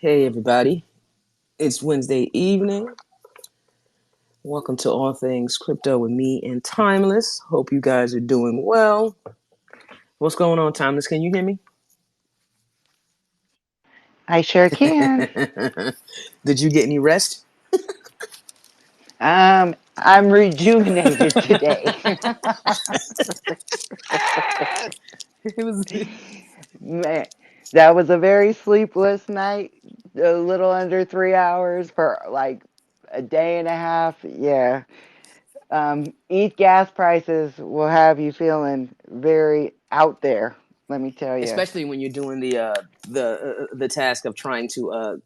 Hey everybody, it's Wednesday evening. Welcome to All Things Crypto with me and Thymeless. Hope you guys are doing well. What's going on, Timeless? Can you hear me? I sure can. Did you get any rest? I'm rejuvenated today. It was. Man, that was a very sleepless night. A little under 3 hours for like a day and a half. Yeah. Eat gas prices will have you feeling very out there. Let me tell you. Especially when you're doing the task of trying to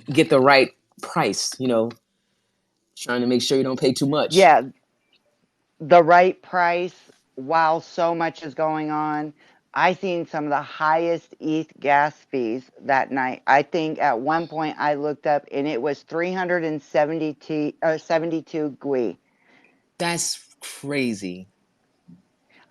get the right price. Trying to make sure you don't pay too much. Yeah, the right price while so much is going on. I seen some of the highest ETH gas fees that night. I think at one point I looked up and it was 372 72 GUI. That's crazy.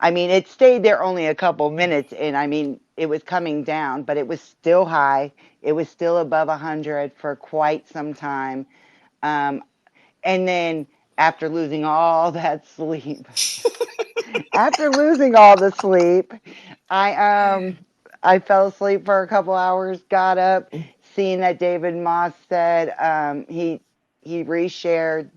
I mean, it stayed there only a couple minutes and I mean, it was coming down, but it was still high. It was still above 100 for quite some time. Um, and then after losing all that sleep, after losing all the sleep, I I fell asleep for a couple hours, got up, seeing that David Moss said he reshared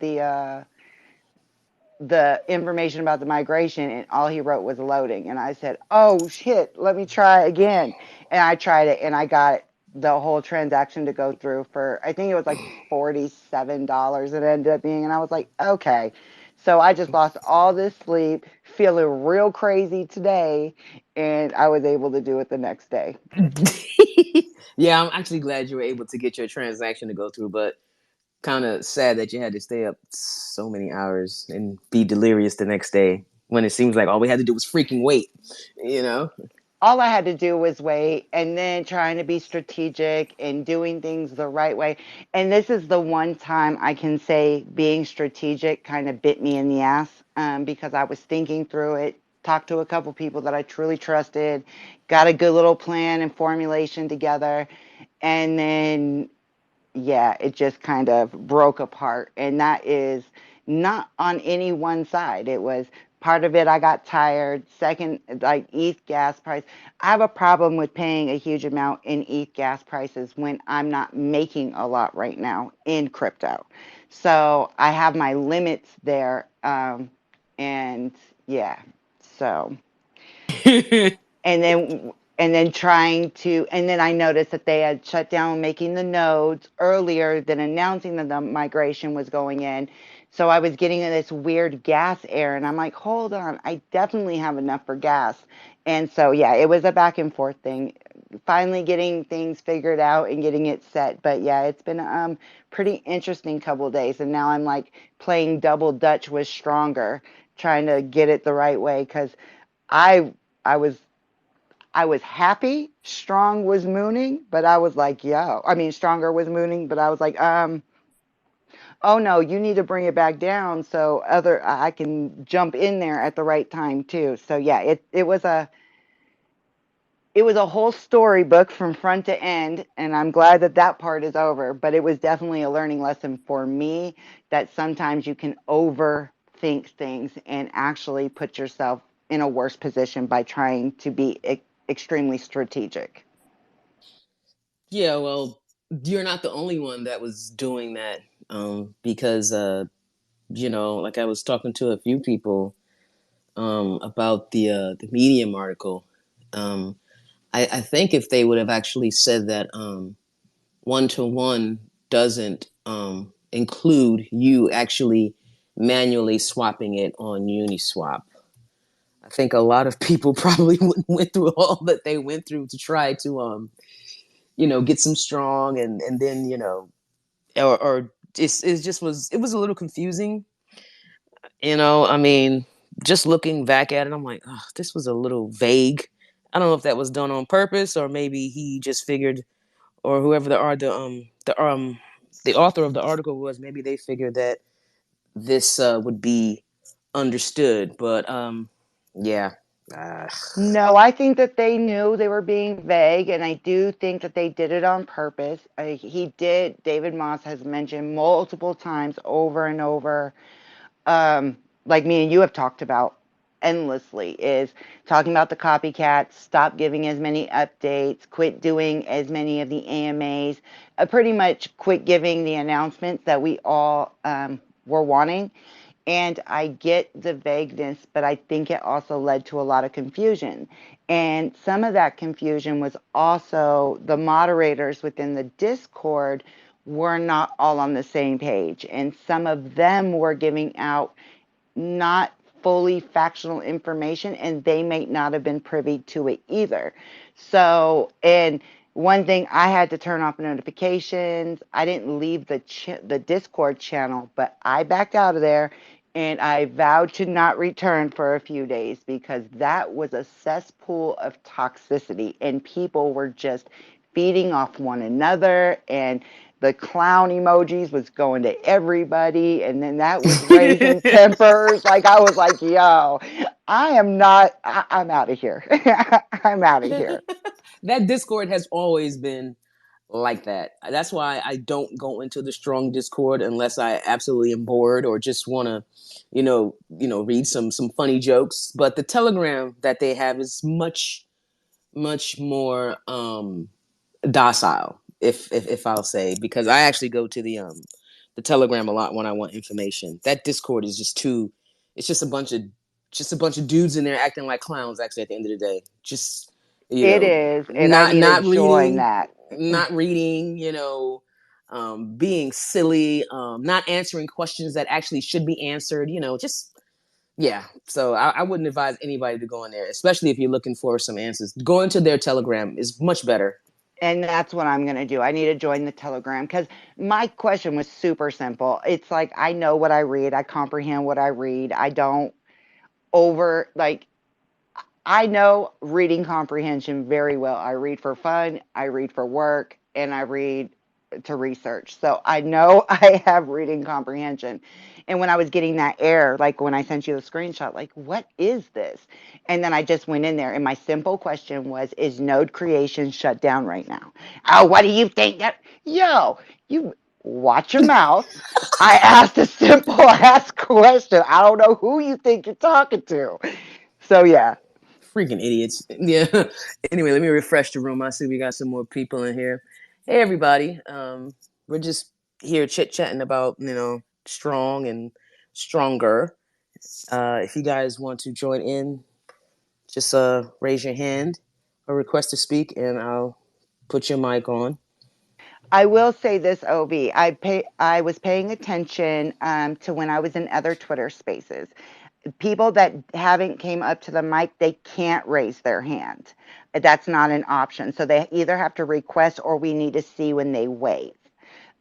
the information about the migration and all he wrote was loading, and I said, "Oh shit, let me try again." And I tried it and I got the whole transaction to go through for I think it was like $47 it ended up being, and I was like, "Okay." So I just lost all this sleep, feeling real crazy today, and I was able to do it the next day. Yeah, I'm actually glad you were able to get your transaction to go through, but kind of sad that you had to stay up so many hours and be delirious the next day when it seems like all we had to do was freaking wait, you know? All I had to do was wait and then trying to be strategic and doing things the right way. And this is the one time I can say being strategic kind of bit me in the ass because I was thinking through it, talked to a couple people that I truly trusted, got a good little plan and formulation together. And then yeah, it just kind of broke apart. And that is not on any one side. It was part of it, I got tired. Second, like ETH gas price. I have a problem with paying a huge amount in ETH gas prices when I'm not making a lot right now in crypto. So I have my limits there. And yeah, so and then trying to and then I noticed that they had shut down making the nodes earlier than announcing that the migration was going in. So I was getting this weird gas air and I'm like, hold on, I definitely have enough for gas. And so yeah, it was a back and forth thing. Finally getting things figured out and getting it set. But yeah, it's been pretty interesting couple of days. And now I'm like playing double dutch with stronger, trying to get it the right way because I I was I was happy Strong was mooning, but I was like, yo, I mean, Stronger was mooning, but I was like, oh no, you need to bring it back down so other I can jump in there at the right time too. So yeah, it was a whole storybook from front to end, and I'm glad that that part is over. But it was definitely a learning lesson for me that sometimes you can overthink things and actually put yourself in a worse position by trying to be extremely strategic. Yeah, well, you're not the only one that was doing that because, like I was talking to a few people about the Medium article. Um, I think if they would have actually said that one to one doesn't include you actually manually swapping it on Uniswap, I think a lot of people probably wouldn't went through all that they went through to try to get some strong and then or it was a little confusing. I mean, just looking back at it, I'm like, oh, this was a little vague. I don't know if that was done on purpose or maybe he just figured, or whoever the author of the article was, maybe they figured that this would be understood. But yeah, Ah. No, I think that they knew they were being vague, and I do think that they did it on purpose. He did. David Moss has mentioned multiple times over and over, like me and you have talked about endlessly, is talking about the copycats, stop giving as many updates, quit doing as many of the AMAs, pretty much quit giving the announcements that we all were wanting. And I get the vagueness, but I think it also led to a lot of confusion. And some of that confusion was also the moderators within the Discord were not all on the same page. And some of them were giving out not fully factual information, and they may not have been privy to it either. So, and one thing, I had to turn off notifications. I didn't leave the Discord channel, but I backed out of there, and I vowed to not return for a few days because that was a cesspool of toxicity, and people were just feeding off one another, and the clown emojis was going to everybody, and then that was raising tempers. Like, I was like, yo, I am not, I'm out of here. I'm out of here. That Discord has always been like that. That's why I don't go into the strong Discord unless I absolutely am bored or just want to, read some funny jokes. But the Telegram that they have is much more docile, if I'll say, because I actually go to the Telegram a lot when I want information. That Discord is just too. It's just a bunch of dudes in there acting like clowns. Actually, at the end of the day, just It is, and I not need to not join reading, that. not reading. Being silly, not answering questions that actually should be answered. Just yeah. So I wouldn't advise anybody to go in there, especially if you're looking for some answers. Going to their Telegram is much better. And that's what I'm going to do. I need to join the Telegram because my question was super simple. It's like I know what I read, I comprehend what I read. I don't over like I know reading comprehension very well. I read for fun, I read for work, and I read to research. So I know I have reading comprehension. And when I was getting that error, like when I sent you the screenshot, like, what is this? And then I just went in there, and my simple question was, is node creation shut down right now? Oh, what do you think? Yo, you watch your mouth. I asked a simple ass question. I don't know who you think you're talking to. So, yeah. Freaking idiots. Yeah. Anyway, let me refresh the room. I see we got some more people in here. Hey, everybody. We're just here chit chatting about strong and stronger. If you guys want to join in, just raise your hand or request to speak, and I'll put your mic on. I will say this, OB. I was paying attention to when I was in other Twitter spaces. People that haven't came up to the mic, they can't raise their hand. That's not an option. So they either have to request or we need to see when they wave.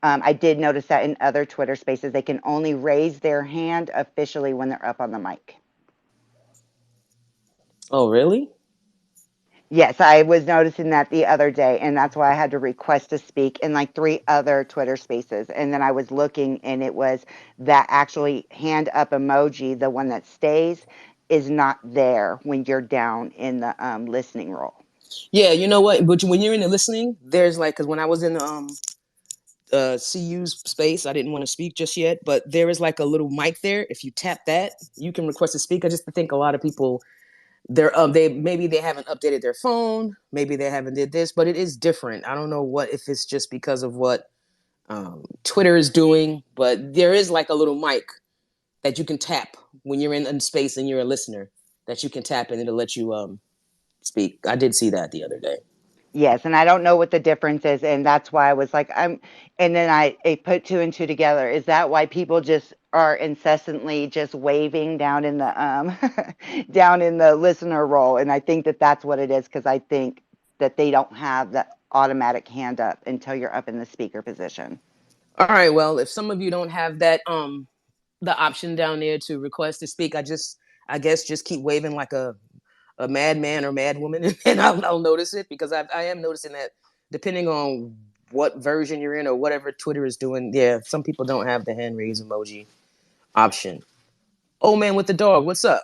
I did notice that in other Twitter spaces, they can only raise their hand officially when they're up on the mic. Oh, really? Yes, I was noticing that the other day, and that's why I had to request to speak in like three other Twitter spaces. And then I was looking, and it was that actually hand up emoji, the one that stays, is not there when you're down in the listening role. Yeah, you know what? But when you're in the listening, there's like, because when I was in CU's space. I didn't want to speak just yet, but there is like a little mic there. If you tap that, you can request to speak. I just think a lot of people they maybe they haven't updated their phone, maybe they haven't did this, but it is different. I don't know what if it's just because of what Twitter is doing, but there is like a little mic that you can tap when you're in space and you're a listener that you can tap and it'll let you speak. I did see that the other day. Yes, and I don't know what the difference is, and that's why I was like, and then I put two and two together. Is that why people just are incessantly just waving down in the down in the listener role? And I think that that's what it is because I think that they don't have the automatic hand up until you're up in the speaker position. All right, well, if some of you don't have that the option down there to request to speak, I guess just keep waving like a madman or madwoman, and I'll notice it because I am noticing that depending on what version you're in or whatever Twitter is doing, yeah, some people don't have the hand raise emoji option. Oh man, with the dog, what's up?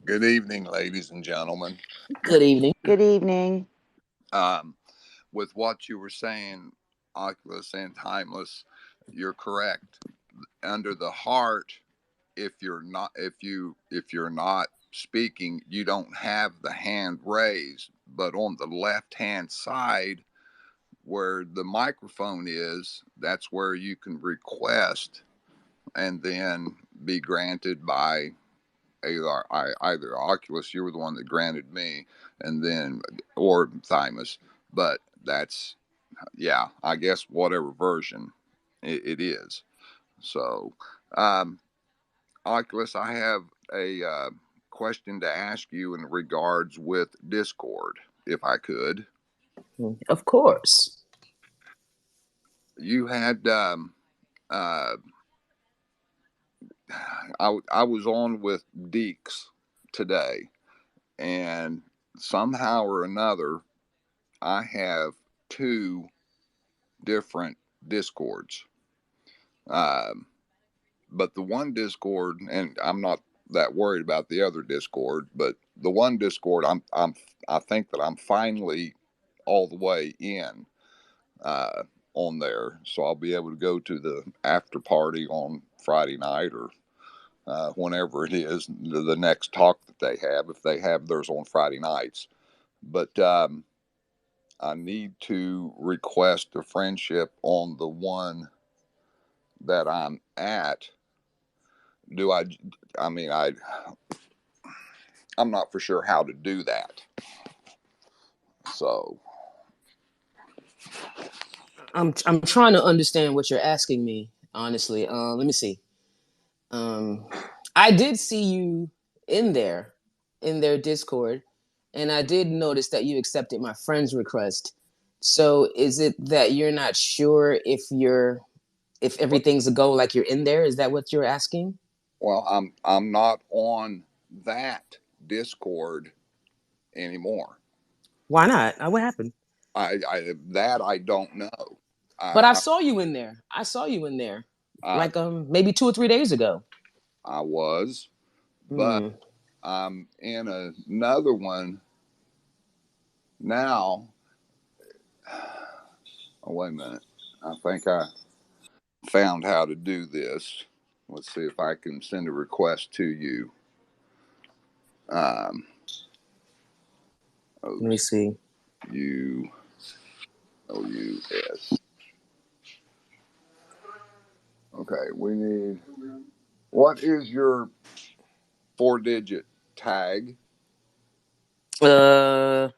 Good evening, ladies and gentlemen. Good evening. Good evening. Um, with what you were saying, Oculus and Timeless, you're correct. Under the heart, if you're not speaking, you don't have the hand raised. But on the left hand side, where the microphone is, that's where you can request and then be granted by either Oculus, you were the one that granted me, and then or Thymus. But that's yeah, I guess whatever version it is. So, um, Oculus, I have a question to ask you in regards with Discord, if I could. Of course. You had uh, I was on with Deeks today, and somehow or another I have two different discords. Um, but the one discord, and I'm not that worried about the other discord, but the one discord, I think that I'm finally all the way in uh, on there, so I'll be able to go to the after party on Friday night or whenever it is the next talk that they have, if they have theirs on Friday nights. But I need to request a friendship on the one that I'm at. Do I? I mean, I'm not for sure how to do that. So, I'm trying to understand what you're asking me, honestly. Let me see. Um, I did see you in there, in their Discord, and I did notice that you accepted my friend's request. So is it that you're not sure if everything's a go, like you're in there? Is that what you're asking? well, I'm not on that Discord anymore. Why not? What happened? I that I don't know. But I I saw you in there. I saw you in there, I like maybe 2 or 3 days ago. I was, but Hmm. I'm in another one now. Oh, wait a minute. I think I found how to do this. Let's see if I can send a request to you. Um, O Let me see. U O U S. Okay, we need. What is your 4-digit tag? Uh,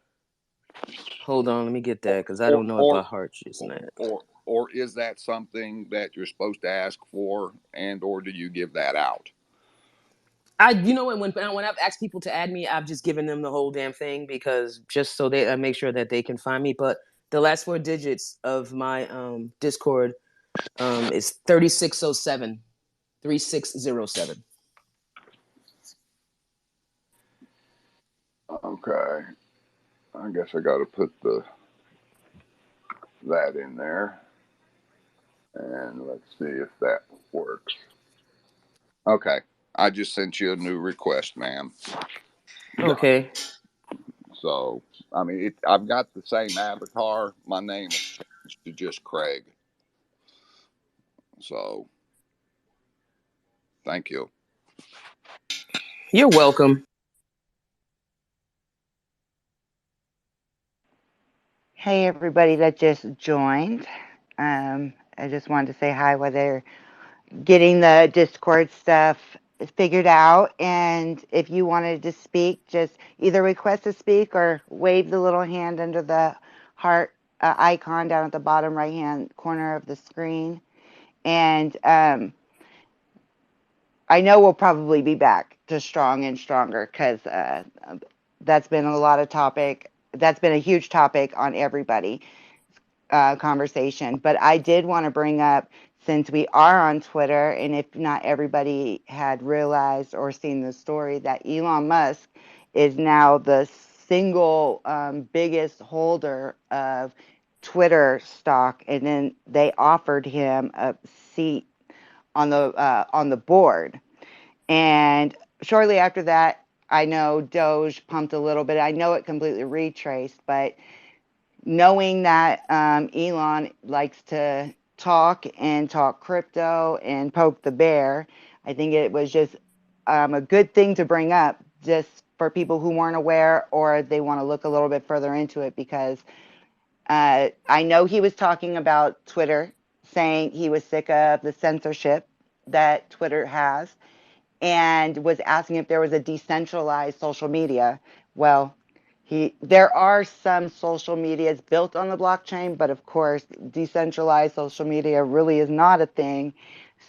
Hold on. Let me get that Or because I or don't know it by or heart just now. or is that something that you're supposed to ask for, and or do you give that out? You know what? When I've asked people to add me, I've just given them the whole damn thing because just so I make sure that they can find me. But the last 4 digits of my Discord is 3607 3607. Okay, I guess I got to put the that in there, and let's see if that works. Okay, I just sent you a new request, ma'am. Done. Okay. So, I mean, I've got the same avatar. My name has changed to just Craig. So, thank you. You're welcome. Hey, everybody that just joined. I just wanted to say hi while they're getting the Discord stuff figured out. And if you wanted to speak, just either request to speak or wave the little hand under the heart icon down at the bottom right hand corner of the screen. And I know we'll probably be back to strong and stronger because that's been a lot of topic. That's been a huge topic on everybody conversation. But I did want to bring up, since we are on Twitter, and if not everybody had realized or seen the story, that Elon Musk is now the single biggest holder of Twitter stock, and then they offered him a seat on the board. And shortly after that, I know Doge pumped a little bit. I know it completely retraced, but knowing that Elon likes to talk and talk crypto and poke the bear, I think it was just a good thing to bring up just for people who weren't aware or they want to look a little bit further into it because I know he was talking about Twitter, saying he was sick of the censorship that Twitter has and was asking if there was a decentralized social media. Well, there are some social medias built on the blockchain, but of course, decentralized social media really is not a thing.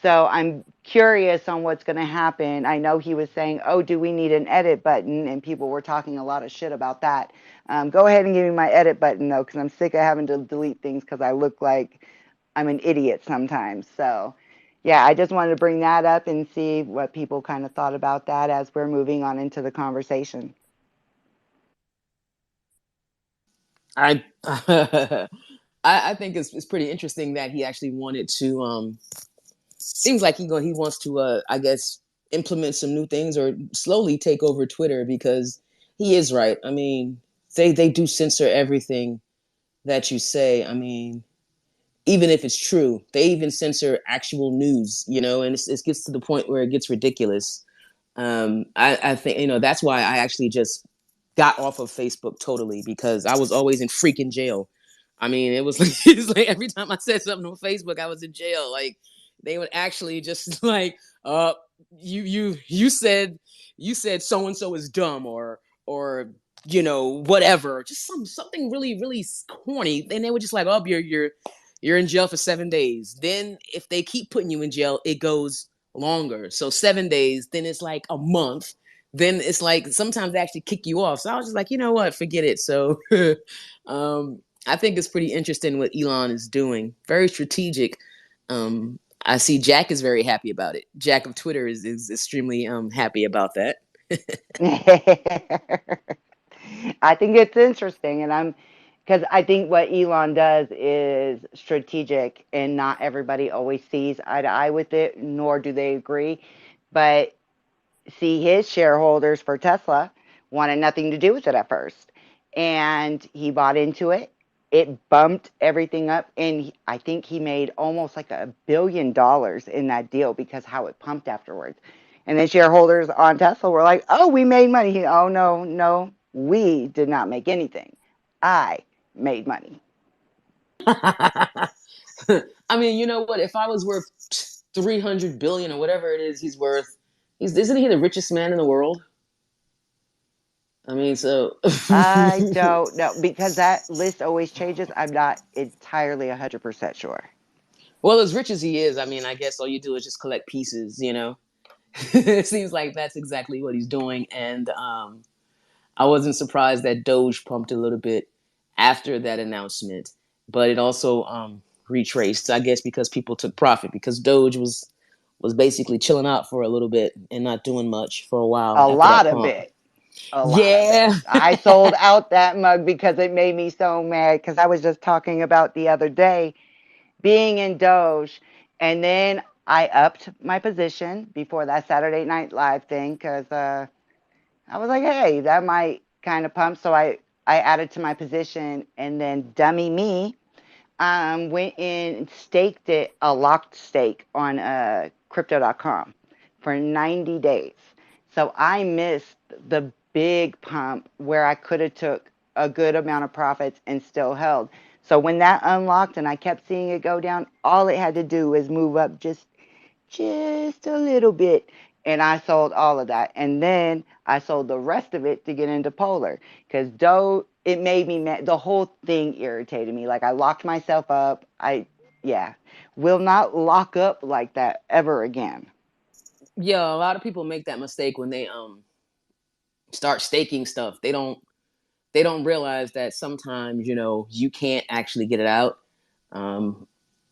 So I'm curious on what's going to happen. I know he was saying, "Oh, do we need an edit button?" And people were talking a lot of shit about that. Go ahead and give me my edit button though, because I'm sick of having to delete things because I look like I'm an idiot sometimes. So yeah, I just wanted to bring that up and see what people kind of thought about that as we're moving on into the conversation. I I think it's pretty interesting that he actually wanted to. Seems like he wants to. I guess implement some new things or slowly take over Twitter because he is right. I mean, they do censor everything that you say. I mean, even if it's true, they even censor actual news. You know, and it gets to the point where it gets ridiculous. I think that's why I actually just got off of Facebook totally because I was always in freaking jail. I mean, it was like, it's like every time I said something on Facebook, I was in jail. Like they would actually just like, uh, you said so and so is dumb or whatever, just something really really corny, and they were just like, oh, you're in jail for 7 days. Then if they keep putting you in jail, it goes longer. So 7 days, then it's like a month. Then it's like sometimes they actually kick you off. So I was just like, you know what, forget it. So I think it's pretty interesting what Elon is doing. Very strategic. I see Jack is very happy about it. Jack of Twitter is extremely happy about that. I think it's interesting, and I'm because I think what Elon does is strategic, and not everybody always sees eye to eye with it, nor do they agree. But see, his shareholders for Tesla wanted nothing to do with it at first. And he bought into it. It bumped everything up. And I think he made almost like $1 billion in that deal because how it pumped afterwards. And then shareholders on Tesla were like, oh, we made money. Oh, no, no, we did not make anything. I made money. I mean, you know what? If I was worth 300 billion or whatever it is he's worth, isn't he the richest man in the world? I mean, so I don't know because that list always changes. I'm not entirely 100% sure. well, as rich as he is, I mean, I guess all you do is just collect pieces, it seems like that's exactly what he's doing. And I wasn't surprised that Doge pumped a little bit after that announcement, but it also retraced, I guess, because people took profit because Doge was basically chilling out for a little bit and not doing much for a while A after that lot of pump. it. A lot of it. Yeah. I sold out that mug because it made me so mad because I was just talking about the other day being in Doge and then I upped my position before that Saturday Night Live thing because I was like, hey, that might kind of pump. So I added to my position and then dummy me went in and staked it, a locked stake on crypto.com for 90 days. So I missed the big pump where I could have took a good amount of profits and still held. So when that unlocked and I kept seeing it go down, all it had to do was move up just a little bit and I sold all of that. And then I sold the rest of it to get into Polar because though it made me mad, the whole thing irritated me. Like I locked myself up. Yeah, will not lock up like that ever again. Yeah, a lot of people make that mistake when they start staking stuff. They don't realize that sometimes you can't actually get it out. Um,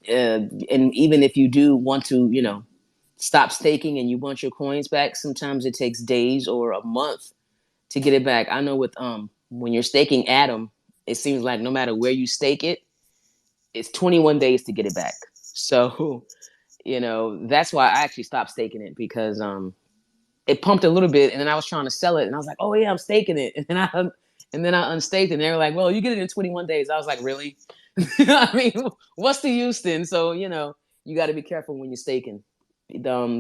and even if you do want to, stop staking and you want your coins back, sometimes it takes days or a month to get it back. I know with when you're staking Atom, it seems like no matter where you stake it, it's 21 days to get it back. So, that's why I actually stopped staking it because it pumped a little bit, and then I was trying to sell it, and I was like, oh yeah, I'm staking it, and then I unstaked it, and they were like, well, you get it in 21 days. I was like, really? I mean, what's the use then? So you got to be careful when you're staking.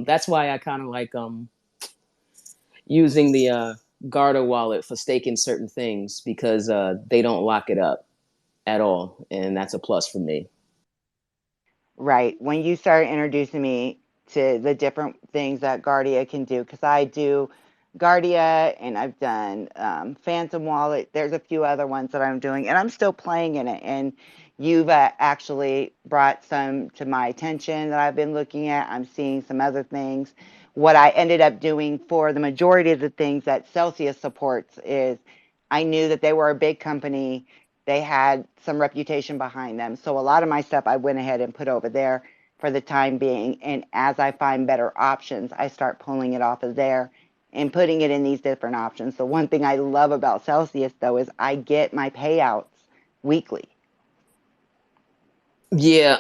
That's why I kind of like using the Garda wallet for staking certain things because they don't lock it up at all, and that's a plus for me. Right. When you started introducing me to the different things that Guardia can do, because I do Guardia and I've done Phantom Wallet. There's a few other ones that I'm doing, and I'm still playing in it. And you've actually brought some to my attention that I've been looking at. I'm seeing some other things. What I ended up doing for the majority of the things that Celsius supports is I knew that they were a big company. They had some reputation behind them. So a lot of my stuff I went ahead and put over there for the time being. And as I find better options, I start pulling it off of there and putting it in these different options. The one thing I love about Celsius though is I get my payouts weekly. Yeah,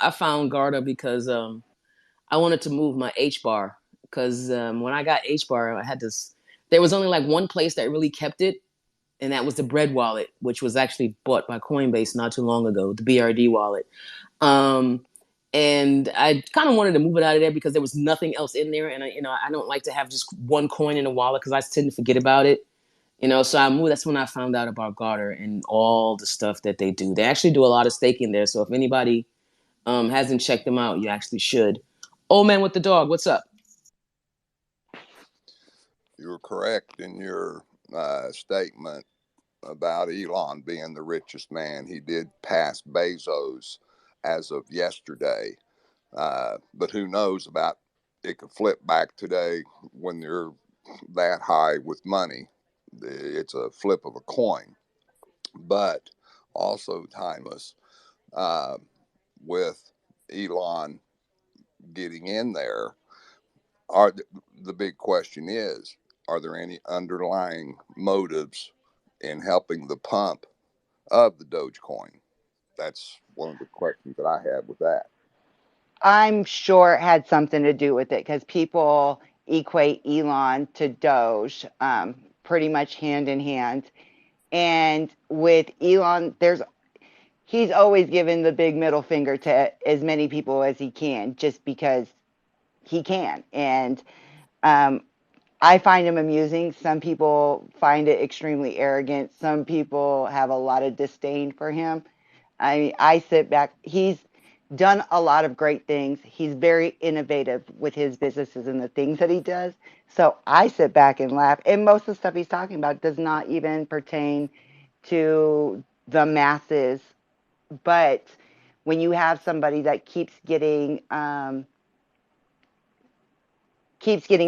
I found Garda because I wanted to move my H bar because when I got H bar, I had this. There was only like one place that really kept it, and that was the Bread wallet, which was actually bought by Coinbase not too long ago, the BRD wallet. Um, and I kind of wanted to move it out of there because there was nothing else in there, and I don't like to have just one coin in a wallet because I tend to forget about it. So I moved. That's when I found out about Garter and all the stuff that they do. They actually do a lot of staking there. So if anybody hasn't checked them out, you actually should. Old man with the dog, what's up? You're correct in your statement about Elon being the richest man. He did pass Bezos as of yesterday, but who knows about it could flip back today when you're that high with money. It's a flip of a coin, but also timeless uh, with Elon getting in there. Are the big question is, are there any underlying motives in helping the pump of the Dogecoin? That's one of the questions that I have with that. I'm sure it had something to do with it because people equate Elon to Doge pretty much hand in hand. And with Elon, he's always given the big middle finger to as many people as he can, just because he can. And um, I find him amusing. Some people find it extremely arrogant. Some people have a lot of disdain for him. I sit back. He's done a lot of great things. He's very innovative with his businesses and the things that he does. So I sit back and laugh. And most of the stuff he's talking about does not even pertain to the masses. But when you have somebody that keeps getting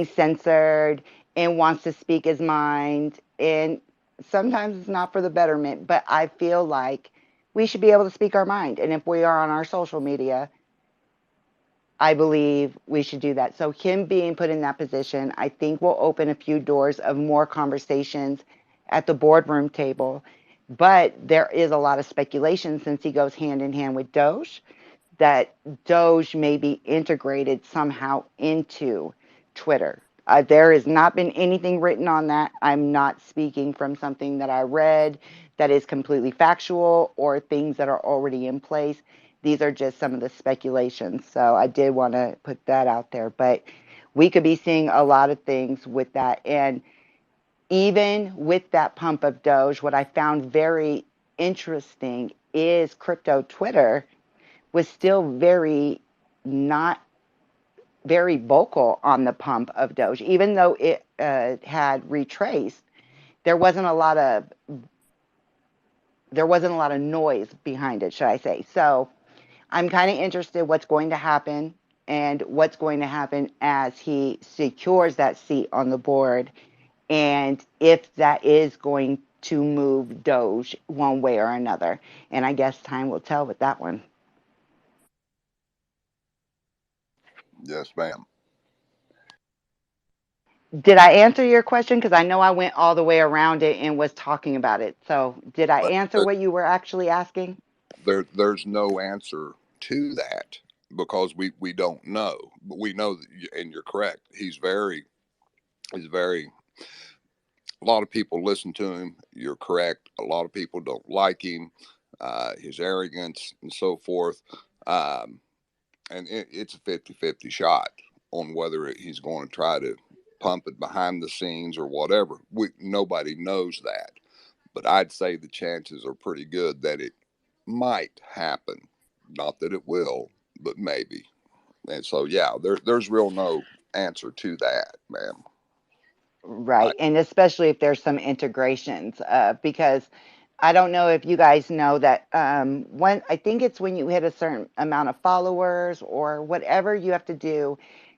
censored and wants to speak his mind, and sometimes it's not for the betterment, but I feel like we should be able to speak our mind. And if we are on our social media, I believe we should do that. So him being put in that position, I think will open a few doors of more conversations at the boardroom table. But there is a lot of speculation since he goes hand in hand with Doge that Doge may be integrated somehow into Twitter. There has not been anything written on that. I'm not speaking from something that I read that is completely factual or things that are already in place. These are just some of the speculations. So I did want to put that out there. But we could be seeing a lot of things with that. And even with that pump of Doge, what I found very interesting is crypto Twitter was still very not very vocal on the pump of Doge, even though it had retraced. There wasn't a lot of there wasn't a lot of noise behind it, should I say? So I'm kind of interested what's going to happen and what's going to happen as he secures that seat on the board, and if that is going to move Doge one way or another. And I guess time will tell with that one. Yes, ma'am. Did I answer your question? Because I know I went all the way around it and was talking about it. So, did I But answer what you were actually asking? there's no answer to that because we don't know. But we know that, and you're correct. He's very is very, a lot of people listen to him. You're correct. A lot of people don't like him, his arrogance and so forth. Um, and it's a 50-50 shot on whether he's going to try to pump it behind the scenes or whatever. Nobody knows that. But I'd say the chances are pretty good that it might happen. Not that it will, but maybe. And so, yeah, there's real no answer to that, man. I Right. And especially if there's some integrations, because I don't know if you guys know that when I think it's when you hit a certain amount of followers or whatever you have to do,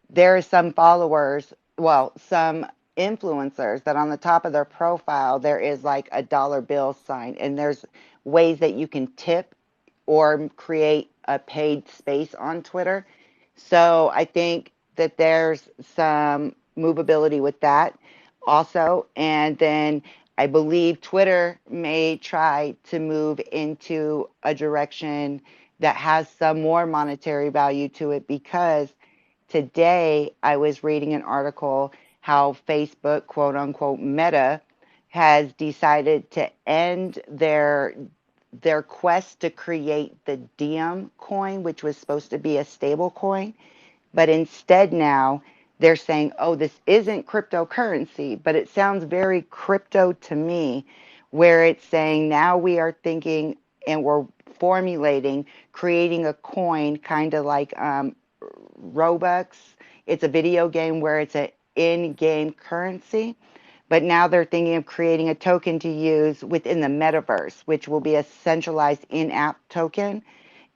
there are some followers, well, some influencers that on the top of their profile, there is like a dollar bill sign, and there's ways that you can tip or create a paid space on Twitter. So I think that there's some movability with that also. And then I believe Twitter may try to move into a direction that has some more monetary value to it, because today I was reading an article how Facebook, quote unquote, Meta, has decided to end their quest to create the Diem coin, which was supposed to be a stable coin. But instead now they're saying, oh, this isn't cryptocurrency, but it sounds very crypto to me, where it's saying now we are thinking and we're formulating, creating a coin kind of like Robux. It's a video game where it's an in-game currency, but now they're thinking of creating a token to use within the metaverse, which will be a centralized in-app token.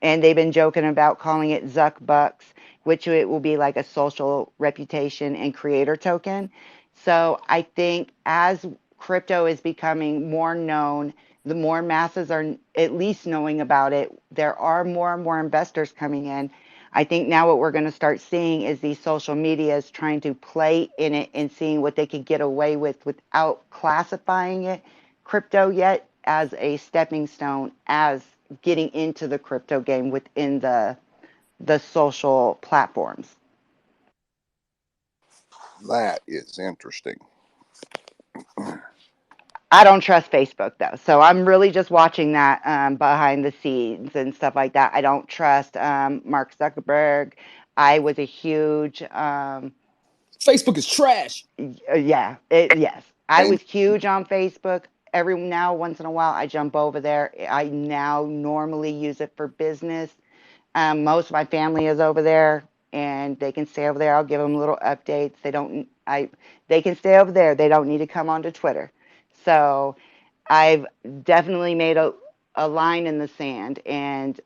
And they've been joking about calling it Zuck Bucks, which it will be like a social reputation and creator token. So I think as crypto is becoming more known, the more masses are at least knowing about it, there are more and more investors coming in. I think now what we're going to start seeing is these social medias trying to play in it and seeing what they could get away with without classifying it crypto yet as a stepping stone, as getting into the crypto game within the social platforms. That is interesting. I don't trust Facebook though, so I'm really just watching that behind the scenes and stuff like that. I don't trust Mark Zuckerberg. I was a huge Facebook is trash. yeah, yes, I And was huge on Facebook. Every now once in a while, I jump over there. I now normally use it for business. Most of my family is over there, and they can stay over there. I'll give them little updates. They can stay over there. They don't need to come onto Twitter. So I've definitely made a line in the sand, and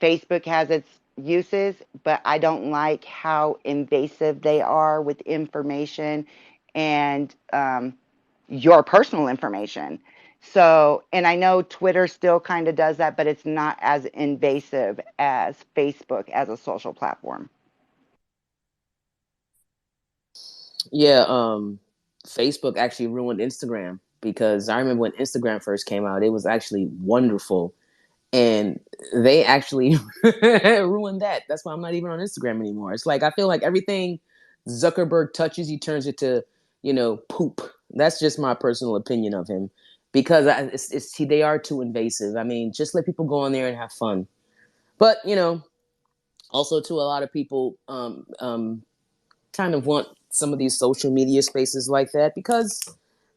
Facebook has its uses, but I don't like how invasive they are with information and your personal information. So, and I know Twitter still kind of does that, but it's not as invasive as Facebook as a social platform. Yeah, Facebook actually ruined Instagram because I remember when Instagram first came out, it was actually wonderful. And they actually ruined that. That's why I'm not even on Instagram anymore. It's like I feel like everything Zuckerberg touches, he turns it to, poop. That's just my personal opinion of him because they are too invasive. I mean, just let people go on there and have fun. But also to a lot of people, kind of want some of these social media spaces like that because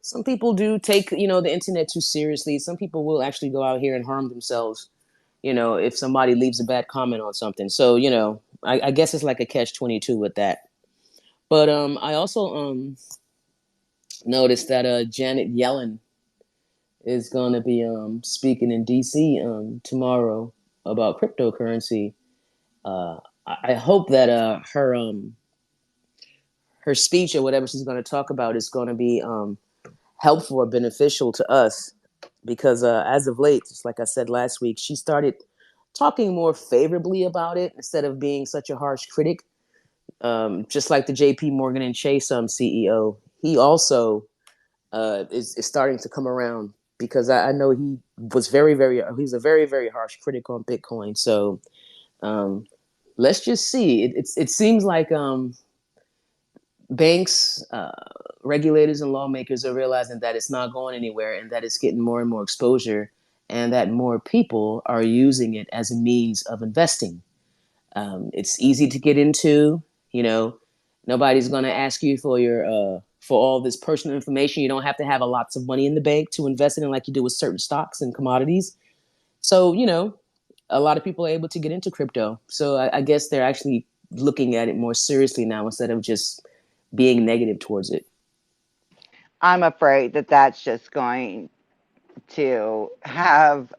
some people do take the internet too seriously. Some people will actually go out here and harm themselves, if somebody leaves a bad comment on something. So I guess it's like a catch-22 with that. But I also noticed that Janet Yellen is going to be speaking in DC tomorrow about cryptocurrency. I hope that her speech or whatever she's going to talk about is going to be helpful or beneficial to us because as of late, just like I said last week, she started talking more favorably about it instead of being such a harsh critic. Just like the J.P. Morgan and Chase CEO, he also is starting to come around because I know he was he's a very, very harsh critic on Bitcoin. So um, let's just see. It seems like banks, regulators, and lawmakers are realizing that it's not going anywhere and that it's getting more and more exposure, and that more people are using it as a means of investing. It's easy to get into. You know, nobody's going to ask you for your for all this personal information. You don't have to have a lots of money in the bank to invest in it like you do with certain stocks and commodities. So a lot of people are able to get into crypto. So I guess they're actually looking at it more seriously now instead of just being negative towards it. I'm afraid that that's just going to have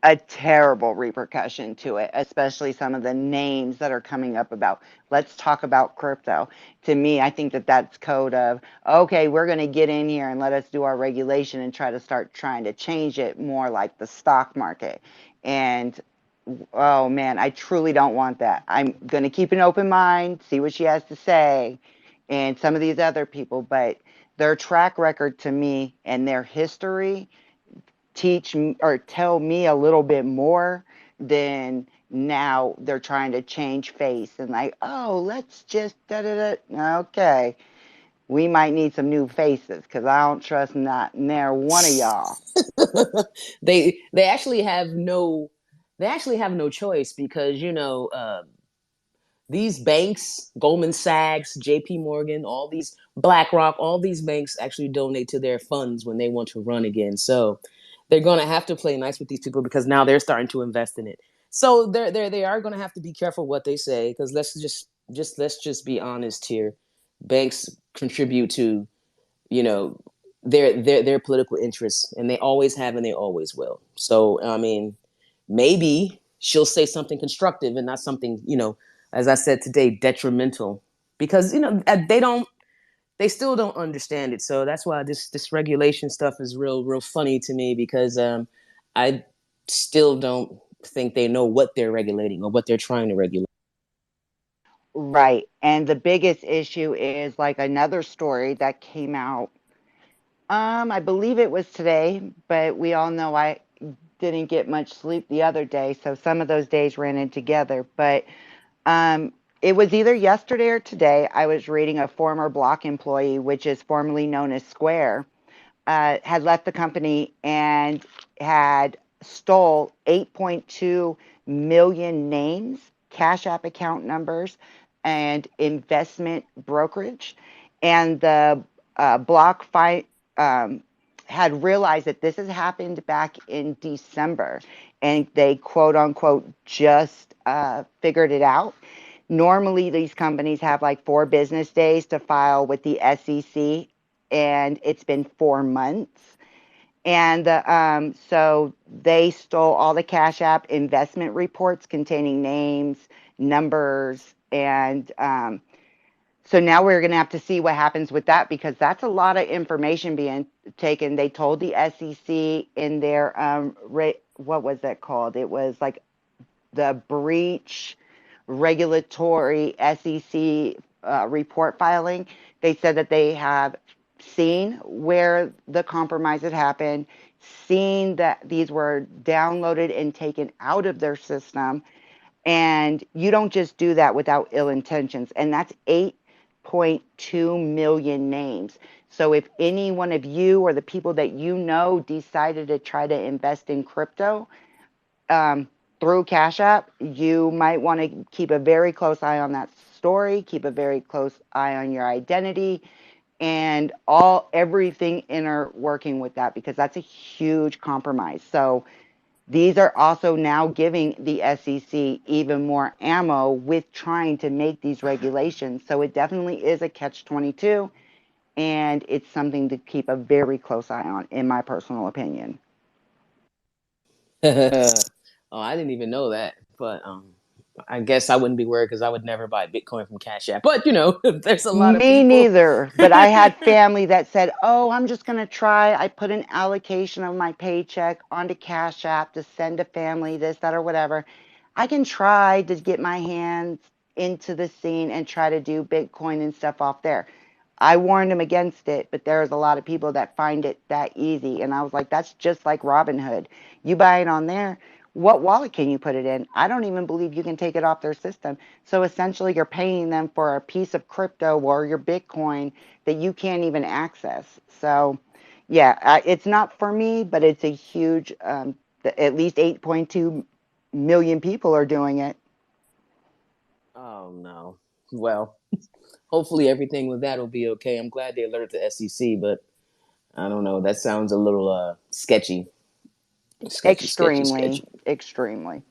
a terrible repercussion to it, especially some of the names that are coming up about, let's talk about crypto. To me, I think that that's code of, okay, we're going to get in here and let us do our regulation and try to start trying to change it more like the stock market. And oh man, I truly don't want that. I'm going to keep an open mind, see what she has to say, and some of these other people, but their track record to me and their history teach or tell me a little bit more than now they're trying to change face and like, oh, let's just da da da. Okay, we might need some new faces because I don't trust not near one of y'all. They actually have no choice because these banks, Goldman Sachs, JP Morgan, all these BlackRock, all these banks actually donate to their funds when they want to run again. So they're going to have to play nice with these people because now they're starting to invest in it. So they are going to have to be careful what they say because let's just be honest here. Banks contribute to you know their political interests, and they always have and they always will. So I mean, maybe she'll say something constructive and not something as I said today, detrimental, because they still don't understand it. So that's why this regulation stuff is real funny to me because I still don't think they know what they're regulating or what they're trying to regulate. Right. And the biggest issue is like another story that came out. I believe it was today, but we all know I didn't get much sleep the other day, so some of those days ran in together. But Um, it was either yesterday or today. I was reading a former Block employee, which is formerly known as Square, had left the company and had stole 8.2 million names, Cash App account numbers, and investment brokerage. And the Block had realized that this has happened back in December, and they quote unquote just figured it out. Normally, these companies have like 4 business days to file with the SEC, and it's been 4 months. And so they stole all the Cash App investment reports containing names, numbers, and so now we're going to have to see what happens with that because that's a lot of information being taken. They told the SEC in their what was that called? It was like the breach regulatory SEC report filing. They said that they have seen where the compromise had happened, seen that these were downloaded and taken out of their system. And you don't just do that without ill intentions. And that's 8.2 million names. So if any one of you or the people that you know decided to try to invest in crypto, um, through Cash App, you might want to keep a very close eye on that story, keep a very close eye on your identity and everything inner working with that because that's a huge compromise. So these are also now giving the SEC even more ammo with trying to make these regulations. So it definitely is a catch 22 and it's something to keep a very close eye on in my personal opinion. Oh, I didn't even know that, but I guess I wouldn't be worried because I would never buy Bitcoin from Cash App. But there's a lot of Me people. neither. But I had family that said, oh, I'm just going to try. I put an allocation of my paycheck onto Cash App to send to family, this, that, or whatever. I can try to get my hands into the scene and try to do Bitcoin and stuff off there. I warned them against it, but there's a lot of people that find it that easy. And I was like, that's just like Robinhood. You buy it on there. What wallet can you put it in? I don't even believe you can take it off their system. So essentially, you're paying them for a piece of crypto or your Bitcoin that you can't even access. So, yeah, it's not for me, but it's a huge, at least 8.2 million people are doing it. Oh no. Well, hopefully everything with that will be okay. I'm glad they alerted the SEC, but I don't know. That sounds a little sketchy. Sketchy, sketchy, Extremely, sketchy. extremely.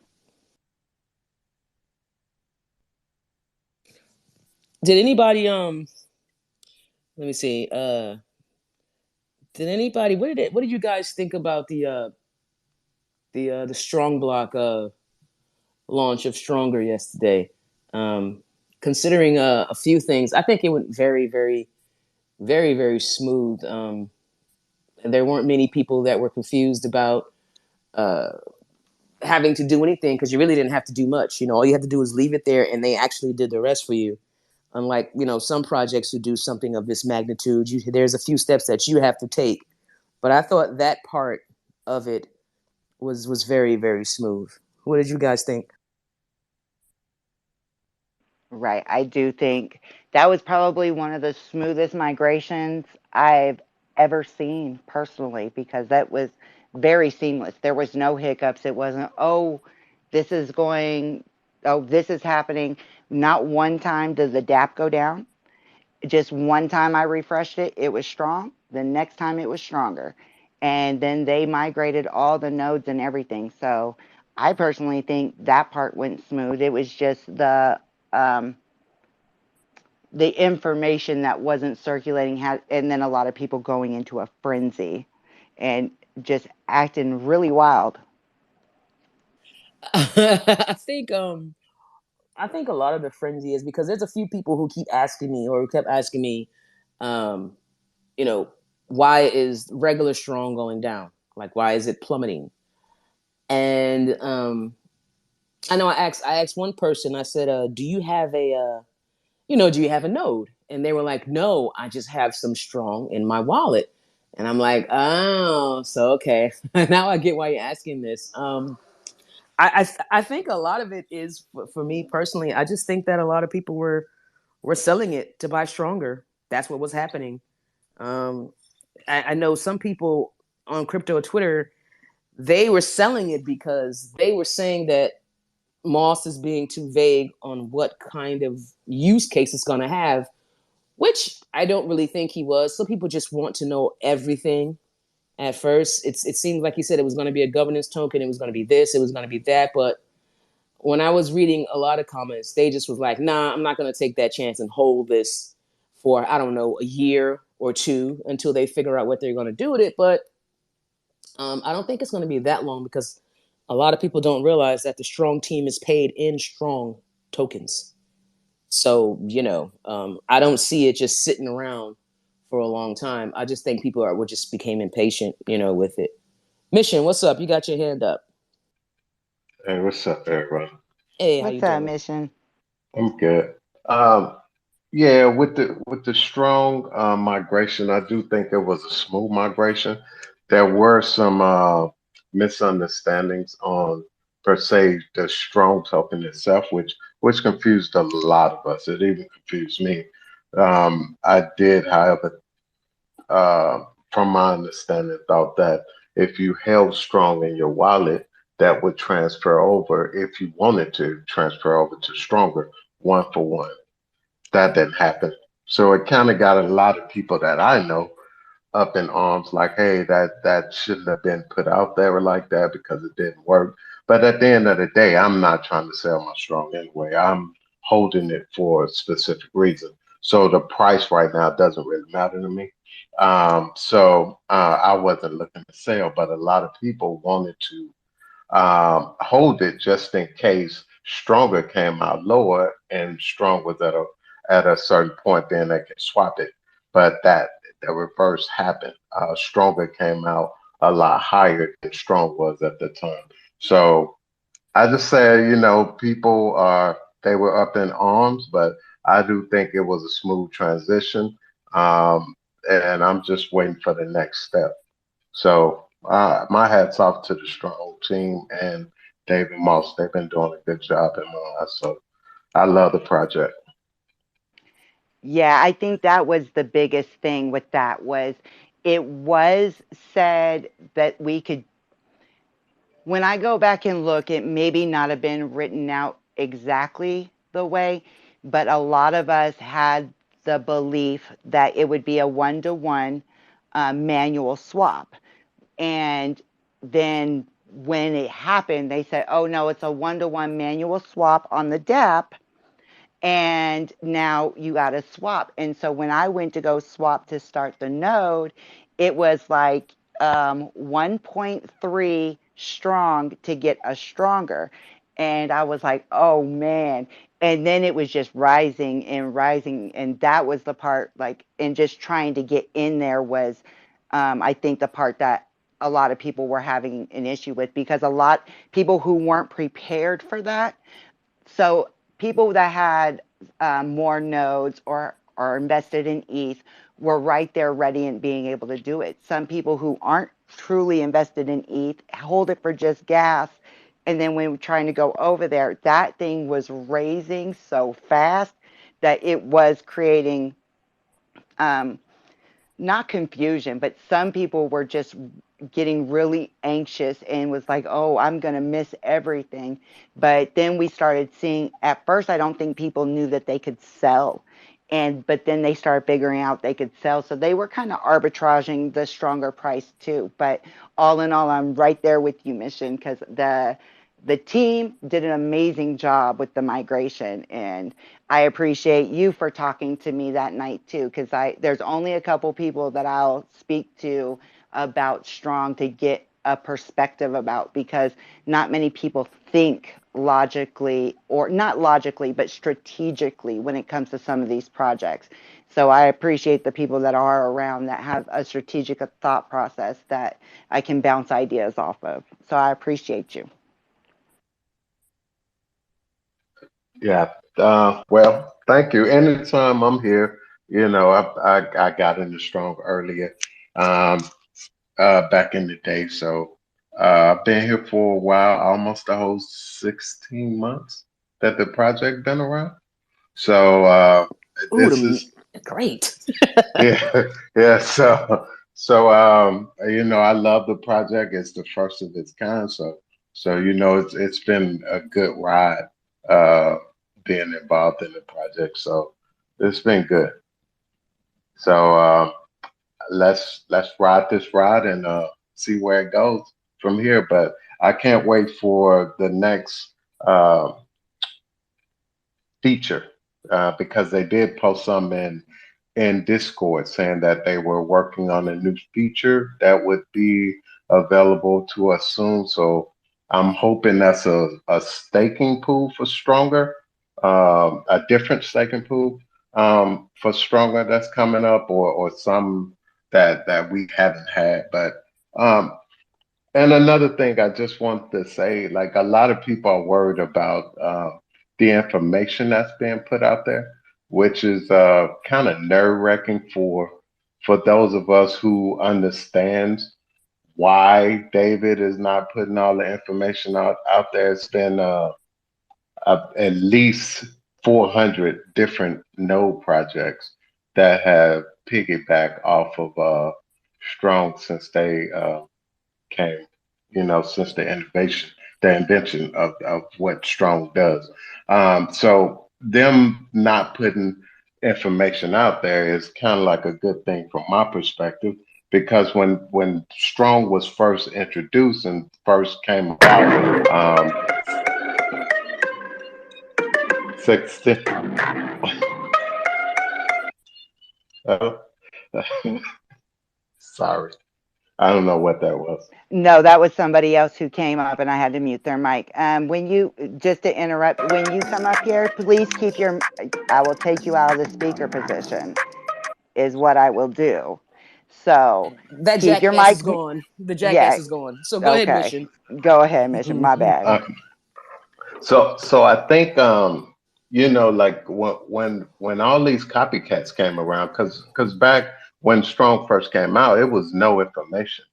Did anybody let me see. Did anybody what did you guys think about the strong block launch of Stronger yesterday? Um Considering a few things, I think it went very smooth. There weren't many people that were confused about uh having to do anything because you really didn't have to do much. All you had to do was leave it there and they actually did the rest for you. Unlike, some projects who do something of this magnitude, there's a few steps that you have to take. But I thought that part of it was very smooth. What did you guys think? Right. I do think that was probably one of the smoothest migrations I've ever seen personally because that was very seamless. There was no hiccups. It wasn't, oh, this is going, oh, this is happening. Not one time did the DAP go down. Just one time I refreshed it, it was strong. The next time it was stronger. And then they migrated all the nodes and everything. So I personally think that part went smooth. It was just um, the information that wasn't circulating had, and then a lot of people going into a frenzy and just acting really wild. I think a lot of the frenzy is because there's a few people who keep asking me or who kept asking me, um, you know, why is regular strong going down? Like, why is it plummeting? And I know I asked one person. I said, "Do you have do you have a node?" And they were like, "No, I just have some strong in my wallet." And I'm like, "Oh, so okay, now I get why you're asking this." I think a lot of it is for me personally. I just think that a lot of people were selling it to buy stronger. That's what was happening. Um, I know some people on crypto Twitter, they were selling it because they were saying that Moss is being too vague on what kind of use case it's going to have, which I don't really think he was. Some people just want to know everything at first. It seemed like he said it was going to be a governance token, it was going to be this, it was going to be that, but when I was reading a lot of comments, they just was like, "Nah, I'm not going to take that chance and hold this for I don't know a year or two until they figure out what they're going to do with it." But I don't think it's going to be that long because a lot of people don't realize that the strong team is paid in strong tokens. So I don't see it just sitting around for a long time. I just think people were just became impatient, with it. Mission, what's up? You got your hand up. Hey, what's up, everyone? Hey, how you What's that doing? mission? I'm good. Um, yeah, with the strong migration, I do think it was a smooth migration. There were some misunderstandings on per se the strong token itself, which confused a lot of us. It even confused me. I did, however, uh, from my understanding, thought that if you held strong in your wallet, that would transfer over if you wanted to transfer over to stronger one for one. That didn't happen. So it kind of got a lot of people that I know up in arms, like, hey, that shouldn't have been put out there like that because it didn't work. But at the end of the day, I'm not trying to sell my strong anyway. I'm holding it for a specific reason. So the price right now doesn't really matter to me. So I wasn't looking to sell, but a lot of people wanted to hold it just in case stronger came out lower and strong was at a certain point, then they can swap it. But that the reverse happened. Stronger came out a lot higher than strong was at the time. So I just say, people are they were up in arms, but I do think it was a smooth transition. Um, and I'm just waiting for the next step. So my hats off to the strong team and David Moss. They've been doing a good job in my eyes. So I love the project. Yeah, I think that was the biggest thing with that was it was said that we could, when I go back and look, it maybe not have been written out exactly the way, but a lot of us had the belief that it would be a one-to-one manual swap. And then when it happened, they said, oh no, it's a one-to-one manual swap on the DAP, and now you got to swap. And so when I went to go swap to start the node, it was like 1.3 strong to get a stronger. And I was like, oh man. And then it was just rising and rising. And that was the part, like, and just trying to get in there was, I think, the part that a lot of people were having an issue with, because a lot people who weren't prepared for that, so people that had more nodes or are invested in ETH were right there ready and being able to do it. Some people who aren't truly invested in ETH hold it for just gas. And then when we're trying to go over there, that thing was raising so fast that it was creating um, not confusion, but some people were just getting really anxious and was like, oh, I'm going to miss everything. But then we started seeing, at first, I don't think people knew that they could sell. But then they started figuring out they could sell. So they were kind of arbitraging the stronger price too. But all in all, I'm right there with you, Mission, because the team did an amazing job with the migration, and I appreciate you for talking to me that night too, because I there's only a couple people that I'll speak to about Strong to get a perspective about, because not many people think logically, or not logically but strategically when it comes to some of these projects. So I appreciate the people that are around that have a strategic thought process that I can bounce ideas off of. So I appreciate you. Yeah. Well, thank you. Anytime I'm here, I got into Strong earlier, um, back in the day. So I've been here for a while, almost a whole 16 months that the project been around. So Ooh, this is great. yeah, yeah. So I love the project. It's the first of its kind. So it's been a good ride uh being involved in the project. So it's been good. So let's ride this ride and see where it goes from here. But I can't wait for the next uh feature because they did post some in Discord saying that they were working on a new feature that would be available to us soon. So I'm hoping that's a staking pool for Stronger, a different staking pool for Stronger that's coming up, or some that we haven't had. But um, and another thing I just want to say, like a lot of people are worried about the information that's being put out there, which is kind of nerve-wracking for those of us who understands why David is not putting all the information out there. It's been at least 400 different node projects that have piggybacked off of Strong since they came, since the invention of what Strong does. So them not putting information out there is kind of like a good thing from my perspective, because when Strong was first introduced and first came about, 16, sorry, I don't know what that was. No, that was somebody else who came up and I had to mute their mic. Just to interrupt, when you come up here, please keep I will take you out of the speaker position, is what I will do. So That keep your jackass is mic, gone. The jackass yeah, is gone. So go ahead, okay. Mission. Go ahead, Mission, my bad. So I think like when all these copycats came around, because back when Strong first came out, it was no information.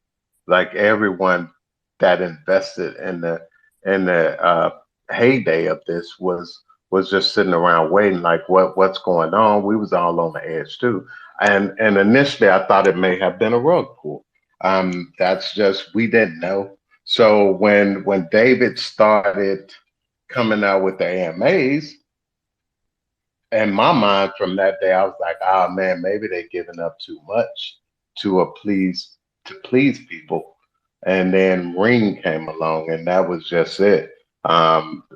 Like everyone that invested in the heyday of this was just sitting around waiting, like what's going on. We was all on the edge too, and initially I thought it may have been a rug pull. That's just we didn't know. So when David started coming out with the AMAs, in my mind from that day, I was like, oh man, maybe they're giving up too much to please people. And then Ring came along, and that was just it.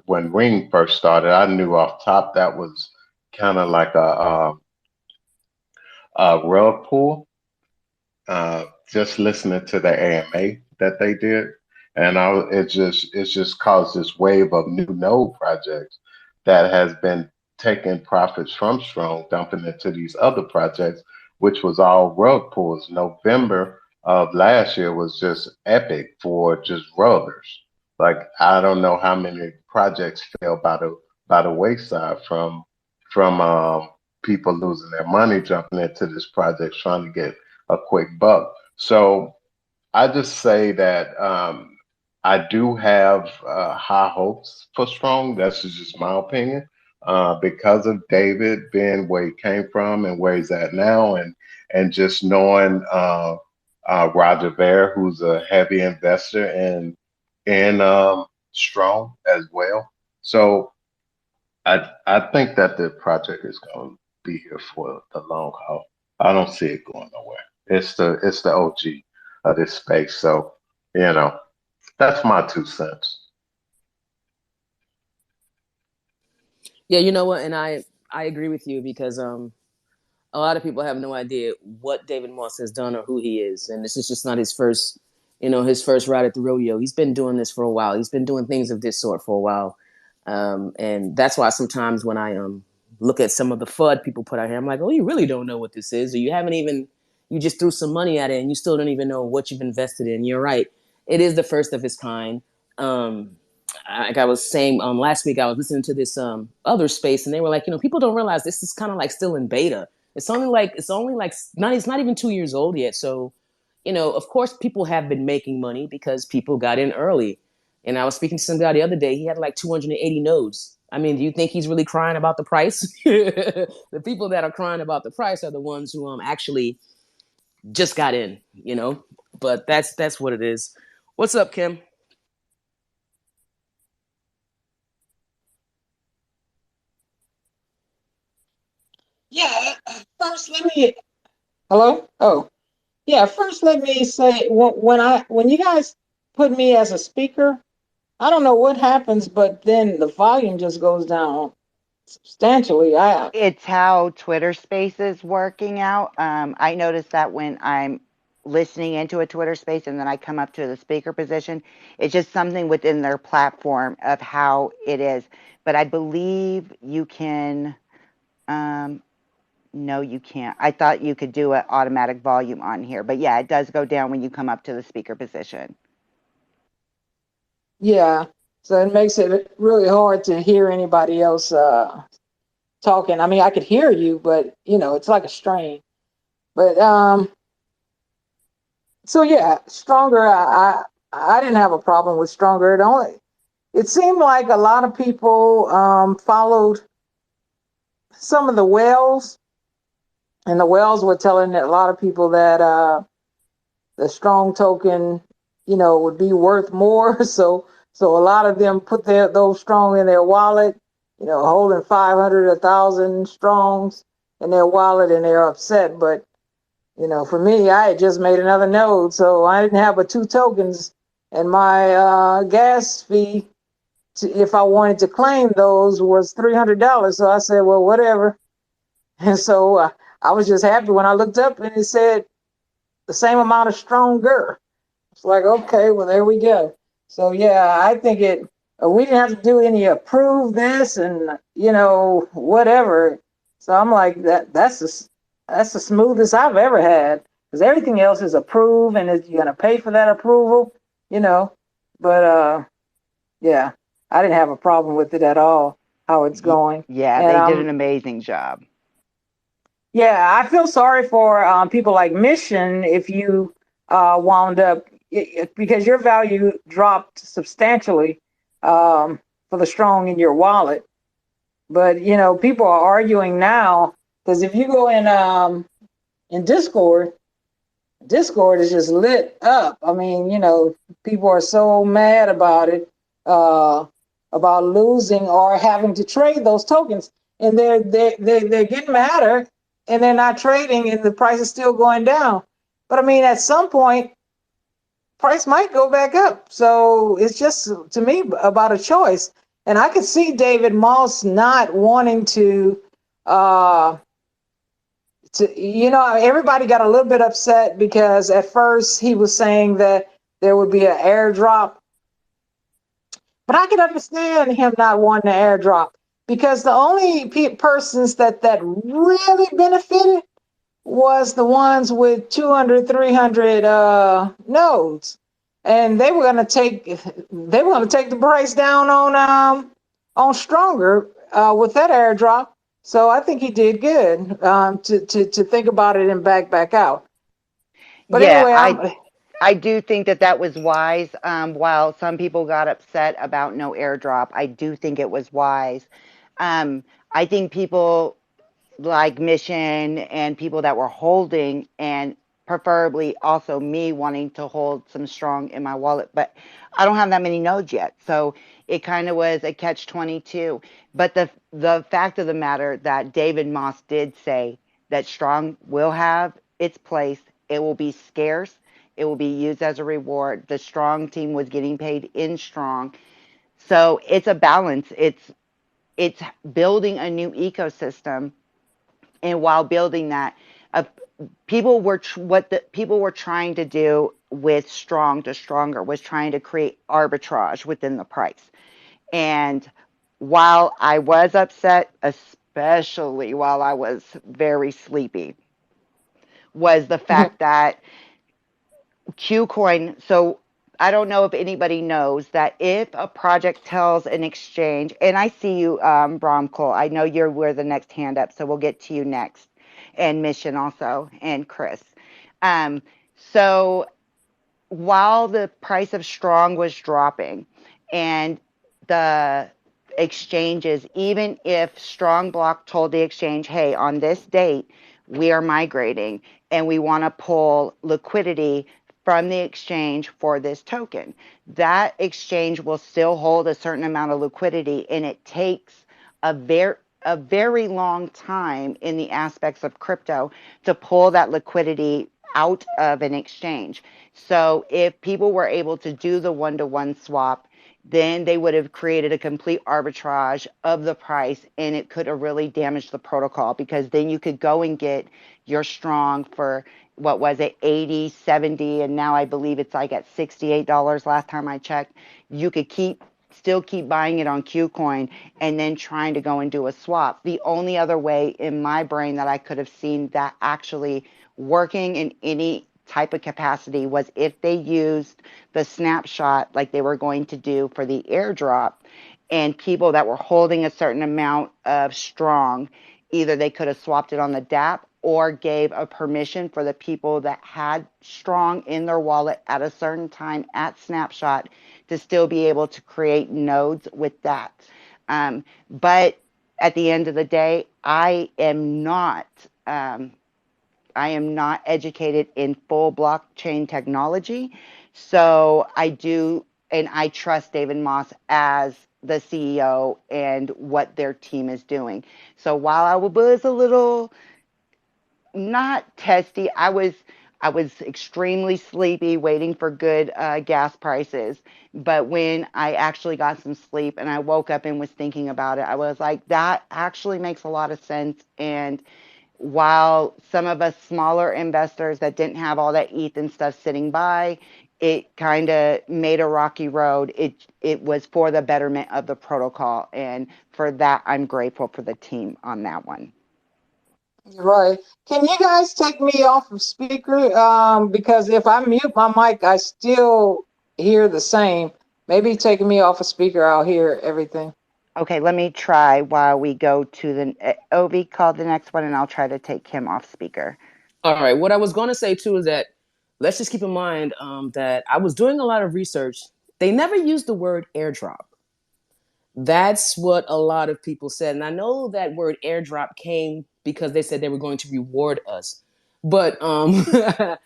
When Ring first started, I knew off top that was kind of like a rug pull. Just listening to the AMA that they did, and it just caused this wave of new node projects that has been taking profits from Strong, dumping into these other projects, which was all rug pulls. November of last year was just epic for just rubbers. Like I don't know how many projects fell by the wayside from people losing their money jumping into this project trying to get a quick buck. So I just say that I do have high hopes for Strong. That's just my opinion. Because of David being where he came from and where he's at now, and just knowing Roger Ver, who's a heavy investor in Strong as well. So I think that the project is going to be here for the long haul. I don't see it going nowhere. It's the OG of this space. So you know, that's my 2 cents. Yeah, you know what, and I agree with you because a lot of people have no idea what David Moss has done or who he is, and this is just not his first, his first ride at the rodeo. He's been doing this for a while. He's been doing things of this sort for a while, and that's why sometimes when I look at some of the FUD people put out here, I'm like, oh, you really don't know what this is, or you just threw some money at it, and you still don't even know what you've invested in. You're right. It is the first of its kind. Like I was saying last week, I was listening to this other space, and they were like, people don't realize this is kind of like still in beta. It's only like not. It's not even 2 years old yet. So, of course, people have been making money because people got in early. And I was speaking to some guy the other day. He had like 280 nodes. I mean, do you think he's really crying about the price? The people that are crying about the price are the ones who actually just got in. But that's what it is. What's up, Kim? Yeah, first let me. Hello? Oh, yeah. First, let me say when you guys put me as a speaker, I don't know what happens, but then the volume just goes down substantially. I It's how Twitter Space is working out. I notice that when I'm listening into a Twitter Space and then I come up to the speaker position, it's just something within their platform of how it is. But I believe you can. Um, no, you can't. I thought you could do an automatic volume on here, but yeah, it does go down when you come up to the speaker position. Yeah, so it makes it really hard to hear anybody else talking. I mean, I could hear you, but it's like a strain. But so yeah, stronger. I didn't have a problem with stronger. It seemed like a lot of people followed some of the whales, and the whales were telling a lot of people that the strong token, would be worth more. So a lot of them put those strong in their wallet, holding 500, 1,000 strongs in their wallet, and they're upset. But for me, I had just made another node, so I didn't have but two tokens, and my gas fee, if I wanted to claim those, was $300. So I said, well, whatever. And so I was just happy when I looked up and it said the same amount of stronger. It's like, okay, well, there we go. So yeah, I think we didn't have to do any approve this and whatever. So I'm like that's the smoothest I've ever had, because everything else is approve and you're gonna pay for that approval, you know. But yeah, I didn't have a problem with it at all, how it's going. Yeah, And they did an amazing job. yeah, I feel sorry for people like Mission if you wound up because your value dropped substantially. for the strong in your wallet. But people are arguing now because if you go in Discord, Discord is just lit up. I mean, people are so mad about it, uh, about losing or having to trade those tokens, and they're getting madder, and they're not trading, and the price is still going down. But I mean, at some point, price might go back up. So it's just to me about a choice. And I could see David Moss not wanting uh, everybody got a little bit upset because at first he was saying that there would be an airdrop, but I can understand him not wanting an airdrop because the only persons that really benefited was the ones with 200, 300 nodes, and they were going to take the price down on Stronger with that airdrop. So I think he did good to think about it and back out. But Yeah, anyway, I do think that that was wise. While some people got upset about no airdrop, I do think it was wise. I think people like Mission and people that were holding, and preferably also me wanting to hold some strong in my wallet, but I don't have that many nodes yet, so it kind of was a catch 22. But the fact of the matter that David Moss did say that strong will have its place, it will be scarce, it will be used as a reward. The strong team was getting paid in strong, so it's a balance. It's building a new ecosystem, and while building that, uh, what the people were trying to do with strong to stronger was trying to create arbitrage within the price. And while I was upset, especially while I was very sleepy, was the fact that Qcoin. So I don't know if anybody knows that if a project tells an exchange, and I see you, Bromcole, I know you're where the next hand up, so we'll get to you next, and Mission also, and Chris. Um, so while the price of strong was dropping, and the exchanges, even if strong block told the exchange, hey, on this date we are migrating and we want to pull liquidity from the exchange for this token, that exchange will still hold a certain amount of liquidity, and it takes a very long time in the aspects of crypto to pull that liquidity out of an exchange. So if people were able to do the one-to-one swap, then they would have created a complete arbitrage of the price, and it could have really damaged the protocol, because then you could go and get your strong for, what was it, 80, 70, and now I believe it's like at $68 last time I checked. You could still keep buying it on Qcoin and then trying to go and do a swap. The only other way in my brain that I could have seen that actually working in any type of capacity was if they used the snapshot like they were going to do for the airdrop, and people that were holding a certain amount of strong, either they could have swapped it on the DApp or gave a permission for the people that had strong in their wallet at a certain time at snapshot to still be able to create nodes with that. But at the end of the day, um, I am not educated in full blockchain technology. So I do, and I trust David Moss as the CEO and what their team is doing. So while I was a little not testy, I was extremely sleepy, waiting for good gas prices. But when I actually got some sleep and I woke up and was thinking about it, I was like, that actually makes a lot of sense. And while some of us smaller investors that didn't have all that ETH and stuff sitting by, it kind of made a rocky road. It was for the betterment of the protocol, and for that, I'm grateful for the team on that one. right. Can you guys take me off of speaker? Because if I mute my mic, I still hear the same. Maybe taking me off a speaker, I'll hear everything. Okay, let me try while we go to the Ovi, call the next one, and I'll try to take him off speaker. All right. What I was going to say too is that let's just keep in mind that I was doing a lot of research. They never used the word airdrop. That's what a lot of people said. And I know that word airdrop came because they said they were going to reward us. But and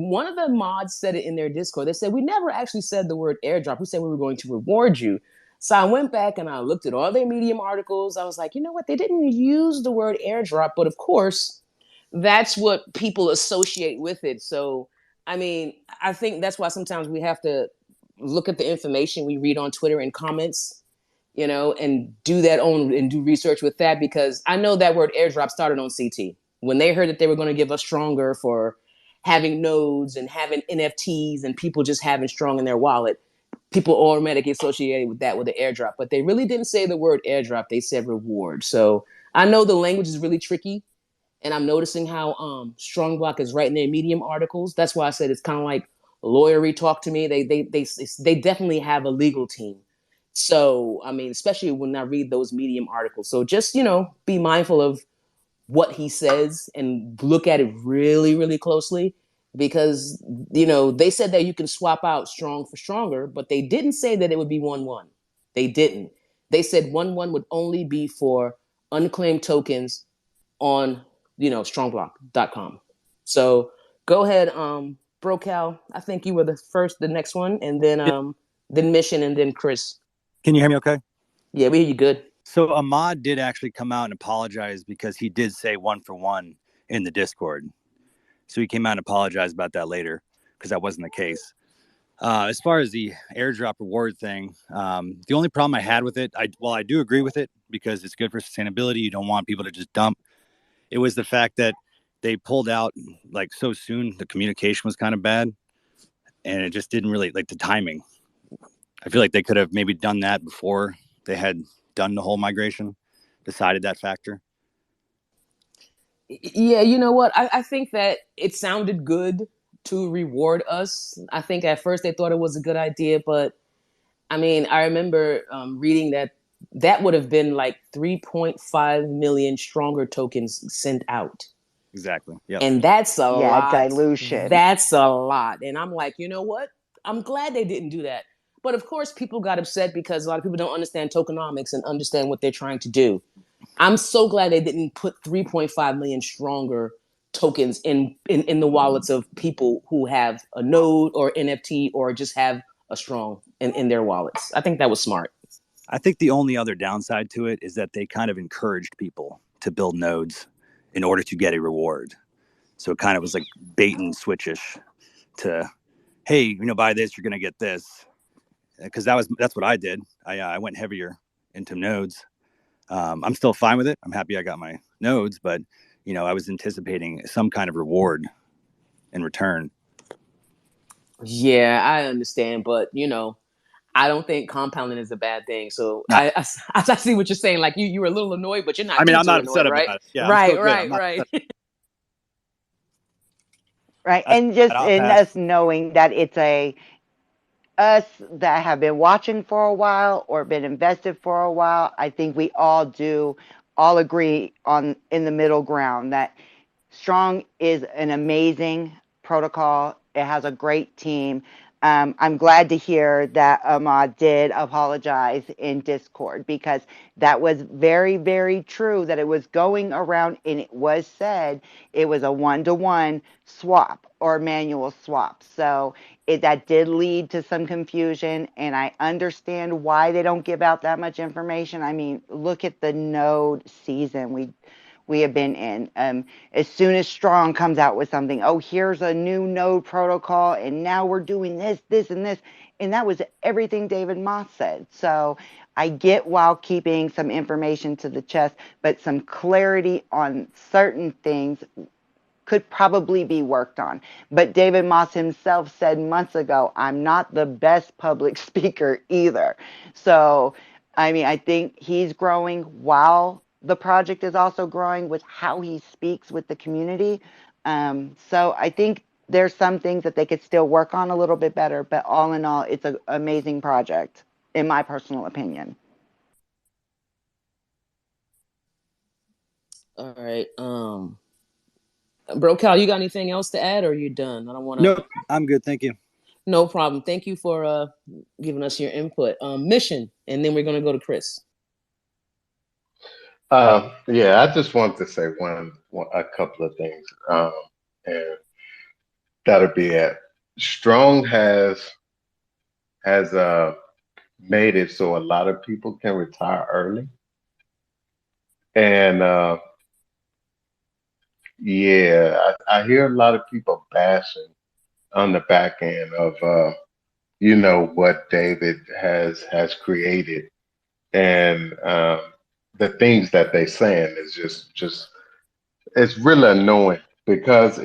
one of the mods said it in their Discord. They said, we never actually said the word airdrop. We said we were going to reward you. So I went back and I looked at all their Medium articles. I was like, you know what? They didn't use the word airdrop, but of course, that's what people associate with it. So, I mean, I think that's why sometimes we have to look at the information we read on Twitter and comments, and do that on and do research with that, because I know that word airdrop started on CT when they heard that they were going to give us stronger for having nodes and having NFTs and people just having strong in their wallet. People automatically associated with that with the airdrop, but they really didn't say the word airdrop. They said reward. So I know the language is really tricky, and I'm noticing how Strongblock is writing their Medium articles. That's why I said it's kind of like lawyery talk to me. They definitely have a legal team. So I mean, especially when I read those Medium articles. So just be mindful of what he says and look at it really, really closely, because they said that you can swap out strong for stronger, but they didn't say that it would be 1-1. They didn't. They said 1-1 would only be for unclaimed tokens on strongblock.com. So go ahead, Brocal. I think you were the next one, and then Mission, and then Chris. Can you hear me okay? Yeah, we hear you good. So Ahmad did actually come out and apologize because he did say 1-for-1 in the Discord. So he came out and apologized about that later, because that wasn't the case. As far as the airdrop reward thing, the only problem I had with it, I do agree with it because it's good for sustainability. You don't want people to just dump. It was the fact that they pulled out like so soon. The communication was kind of bad, and it just didn't really, like, the timing. I feel like they could have maybe done that before they had done the whole migration, decided that factor. Yeah, you know what? I think that it sounded good to reward us. I think at first they thought it was a good idea, but I mean, I remember reading that would have been like 3.5 million stronger tokens sent out. Exactly. Yep. And that's a Yeah, lot. dilution. That's a lot. And I'm like, you know what? I'm glad they didn't do that. But of course, people got upset because a lot of people don't understand tokenomics and understand what they're trying to do. I'm so glad they didn't put 3.5 million stronger tokens in the wallets of people who have a node or NFT or just have a strong in their wallets. I think that was smart. I think the only other downside to it is that they kind of encouraged people to build nodes in order to get a reward. So it kind of was like bait and switchish to, hey, buy this, you're going to get this. Because that's what I did. I went heavier into nodes. I'm still fine with it. I'm happy I got my nodes, but I was anticipating some kind of reward in return. Yeah, I understand, but I don't think compounding is a bad thing. So No. I see what you're saying. Like you were a little annoyed, but you're not. I'm not annoyed, upset right? about it. Yeah, right, I'm right. Right. And just I'll in pass. us knowing that it's us that have been watching for a while or been invested for a while, I think we all agree on in the middle ground that Strong is an amazing protocol. It has a great team. I'm glad to hear that Ahmad did apologize in Discord, because that was very, very true, that it was going around and it was said it was a one-to-one swap or manual swap. So that did lead to some confusion, and I understand why they don't give out that much information. I mean, look at the node season we have been in. As soon as Strong comes out with something, oh, here's a new node protocol, and now we're doing this, this, and this. And that was everything David Moss said. So I get while keeping some information to the chest, but some clarity on certain things could probably be worked on. But David Moss himself said months ago, I'm not the best public speaker either. So, I mean, I think he's growing while the project is also growing with how he speaks with the community. So I think there's some things that they could still work on a little bit better, but all in all, it's an amazing project, in my personal opinion. All right. Bro, Cal, you got anything else to add, or are you done? I don't want to. Nope, I'm good. Thank you. No problem. Thank you for giving us your input. Mission, and then we're going to go to Chris. Yeah, I just wanted to say a couple of things, and that'll be it. Strong has made it so a lot of people can retire early, and yeah, I hear a lot of people bashing on the back end of what David has created, and the things that they're saying is just it's really annoying because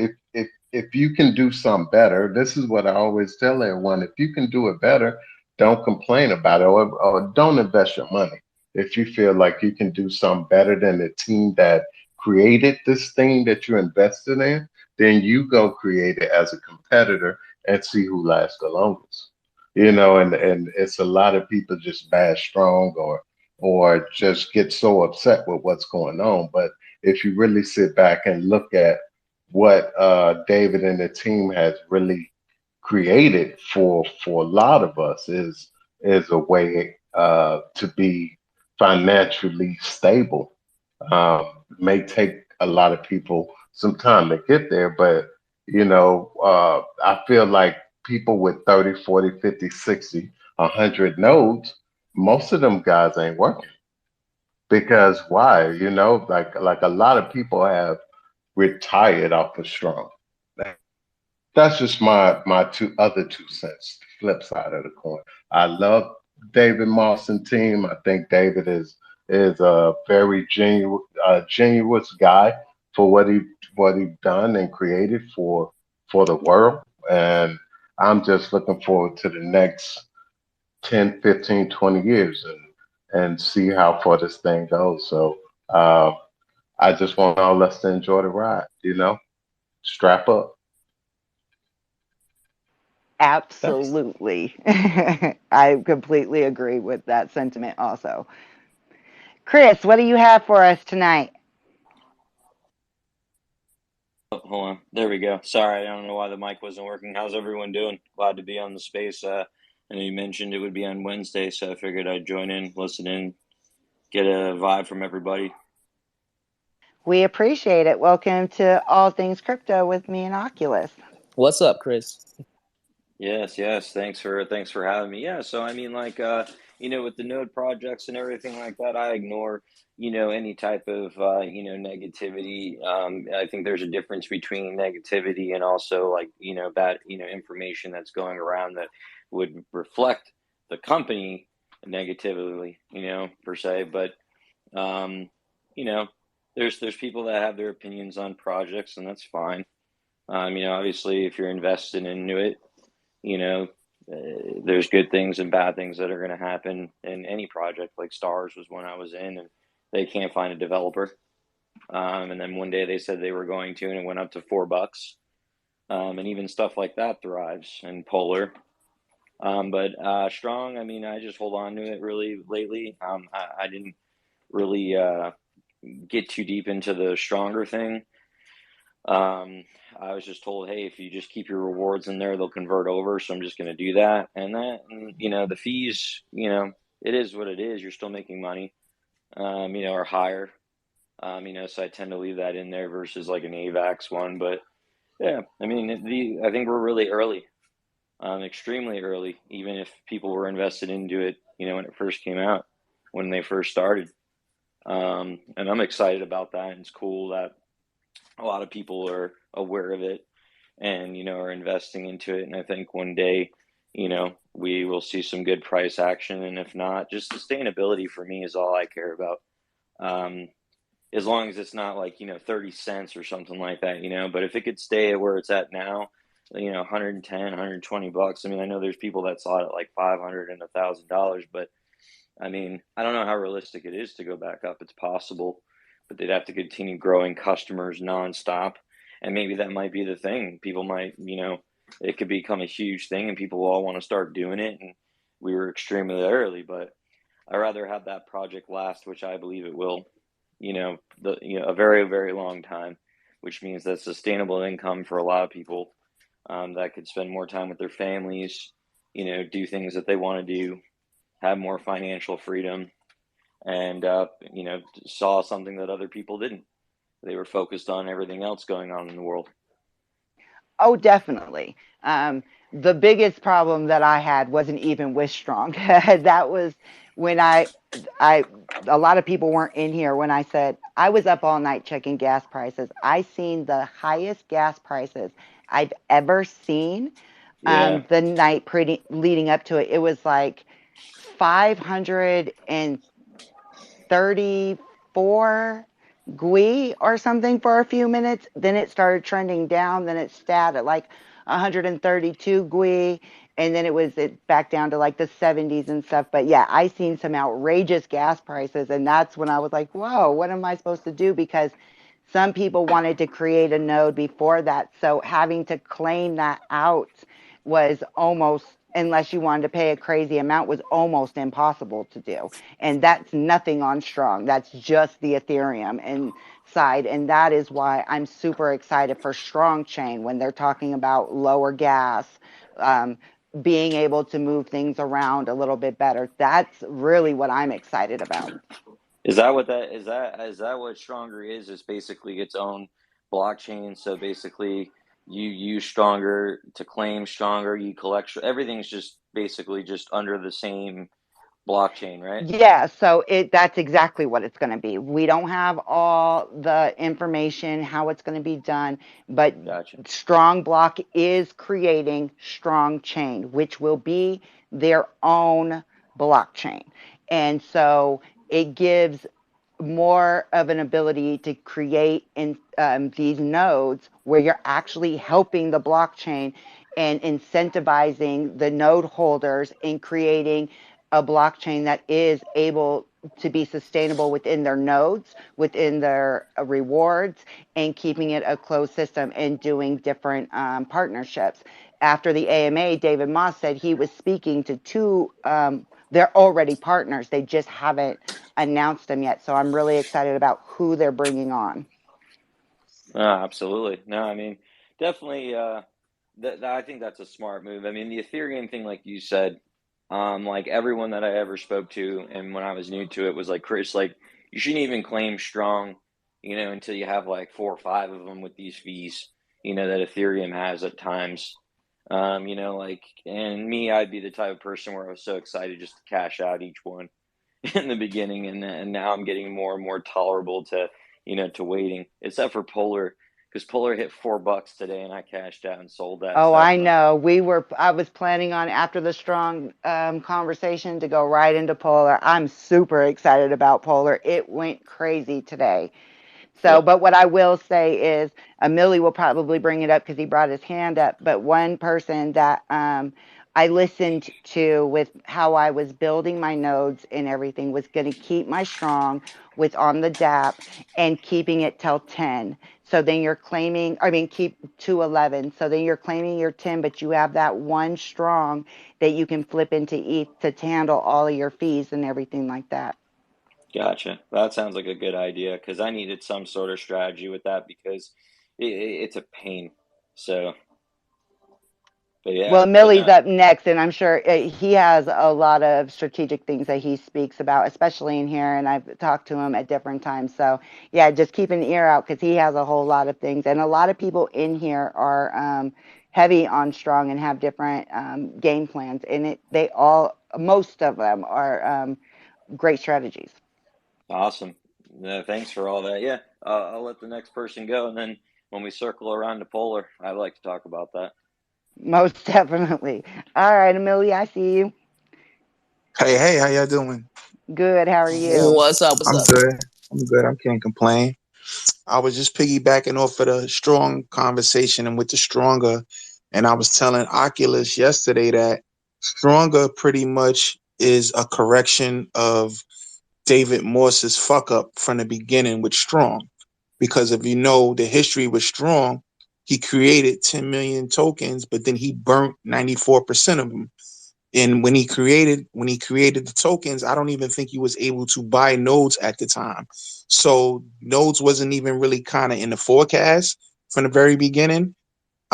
if you can do something better, this is what I always tell everyone: if you can do it better, don't complain about it, or don't invest your money. If you feel like you can do something better than the team that created this thing that you invested in, then you go create it as a competitor and see who lasts the longest. And it's a lot of people just bash strong or just get so upset with what's going on. But if you really sit back and look at what David and the team has really created for a lot of us is a way to be financially stable. May take a lot of people some time to get there, but I feel like people with 30, 40, 50, 60, 100 nodes, most of them guys ain't working because why? Like a lot of people have retired off of strong. That's just my two cents, the flip side of the coin. I love David Moss and team. I think David is a very genuine guy for what he done and created for the world. And I'm just looking forward to the next 10, 15, 20 years and see how far this thing goes. So I just want all us to enjoy the ride, strap up. Thanks. Absolutely. I completely agree with that sentiment also. Chris, what do you have for us tonight? Oh, hold on. There we go. Sorry, I don't know why the mic wasn't working. How's everyone doing? Glad to be on the space. I know you mentioned it would be on Wednesday, so I figured I'd join in, listen in, get a vibe from everybody. We appreciate it. Welcome to All Things Crypto with me and Oculus. What's up, Chris? Yes, yes. Thanks for having me. Yeah, so I mean with the node projects and everything like that, I ignore, any type of negativity. I think there's a difference between negativity and also like, bad, information that's going around that would reflect the company negatively, per se. But um, you know, there's people that have their opinions on projects and that's fine. Obviously if you're invested into it, you know, there's good things and bad things that are going to happen in any project. Like Stars was one I was in, and they can't find a developer. And then one day they said they were going to, and it went up to $4. And even stuff like that thrives. And Polar. But Strong, I mean, I just hold on to it really lately. I didn't really get too deep into the Stronger thing. I was just told, hey, if you just keep your rewards in there, they'll convert over. So I'm just going to do that. The fees, it is what it is. You're still making money, are higher. So I tend to leave that in there versus like an AVAX one. But yeah, I mean, I think we're really early, extremely early, even if people were invested into it, when it first came out, when they first started. And I'm excited about that. And it's cool that a lot of people are aware of it and are investing into it, and I think one day we will see some good price action, and if not, just sustainability for me is all I care about. As long as it's not like 30 cents or something like that, but if it could stay at where it's at now, 110 $120. I mean, I know there's people that saw it at like $500 and $1,000, but I mean, I don't know how realistic it is to go back up. It's possible, but they'd have to continue growing customers nonstop. And maybe that might be the thing. People might, it could become a huge thing and people all want to start doing it. And we were extremely early, but I'd rather have that project last, which I believe it will, a very, very long time, which means that sustainable income for a lot of people. that could spend more time with their families, do things that they want to do, have more financial freedom, and saw something that other people didn't. They were focused on everything else going on in the world. Oh, definitely. The biggest problem that I had wasn't even with strong. That was when I, a lot of people weren't in here when I said I was up all night checking gas prices. I seen the highest gas prices I've ever seen. Yeah. The night pretty leading up to it, it was like 534 GUI or something for a few minutes. Then it started trending down. Then it sat at like 132 GUI, and then it back down to like the 70s and stuff. But yeah, I seen some outrageous gas prices, and that's when I was like, whoa, what am I supposed to do? Because some people wanted to create a node before that, so having to claim that out was almost, unless you wanted to pay a crazy amount, was almost impossible to do. And that's nothing on strong, that's just the ethereum inside. And that is why I'm super excited for strong chain when they're talking about lower gas, um, being able to move things around a little bit better. That's really what I'm excited about. Is that what that is that what Stronger is? It's basically its own blockchain. So basically you use Stronger to claim Stronger, you collect everything's just basically just under the same blockchain, right? Yeah, so that's exactly what it's going to be. We don't have all the information how it's going to be done, but Gotcha. Strong Block is creating Strong Chain, which will be their own blockchain. And so it gives more of an ability to create in these nodes where you're actually helping the blockchain and incentivizing the node holders in creating a blockchain that is able to be sustainable within their nodes, within their rewards, and keeping it a closed system and doing different partnerships. After the AMA, David Moss said he was speaking to two, they're already partners, they just haven't announced them yet. So I'm really excited about who they're bringing on. Absolutely. No, I mean, definitely. I think that's a smart move. I mean, the Ethereum thing, like you said, like everyone that I ever spoke to, and when I was new to it, was like, Chris, like you shouldn't even claim strong, until you have like 4 or 5 of them with these fees, that Ethereum has at times. Like, and me, I'd be the type of person where I was so excited just to cash out each one in the beginning, and now I'm getting more and more tolerable to to waiting, except for Polar, because Polar hit $4 today, and I cashed out and sold that. Oh, So I know. I was planning on after the strong conversation to go right into Polar. I'm super excited about Polar. It went crazy today. So, yep, but what I will say is, Millie will probably bring it up because he brought his hand up. But one person that I listened to with how I was building my nodes and everything was going to keep my strong with on the DApp and keeping it till 10. So then you're claiming, I mean, keep to 11. So then you're claiming your 10, but you have that one strong that you can flip into ETH to handle all of your fees and everything like that. gotcha. That sounds like a good idea because I needed some sort of strategy with that because it's a pain. So, but yeah, Well, but Millie's no, up next, and I'm sure he has a lot of strategic things that he speaks about, especially in here. And I've talked to him at different times. So, yeah, just keep an ear out because he has a whole lot of things. And a lot of people in here are heavy on strong and have different game plans. And most of them are great strategies. awesome. No, thanks for all that. Yeah, I'll let the next person go, and then when we circle around to Polar, I'd like to talk about that. Most definitely. All right, Amelia, I see you. Hey, hey, how y'all doing? Good. How are you? What's up? What's I'm up? good. I'm good. I can't complain. I was just piggybacking off of the strong conversation and with the stronger. And I was telling Oculus yesterday that stronger pretty much is a correction of David Morse's fuck up from the beginning with strong. Because if you know the history with strong, he created 10 million tokens, but then he burnt 94% of them. And when he created the tokens, I don't even think he was able to buy nodes at the time. So nodes wasn't even really kind of in the forecast from the very beginning.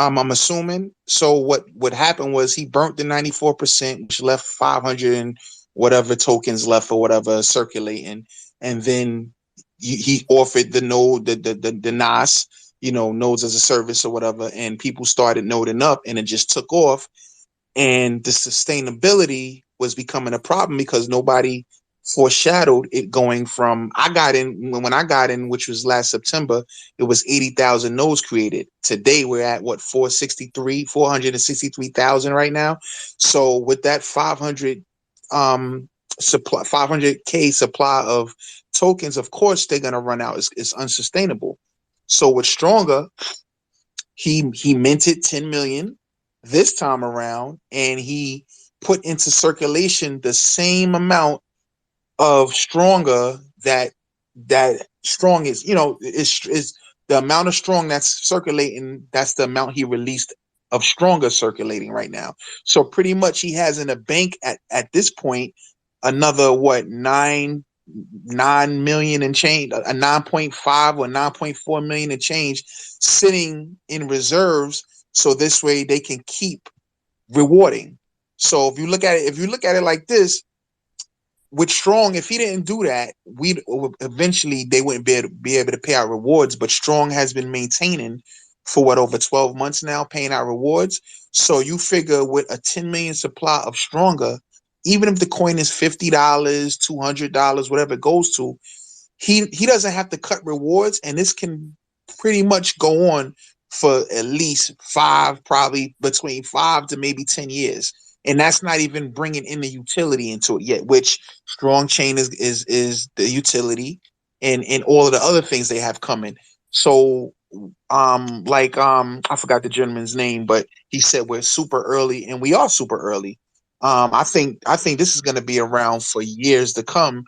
I'm assuming. So what happened was he burnt the 94%, which left 500 and whatever tokens left or whatever circulating, and then he offered the node, the NAS, nodes as a service or whatever, and people started noding up, and it just took off, and the sustainability was becoming a problem because nobody foreshadowed it going from when I got in, which was last September, it was 80,000 nodes created. Today we're at what, 463,000 right now. So with that 500k supply of tokens, of course they're going to run out. It's unsustainable. So with Stronger, he minted 10 million this time around, and he put into circulation the same amount of Stronger that Strong is the amount of Strong that's circulating. That's the amount he released of Stronger circulating right now. So pretty much he has in a bank at this point another what, 9 million and change, a 9.5 or 9.4 million and change sitting in reserves, so this way they can keep rewarding. So if you look at it like this, with Strong, if he didn't do that, we eventually they wouldn't be able to pay out rewards. But Strong has been maintaining for what, over 12 months now, paying out rewards. So you figure with a 10 million supply of Stronger, even if the coin is $50, $200, whatever it goes to, he doesn't have to cut rewards, and this can pretty much go on for at least probably between 5 to maybe 10 years. And that's not even bringing in the utility into it yet, which Strong Chain is the utility, and all of the other things they have coming. So I forgot the gentleman's name, but he said we're super early, and we are super early. I think this is going to be around for years to come.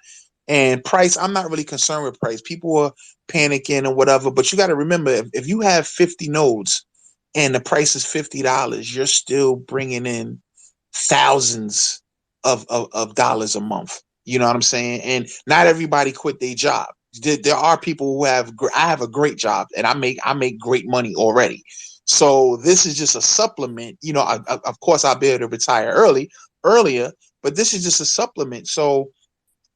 And price, I'm not really concerned with price. People are panicking or whatever, but you got to remember, if you have 50 nodes and the price is $50, you're still bringing in thousands of dollars a month. You know what I'm saying? And not everybody quit their job. There are people who I have a great job, and I make great money already. So this is just a supplement. Of course I'll be able to retire earlier, but this is just a supplement. So,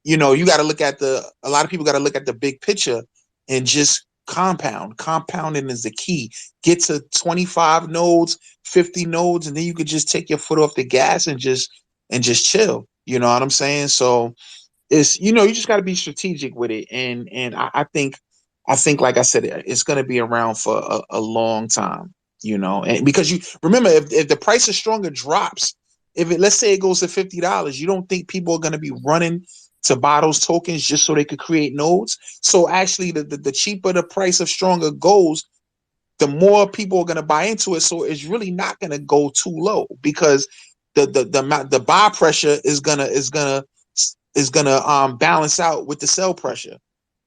you got to look at a lot of people got to look at the big picture and just compounding is the key. Get to 25 nodes, 50 nodes, and then you could just take your foot off the gas and just chill. You know what I'm saying? So it's, you just got to be strategic with it. And I think, like I said, it's going to be around for a long time, and because you remember, if the price of Stronger drops, let's say it goes to $50, you don't think people are going to be running to buy those tokens just so they could create nodes? So actually the cheaper the price of Stronger goes, the more people are going to buy into it. So it's really not going to go too low, because the buy pressure is gonna balance out with the sell pressure,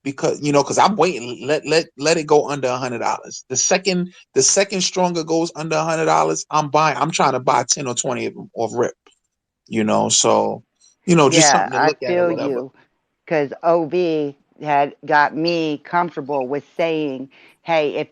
because I'm waiting. Let it go under $100. The second Stronger goes under $100, I'm buying. I'm trying to buy 10 or 20 of them off rip. So just Yeah, something to I look at or feel whatever. you, because OV had got me comfortable with saying, "Hey,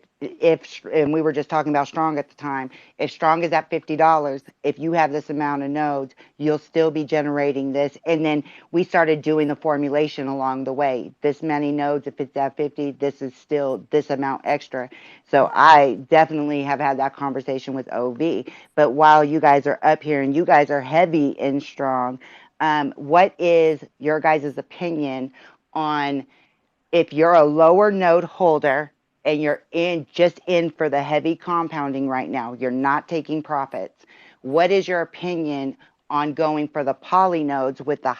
and we were just talking about Strong at the time. If Strong is at $50, if you have this amount of nodes, you'll still be generating this." And then we started doing the formulation along the way. This many nodes, if it's at 50, this is still this amount extra. So I definitely have had that conversation with OV. But while you guys are up here and you guys are heavy and Strong, what is your guys' opinion on, if you're a lower node holder and you're just in for the heavy compounding right now, you're not taking profits, what is your opinion on going for the poly nodes with the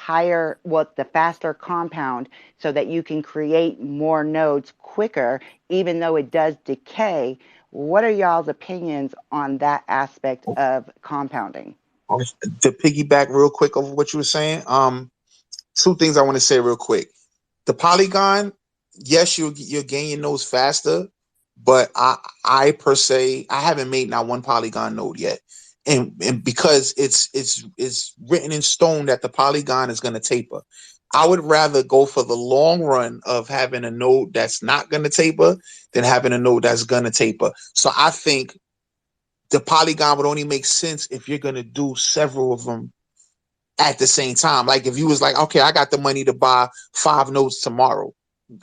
faster compound, so that you can create more nodes quicker, even though it does decay? What are y'all's opinions on that aspect of compounding? To piggyback real quick over what you were saying, two things I want to say real quick. The Polygon, yes, you're gaining those faster, but I per se, I haven't made not one Polygon node yet, and because it's written in stone that the Polygon is going to taper. I would rather go for the long run of having a node that's not going to taper than having a node that's going to taper. So I think the Polygon would only make sense if you're going to do several of them at the same time. Like if you was like, okay, I got the money to buy 5 nodes tomorrow.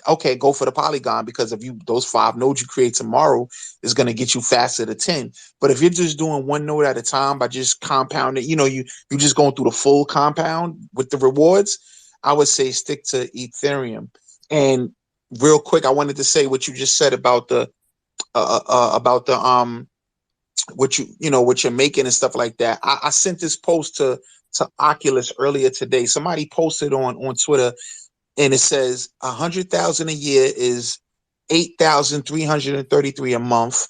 Okay, go for the Polygon, because if you those 5 nodes you create tomorrow is going to get you faster to 10. But if you're just doing one node at a time by just compounding, you just going through the full compound with the rewards, I would say stick to Ethereum. And real quick, I wanted to say what you just said about the what you're making and stuff like that. I sent this post to Oculus earlier today. Somebody posted on Twitter, and it says 100,000 a year is 8,333 a month,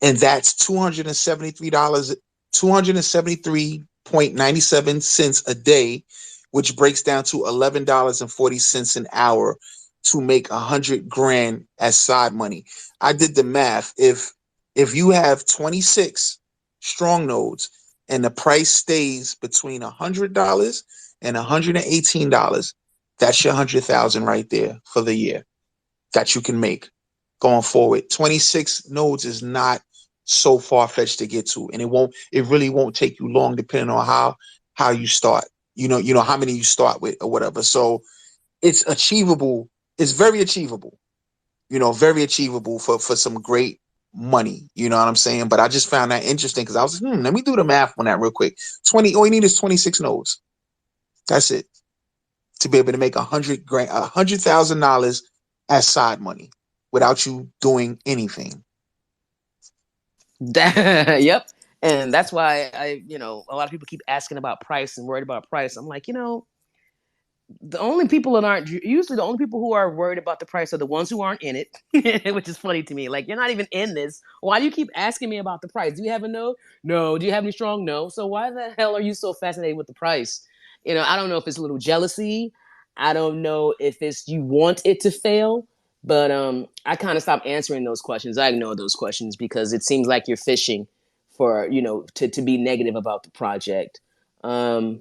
and that's $273, 273.97 a day, which breaks down to $11.40 an hour to make 100 grand as side money. I did the math. If you have 26 strong nodes and the price stays between $100 and $118, that's your 100,000 right there for the year that you can make going forward. 26 nodes is not so far-fetched to get to, and it really won't take you long depending on how you start. You know how many you start with or whatever. So it's achievable. It's very achievable. Very achievable for some great money. You know what I'm saying? But I just found that interesting because I was like, let me do the math on that real quick. All you need is 26 nodes. That's it. To be able to make $100,000 as side money without you doing anything. Yep. And that's why a lot of people keep asking about price and worried about price. I'm like, the only people that aren't usually the only people who are worried about the price are the ones who aren't in it, which is funny to me. Like, you're not even in this. Why do you keep asking me about the price? Do you have a no? No. Do you have any strong? No. So why the hell are you so fascinated with the price? I don't know if it's a little jealousy. I don't know if it's you want it to fail. But I kind of stopped answering those questions. I ignore those questions because it seems like you're fishing for, to be negative about the project. Um,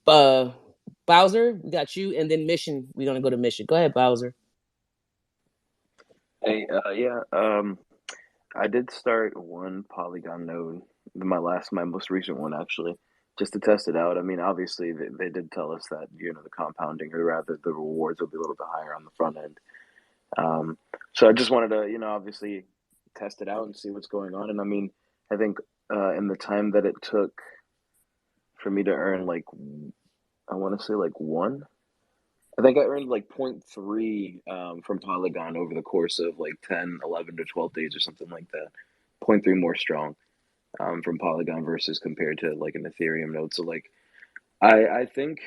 uh, Bowser, we got you, and then Mission. We're gonna go to Mission. Go ahead, Bowser. Hey, yeah, I did start one Polygon node, my most recent one actually, just to test it out. I mean, obviously they did tell us that the compounding, or rather the rewards, will be a little bit higher on the front end. So I just wanted to obviously test it out and see what's going on. And I mean, I think in the time that it took for me to earn, like, I want to say like one. I think I earned like point 0.3 from Polygon over the course of like 10, 11 to 12 days or something like that. Point 0.3 more strong from Polygon versus compared to like an Ethereum node. So like I think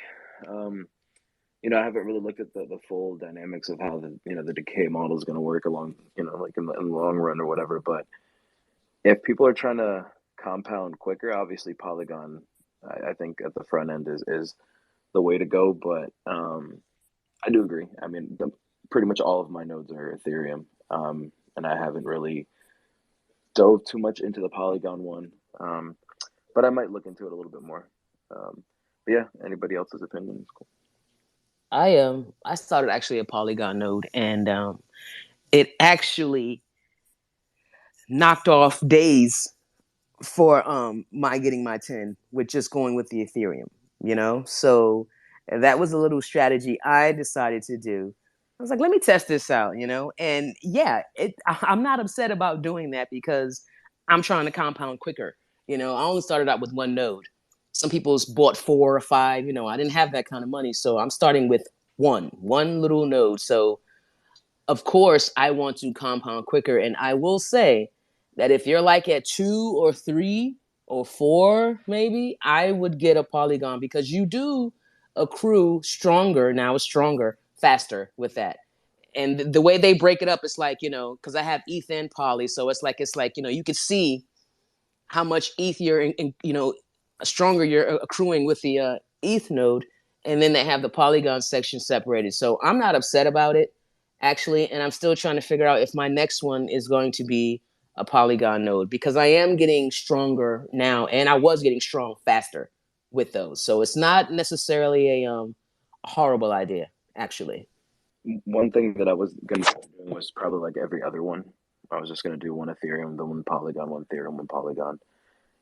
I haven't really looked at the full dynamics of how the decay model is going to work along, like in the long run or whatever. But if people are trying to compound quicker, obviously Polygon, I think at the front end is the way to go. But I do agree. I mean, pretty much all of my nodes are Ethereum, and I haven't really dove too much into the Polygon one, but I might look into it a little bit more. But yeah, anybody else's opinion is cool. I started actually a Polygon node, and it actually knocked off days for my getting my 10 with just going with the Ethereum. So that was a little strategy I decided to do. I was like, let me test this out, and yeah, I'm not upset about doing that because I'm trying to compound quicker. I only started out with one node. Some people's bought 4 or 5. I didn't have that kind of money, so I'm starting with one little node. So of course I want to compound quicker, and I will say that if you're like at 2 or 3 or 4, maybe, I would get a Polygon because you do accrue stronger, faster with that. And the way they break it up, it's like, because I have ETH and Poly, so it's like you can see how much ETH you're, stronger you're accruing with the ETH node, and then they have the Polygon section separated. So I'm not upset about it, actually, and I'm still trying to figure out if my next one is going to be a Polygon node because I am getting stronger now, and I was getting strong faster with those. So it's not necessarily a horrible idea, actually. One thing that I was going to start doing was probably like every other one. I was just going to do one Ethereum, then one Polygon, one Ethereum, one Polygon.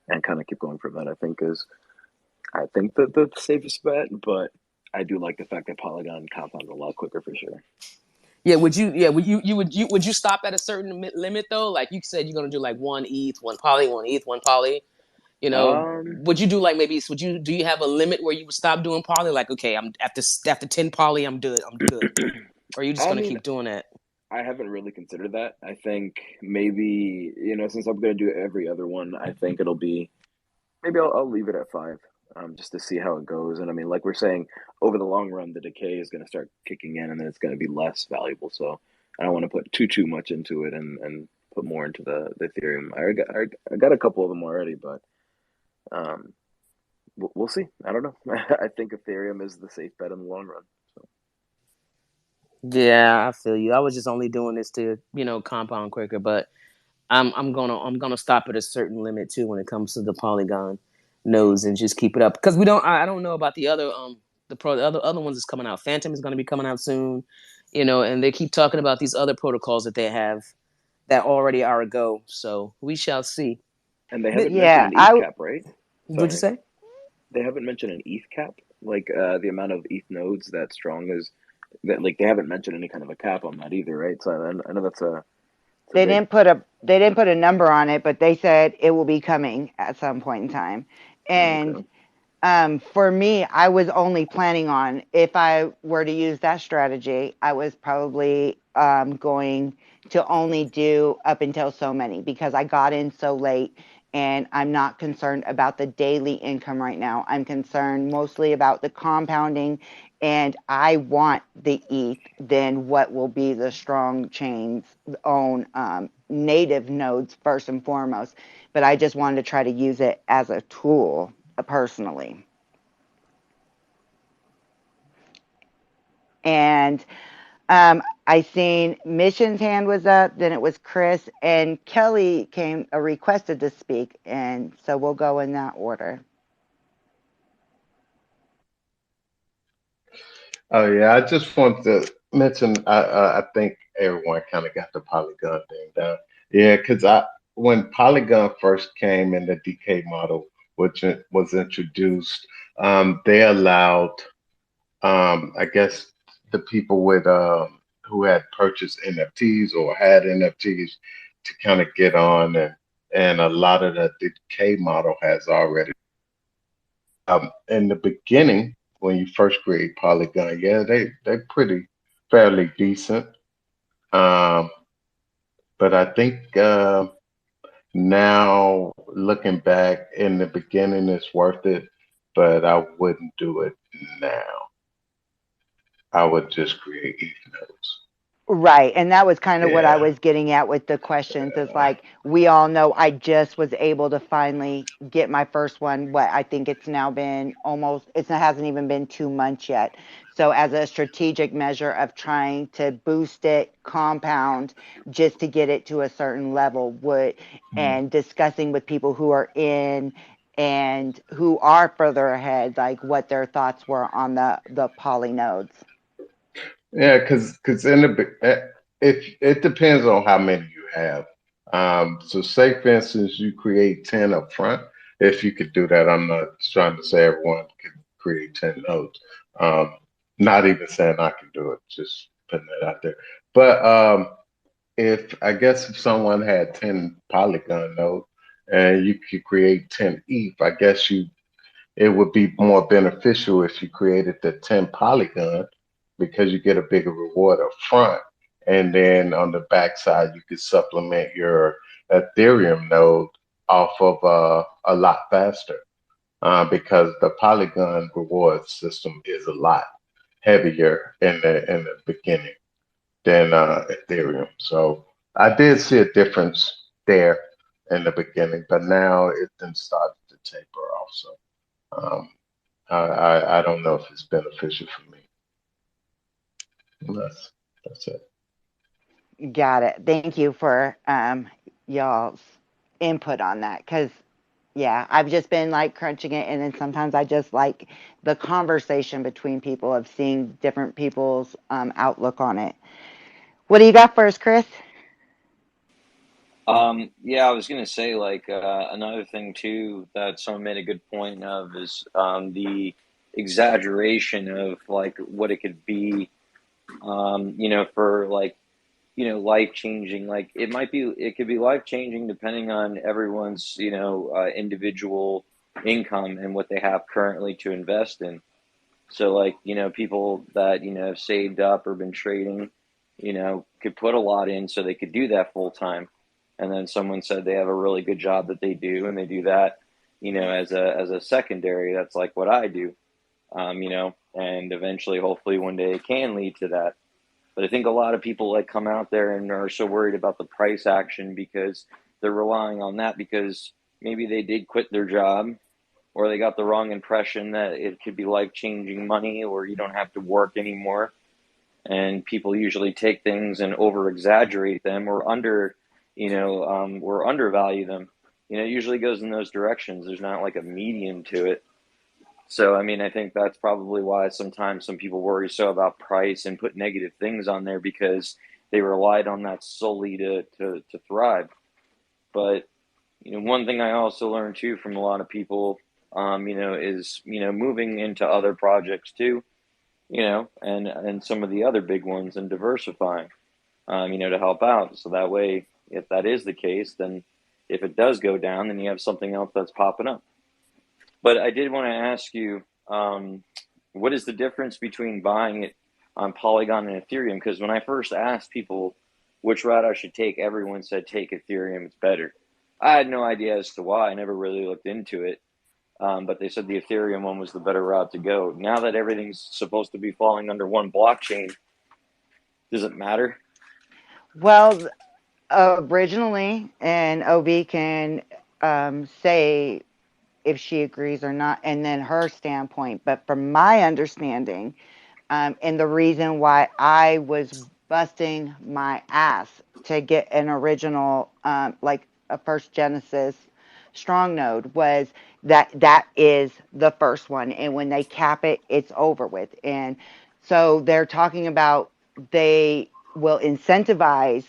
and kind of keep going from that. I think that the safest bet, but I do like the fact that Polygon compounds a lot quicker for sure. Yeah, would you? Yeah, would you stop at a certain limit though? Like you said, you're gonna do like one ETH, one poly, one ETH, one poly. You know, Um, would you do like maybe? Would you do you have a limit where you would stop doing poly? Like, okay, I'm after 10 poly, I'm good. I'm good. Or are you just I gonna mean, keep doing that? I haven't really considered that. I think maybe, since I'm going to do every other one, I think it'll be maybe I'll leave it at five, just to see how it goes. And I mean, like we're saying, over the long run, the decay is going to start kicking in, and then it's going to be less valuable. So I don't want to put too much into it and put more into the Ethereum. I got a couple of them already, but um, we'll see. I don't know. I think Ethereum is the safe bet in the long run. So. Yeah, I feel you. I was just only doing this to compound quicker, but I'm gonna stop at a certain limit too when it comes to the Polygon nodes and just keep it up because we don't. I don't know about the other the other ones that's coming out. Phantom is gonna be coming out soon, and they keep talking about these other protocols that they have that already are a go. So we shall see. And they But haven't mentioned Yeah, an ETH cap, right? what'd you Sorry. say? They haven't mentioned an ETH cap, like the amount of ETH nodes that Strong is. That like they haven't mentioned any kind of a cap on that either, right? So I know it's a they big. didn't put a number on it, but they said it will be coming at some point in time. Oh, And okay. for me, I was only planning on if I were to use that strategy, I was probably going to only do up until so many because I got in so late and I'm not concerned about the daily income right now. I'm concerned mostly about the compounding and I want the ETH, then what will be the strong chain's own native nodes first and foremost. But I just wanted to try to use it as a tool personally. And I seen Mission's hand was up, then it was Chris, and Kelly came requested to speak, and so we'll go in that order. Oh yeah, I just want to mention. I think everyone kind of got the Polygon thing down. Yeah, because I when Polygon first came in the DK model, which it was introduced, they allowed, I guess, the people with who had purchased NFTs or had NFTs to kind of get on, and a lot of the DK model has already. In the beginning, when you first create Polygon, yeah, they pretty fairly decent. Um, but I think now looking back, in the beginning, it's worth it, but I wouldn't do it now. I would just create ETH nodes. Right. And that was kind of what I Yeah. was getting at with the questions. Is like we all know I just was able to finally get my first one. What I think it's now been almost, it hasn't even been 2 months yet. So, as a strategic measure of trying to boost it, compound just to get it to a certain level, would and discussing with people who are in and who are further ahead, like what their thoughts were on the poly nodes. Yeah, because in the if it depends on how many you have. So say for instance you create 10 up front. If you could do that, I'm not trying to say everyone can create 10 nodes. Um, Not even saying I can do it, just putting it out there. But if I guess if someone had 10 Polygon nodes and you could create 10 ETH, I guess you it would be more beneficial if you created the 10 Polygon because you get a bigger reward up front. And then on the backside, you could supplement your Ethereum node off of a lot faster because the Polygon reward system is a lot heavier in the beginning than Ethereum. So I did see a difference there in the beginning, but now it then started to taper off. So um, I don't know if it's beneficial for me. That's it. Got it. Thank you for y'all's input on that. Because, yeah, I've just been like crunching it. And then sometimes I just like the conversation between people of seeing different people's outlook on it. What do you got first, Chris? Yeah, I was gonna say like another thing too that someone made a good point of is the exaggeration of like what it could be, for like life changing. Like it could be life changing depending on everyone's individual income and what they have currently to invest in. So like people that have saved up or been trading, could put a lot in so they could do that full time, and then someone said they have a really good job that they do and they do that, as a secondary. That's like what I do, and eventually, hopefully, one day it can lead to that. But I think a lot of people like come out there and are so worried about the price action because they're relying on that because maybe they did quit their job or they got the wrong impression that it could be life changing money or you don't have to work anymore. And people usually take things and over exaggerate them or undervalue them. It usually goes in those directions. There's not like a medium to it. So, I mean, I think that's probably why sometimes some people worry so about price and put negative things on there because they relied on that solely to thrive. But, one thing I also learned too from a lot of people, is, moving into other projects too, and some of the other big ones and diversifying, to help out. So that way, if that is the case, then if it does go down, then you have something else that's popping up. But I did want to ask you, what is the difference between buying it on Polygon and Ethereum? Because when I first asked people which route I should take, everyone said take Ethereum, it's better. I had no idea as to why. I never really looked into it. But they said the Ethereum one was the better route to go. Now that everything's supposed to be falling under one blockchain, does it matter? Well, originally, and OB can say if she agrees or not, and then her standpoint. But from my understanding, and the reason why I was busting my ass to get an original, like a first Genesis strong node, was that is the first one. And when they cap it, it's over with. And so they're talking about they will incentivize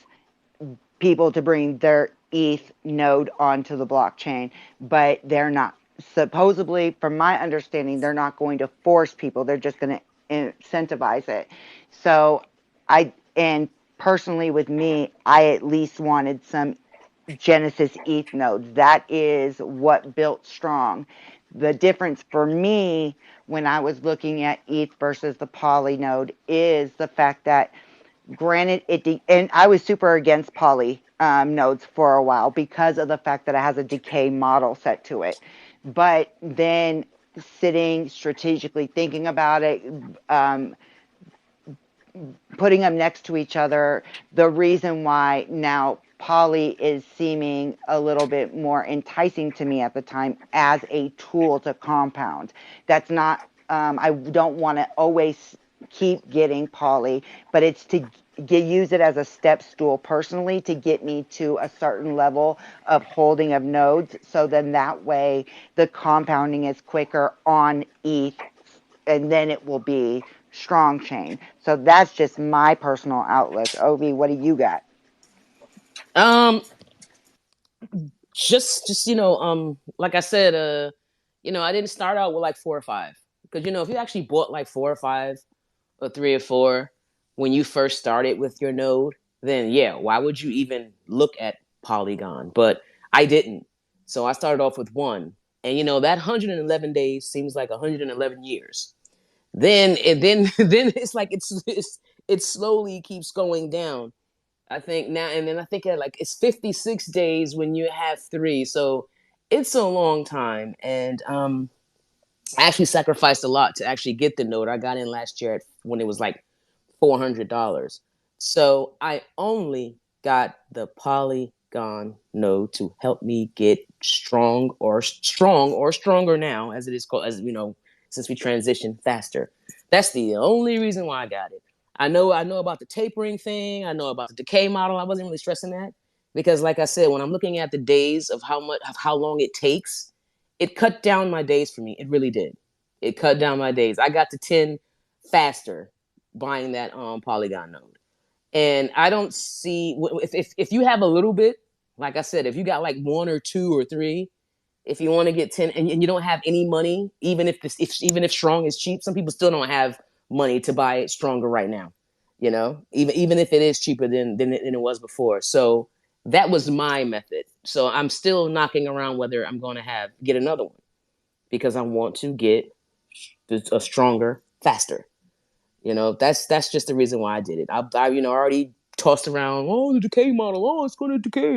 people to bring their ETH node onto the blockchain, but they're not. Supposedly, from my understanding, they're not going to force people. They're just going to incentivize it. So and personally with me, I at least wanted some Genesis ETH nodes. That is what built strong. The difference for me when I was looking at ETH versus the Poly node is the fact that granted and I was super against poly nodes for a while because of the fact that it has a decay model set to it, but then sitting strategically thinking about it, um, putting them next to each other, the reason why now poly is seeming a little bit more enticing to me at the time as a tool to compound. That's not, I don't want to always keep getting poly, but it's to use it as a step stool personally to get me to a certain level of holding of nodes. So then that way the compounding is quicker on ETH, and then it will be strong chain. So that's just my personal outlook. Ovi, what do you got? Um, just like I said, I didn't start out with like 4 or 5 because if you actually bought like 4 or 5 or 3 or 4 when you first started with your node, then yeah, why would you even look at Polygon? But I didn't, so I started off with one, and that 111 days seems like 111 years. Then it's like it slowly keeps going down. I think now, and then I think like it's 56 days when you have 3. So it's a long time. And I actually sacrificed a lot to actually get the note. I got in last year when it was like $400. So I only got the Polygon node to help me get strong or stronger now, as it is called, since we transition faster. That's the only reason why I got it. I know about the tapering thing. I know about the decay model. I wasn't really stressing that because, like I said, when I'm looking at the days of how long it takes, it cut down my days for me. It really did. It cut down my days. I got to 10 faster buying that Polygon node. And I don't see if you have a little bit, Like I said, if you got like 1 or 2 or 3, if you want to get 10 and you don't have any money, even if strong is cheap, some people still don't have money to buy it stronger right now. Even if it is cheaper than it was before. So that was my method. So I'm still knocking around whether I'm going to get another one because I want to get a stronger, faster. That's just the reason why I did it. I already tossed around, oh, the decay model, oh, it's going to decay.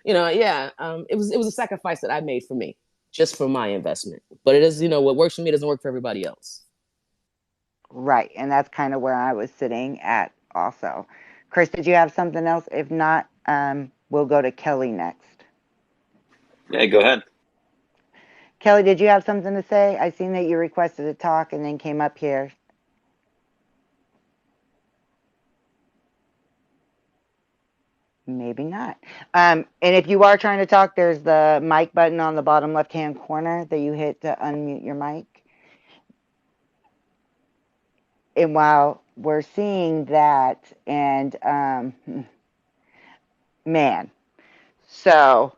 Yeah. It was a sacrifice that I made for me, just for my investment. But it is, what works for me doesn't work for everybody else. Right. And that's kind of where I was sitting at also. Chris, did you have something else? If not, we'll go to Kelly next. Yeah, go ahead. Kelly, did you have something to say? I seen that you requested to talk and then came up here. Maybe not. And if you are trying to talk, there's the mic button on the bottom left-hand corner that you hit to unmute your mic. And while we're seeing that, and man, so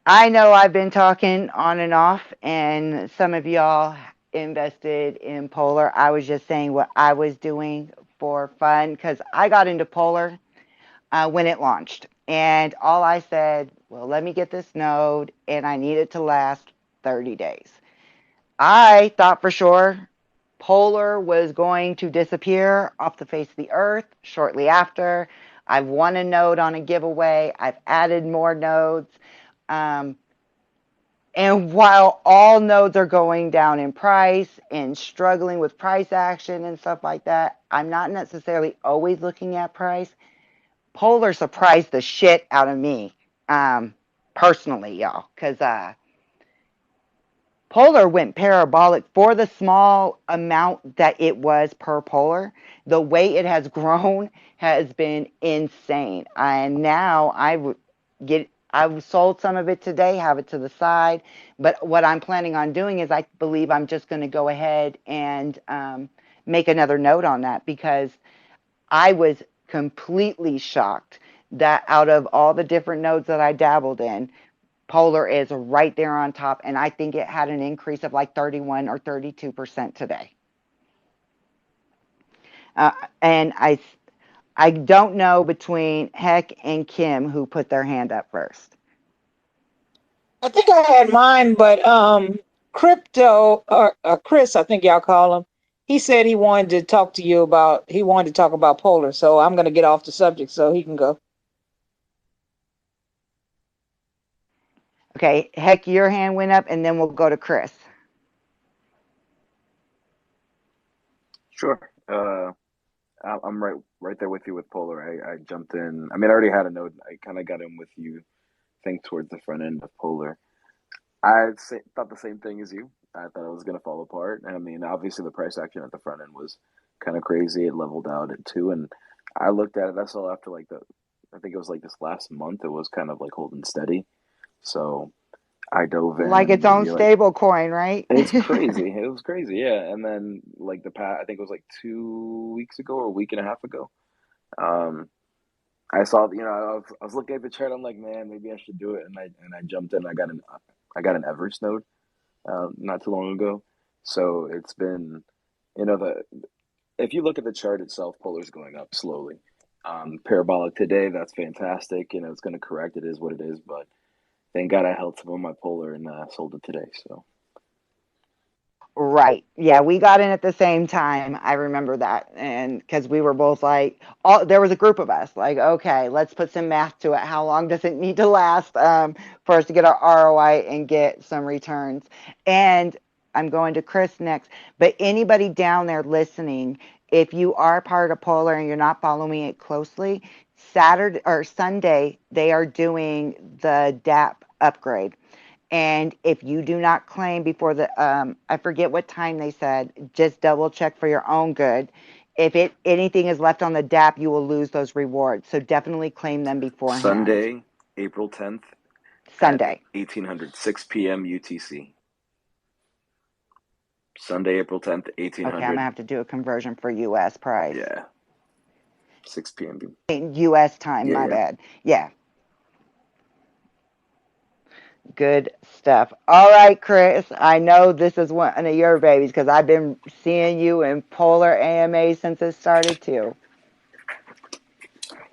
I know I've been talking on and off, and some of y'all invested in Polar. I was just saying what I was doing for fun because I got into Polar when it launched. And all I said, well, let me get this node, and I need it to last 30 days. I thought for sure Polar was going to disappear off the face of the earth shortly after. I've won a node on a giveaway. I've added more nodes. And while all nodes are going down in price and struggling with price action and stuff like that, I'm not necessarily always looking at price. Polar surprised the shit out of me, personally, y'all, because Polar went parabolic for the small amount that it was per Polar. The way it has grown has been insane, and now I've sold some of it today, have it to the side. But what I'm planning on doing is I believe I'm just going to go ahead and make another note on that because I was completely shocked that out of all the different nodes that I dabbled in, Polar is right there on top, and I think it had an increase of like 31 or 32% today. And I don't know between Heck and Kim who put their hand up first. I think I had mine, but crypto or Chris, I think y'all call him. He said he wanted to talk to you about. He wanted to talk about Polar, so I'm going to get off the subject so he can go. Okay, Heck, your hand went up, and then we'll go to Chris. Sure. I'm right there with you with Polar. I jumped in. I mean, I already had a node. I kind of got in with you. I think towards the front end of Polar. Thought the same thing as you. I thought it was going to fall apart. I mean, obviously the price action at the front end was kind of crazy. It leveled out at 2, and I looked at it. I saw after I think it was like this last month. It was kind of like holding steady. So I dove Like in its own maybe like stable coin, right? it's crazy. It was crazy, yeah. And then like I think it was like 2 weeks ago or a week and a half ago. Um, I saw, I was looking at the chart. I'm like, man, maybe I should do it. And I jumped in. I got an Everest node not too long ago. So it's been, if you look at the chart itself, Polar's going up slowly. Parabolic today, that's fantastic. It's going to correct. It is what it is. But thank God I held some of my Polar and sold it today. So. Right. Yeah, we got in at the same time. I remember that. And because we were both like, there was a group of us like, okay, let's put some math to it. How long does it need to last for us to get our ROI and get some returns? And I'm going to Chris next. But anybody down there listening, if you are part of Polar and you're not following it closely, Saturday or Sunday, they are doing the DAP upgrade. And if you do not claim before I forget what time they said, just double check for your own good. If anything is left on the DAP, you will lose those rewards. So definitely claim them beforehand. Sunday, April 10th at Sunday. 1800, 6 p.m. UTC. Sunday, April 10th, Okay, I'm going to 1800. have to do a conversion for US price. Yeah, 6 p.m. US time, Yeah, my yeah. bad. Yeah. Good stuff. All right, Chris. I know this is one of your babies because I've been seeing you in Polar AMA since it started too.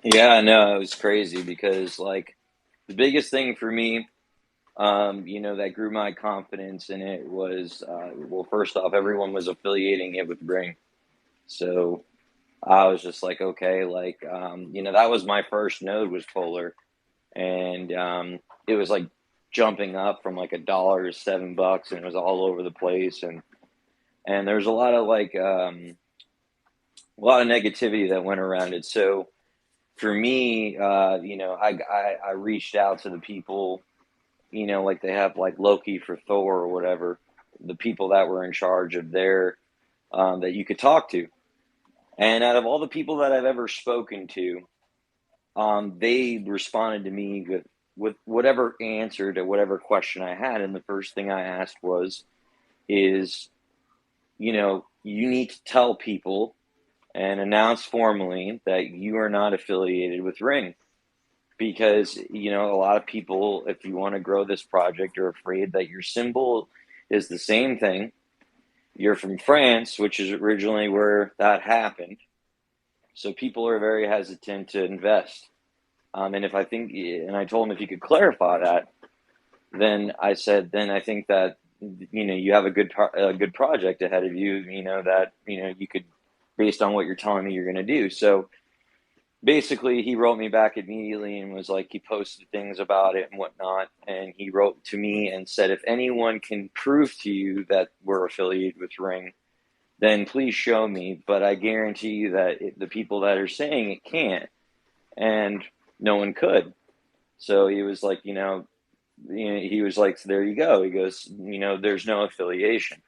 Yeah, no, it was crazy because like the biggest thing for me, that grew my confidence in it was, well, first off, everyone was affiliating it with Ring. So I was just like, okay, like, that was my first node was Polar. And it was like jumping up from like $1 to $7 and it was all over the place. And there was a lot of like, a lot of negativity that went around it. So for me, I reached out to the people, like they have like Loki for Thor or whatever, the people that were in charge of their, that you could talk to. And out of all the people that I've ever spoken to, they responded to me with whatever answer to whatever question I had. And the first thing I asked is, you need to tell people and announce formally that you are not affiliated with Ring. Because, a lot of people, if you want to grow this project, are afraid that your symbol is the same thing. You're from France, which is originally where that happened. So people are very hesitant to invest. And I told him if you could clarify that, then I think that, you have a good project ahead of you, that, you could, based on what you're telling me you're going to do. So basically he wrote me back immediately and was like, he posted things about it and whatnot. And he wrote to me and said, if anyone can prove to you that we're affiliated with Ring, then please show me. But I guarantee you that the people that are saying it can't. And no one could. So he was like, he was like, so there you go. He goes, there's no affiliation.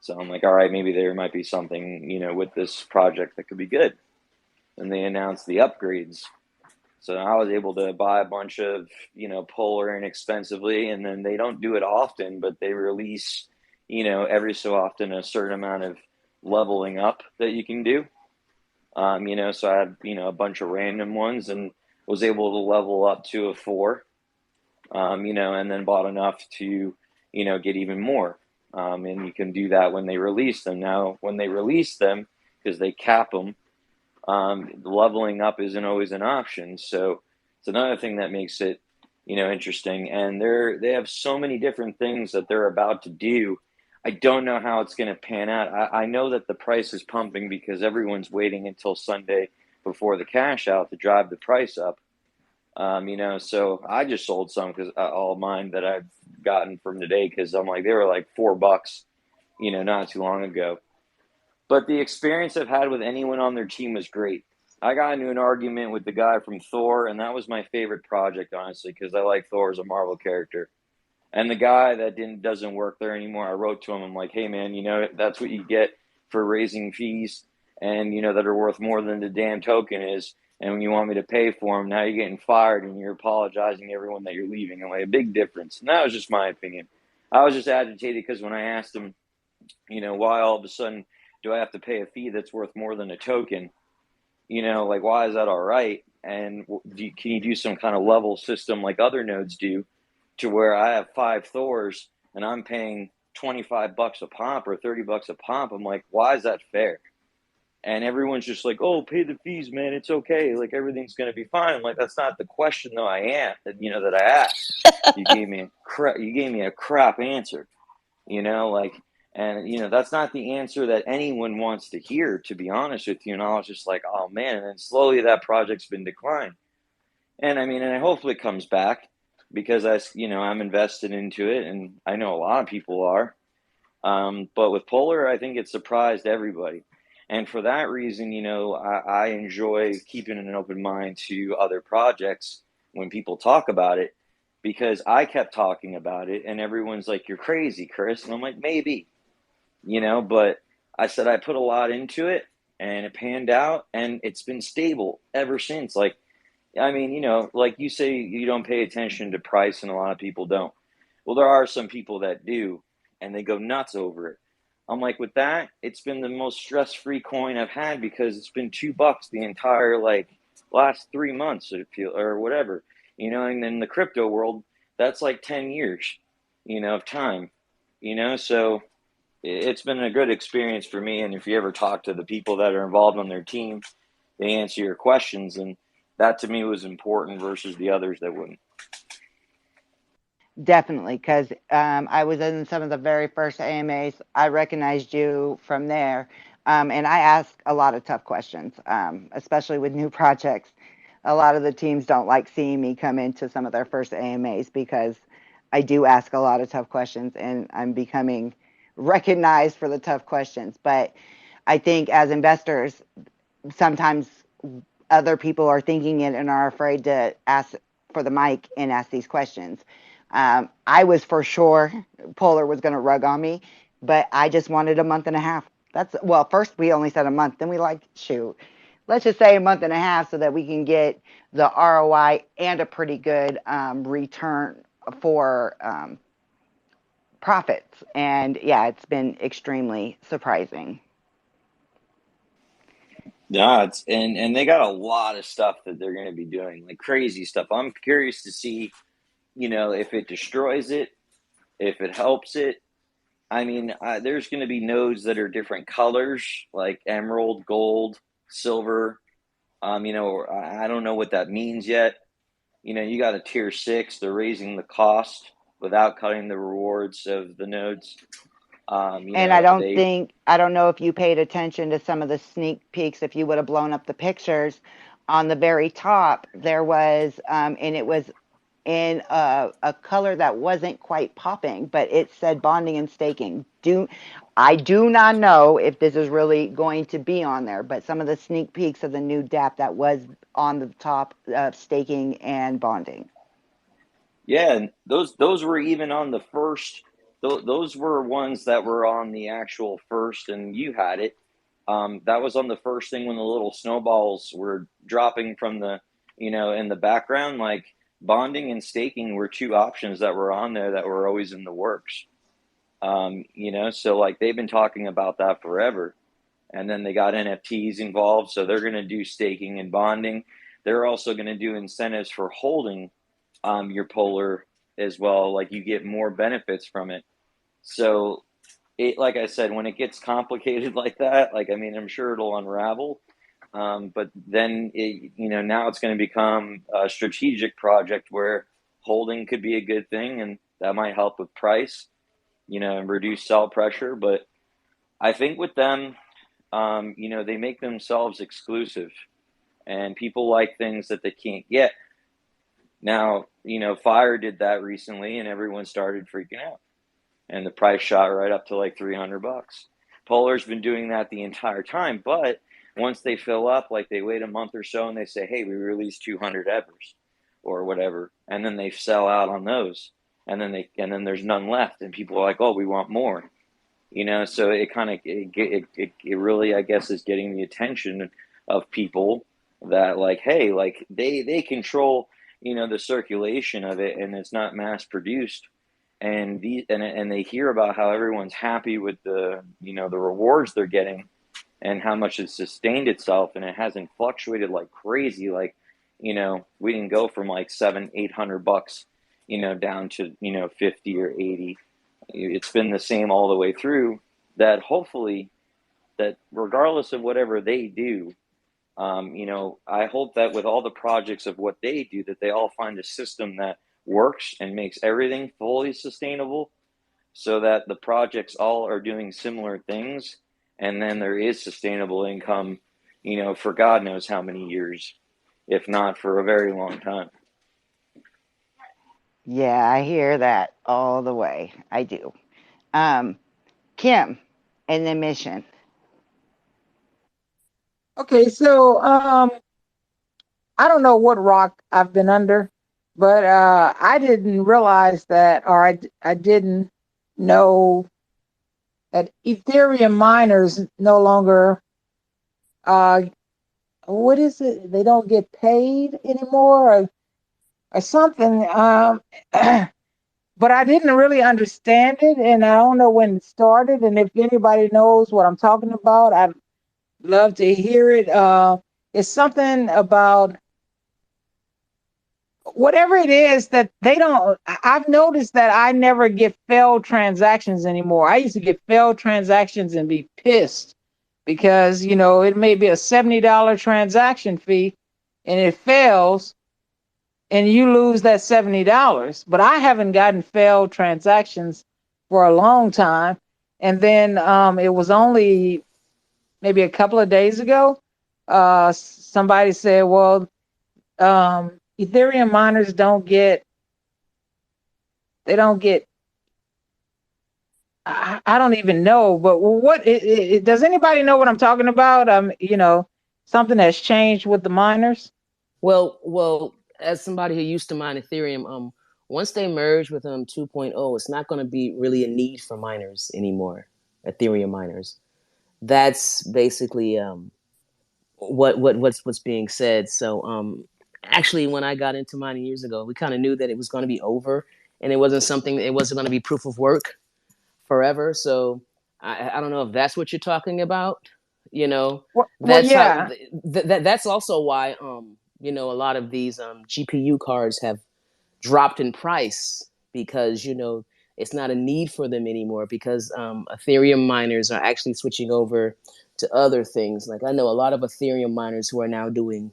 So I'm like, all right, maybe there might be something, with this project that could be good. And they announced the upgrades. So I was able to buy a bunch of, Polar inexpensively. And then they don't do it often, but they release, every so often a certain amount of leveling up that you can do. So I had, a bunch of random ones and was able to level up to a 4, and then bought enough to, get even more. And you can do that when they release them. Now, when they release them, because they cap them, leveling up isn't always an option. So it's another thing that makes it, interesting. And they have so many different things that they're about to do. I don't know how it's going to pan out. I know that the price is pumping because everyone's waiting until Sunday before the cash out to drive the price up. So I just sold some because all mine that I've gotten from today, because I'm like, they were like $4, not too long ago. But the experience I've had with anyone on their team was great. I got into an argument with the guy from Thor, and that was my favorite project, honestly, because I like Thor as a Marvel character. And the guy that doesn't work there anymore, I wrote to him. I'm like, hey, man, that's what you get for raising fees and, that are worth more than the damn token is. And when you want me to pay for them, now you're getting fired and you're apologizing to everyone that you're leaving. And like a big difference. And that was just my opinion. I was just agitated because when I asked him, why all of a sudden do I have to pay a fee that's worth more than a token? Like, why is that all right? And can you do some kind of level system like other nodes do, to where I have 5 Thors and I'm paying $25 a pop or $30 a pop? I'm like, why is that fair? And everyone's just like, oh, pay the fees, man. It's okay. Like, everything's going to be fine. I'm like, that's not the question, though. That I asked. You gave me a crap answer, like, and, that's not the answer that anyone wants to hear, to be honest with you. And I was just like, oh, man. And then slowly that project's been declined. And I mean, and hopefully it comes back because I'm invested into it, and I know a lot of people are. But with Polar, I think it surprised everybody. And for that reason, I enjoy keeping an open mind to other projects when people talk about it, because I kept talking about it and everyone's like, you're crazy, Chris. And I'm like, maybe, but I said I put a lot into it and it panned out and it's been stable ever since. Like, I mean, like you say, you don't pay attention to price and a lot of people don't. Well, there are some people that do and they go nuts over it. I'm like, with that, it's been the most stress-free coin I've had because it's been $2 the entire last 3 months or whatever, and in the crypto world, that's like 10 years, of time, so it's been a good experience for me. And if you ever talk to the people that are involved on their team, they answer your questions. And that to me was important versus the others that wouldn't. Definitely, because I was in some of the very first AMAs. I recognized you from there, and I ask a lot of tough questions, especially with new projects. A lot of the teams don't like seeing me come into some of their first AMAs because I do ask a lot of tough questions, and I'm becoming recognized for the tough questions. But I think as investors, sometimes other people are thinking it and are afraid to ask for the mic and ask these questions. I was for sure Polar was going to rug on me, but I just wanted a month and a half. Well, first we only said a month, then we shoot, let's just say a month and a half so that we can get the ROI and a pretty good return for profits. And yeah, it's been extremely surprising. Yeah, and they got a lot of stuff that they're going to be doing, like crazy stuff. I'm curious to see, if it destroys it, if it helps it. I mean, there's going to be nodes that are different colors, like emerald, gold, silver. I don't know what that means yet. You got a tier 6. They're raising the cost without cutting the rewards of the nodes. And I don't know if you paid attention to some of the sneak peeks. If you would have blown up the pictures on the very top, there was, and it was in a color that wasn't quite popping, but it said bonding and staking. I do not know if this is really going to be on there, but some of the sneak peeks of the new DApp that was on the top of staking and bonding. Yeah, and those were even on the first. Those were ones that were on the actual first, and you had it. That was on the first thing when the little snowballs were dropping from the, in the background. Like bonding and staking were 2 options that were on there that were always in the works. So like they've been talking about that forever. And then they got NFTs involved, so they're going to do staking and bonding. They're also going to do incentives for holding your Polar as well. Like you get more benefits from it. So like I said, when it gets complicated like that, like, I mean, I'm sure it'll unravel. But then, now it's going to become a strategic project where holding could be a good thing, and that might help with price, and reduce sell pressure. But I think with them, they make themselves exclusive, and people like things that they can't get. Now, Fire did that recently, and everyone started freaking out, and the price shot right up to like $300. Polar's been doing that the entire time, but once they fill up, like they wait a month or so and they say, hey, we released 200 Evers or whatever, and then they sell out on those, and then there's none left, and people are like, oh, we want more. So it kind of it really, I guess, is getting the attention of people that like, hey, like they control the circulation of it, and it's not mass produced, and they hear about how everyone's happy with the the rewards they're getting, and how much it's sustained itself, and it hasn't fluctuated like crazy. Like we didn't go from like $700-800 down to 50 or 80. It's been the same all the way through. That hopefully, that regardless of whatever they do, I hope that with all the projects of what they do, that they all find a system that works and makes everything fully sustainable, so that the projects all are doing similar things, and then there is sustainable income, for God knows how many years, if not for a very long time. Yeah, I hear that all the way. I do. Kim, and then Mission. Okay, so I don't know what rock I've been under, but I didn't realize that, or I didn't know that Ethereum miners no longer, what is it? They don't get paid anymore, or something. But I didn't really understand it, and I don't know when it started. And if anybody knows what I'm talking about, I'd love to hear it. It's something about whatever it is that they don't, I've noticed that I never get failed transactions anymore. I used to get failed transactions and be pissed because, you know, it may be a $70 transaction fee and it fails and you lose that $70. But I haven't gotten failed transactions for a long time. And then it was only maybe a couple of days ago, somebody said, well, Ethereum miners they don't get, I don't even know, but what does anybody know what I'm talking about? You know, something that's changed with the miners. Well, as somebody who used to mine Ethereum, once they merge with 2.0, it's not going to be really a need for miners anymore, Ethereum miners. That's basically what's being said. So actually, when I got into mining years ago, we kind of knew that it was going to be over, and it wasn't going to be proof of work forever. So I don't know if that's what you're talking about. You know, Well, that's how yeah. that's also why you know, a lot of these GPU cards have dropped in price because, you know, it's not a need for them anymore because Ethereum miners are actually switching over to other things. Like I know a lot of Ethereum miners who are now doing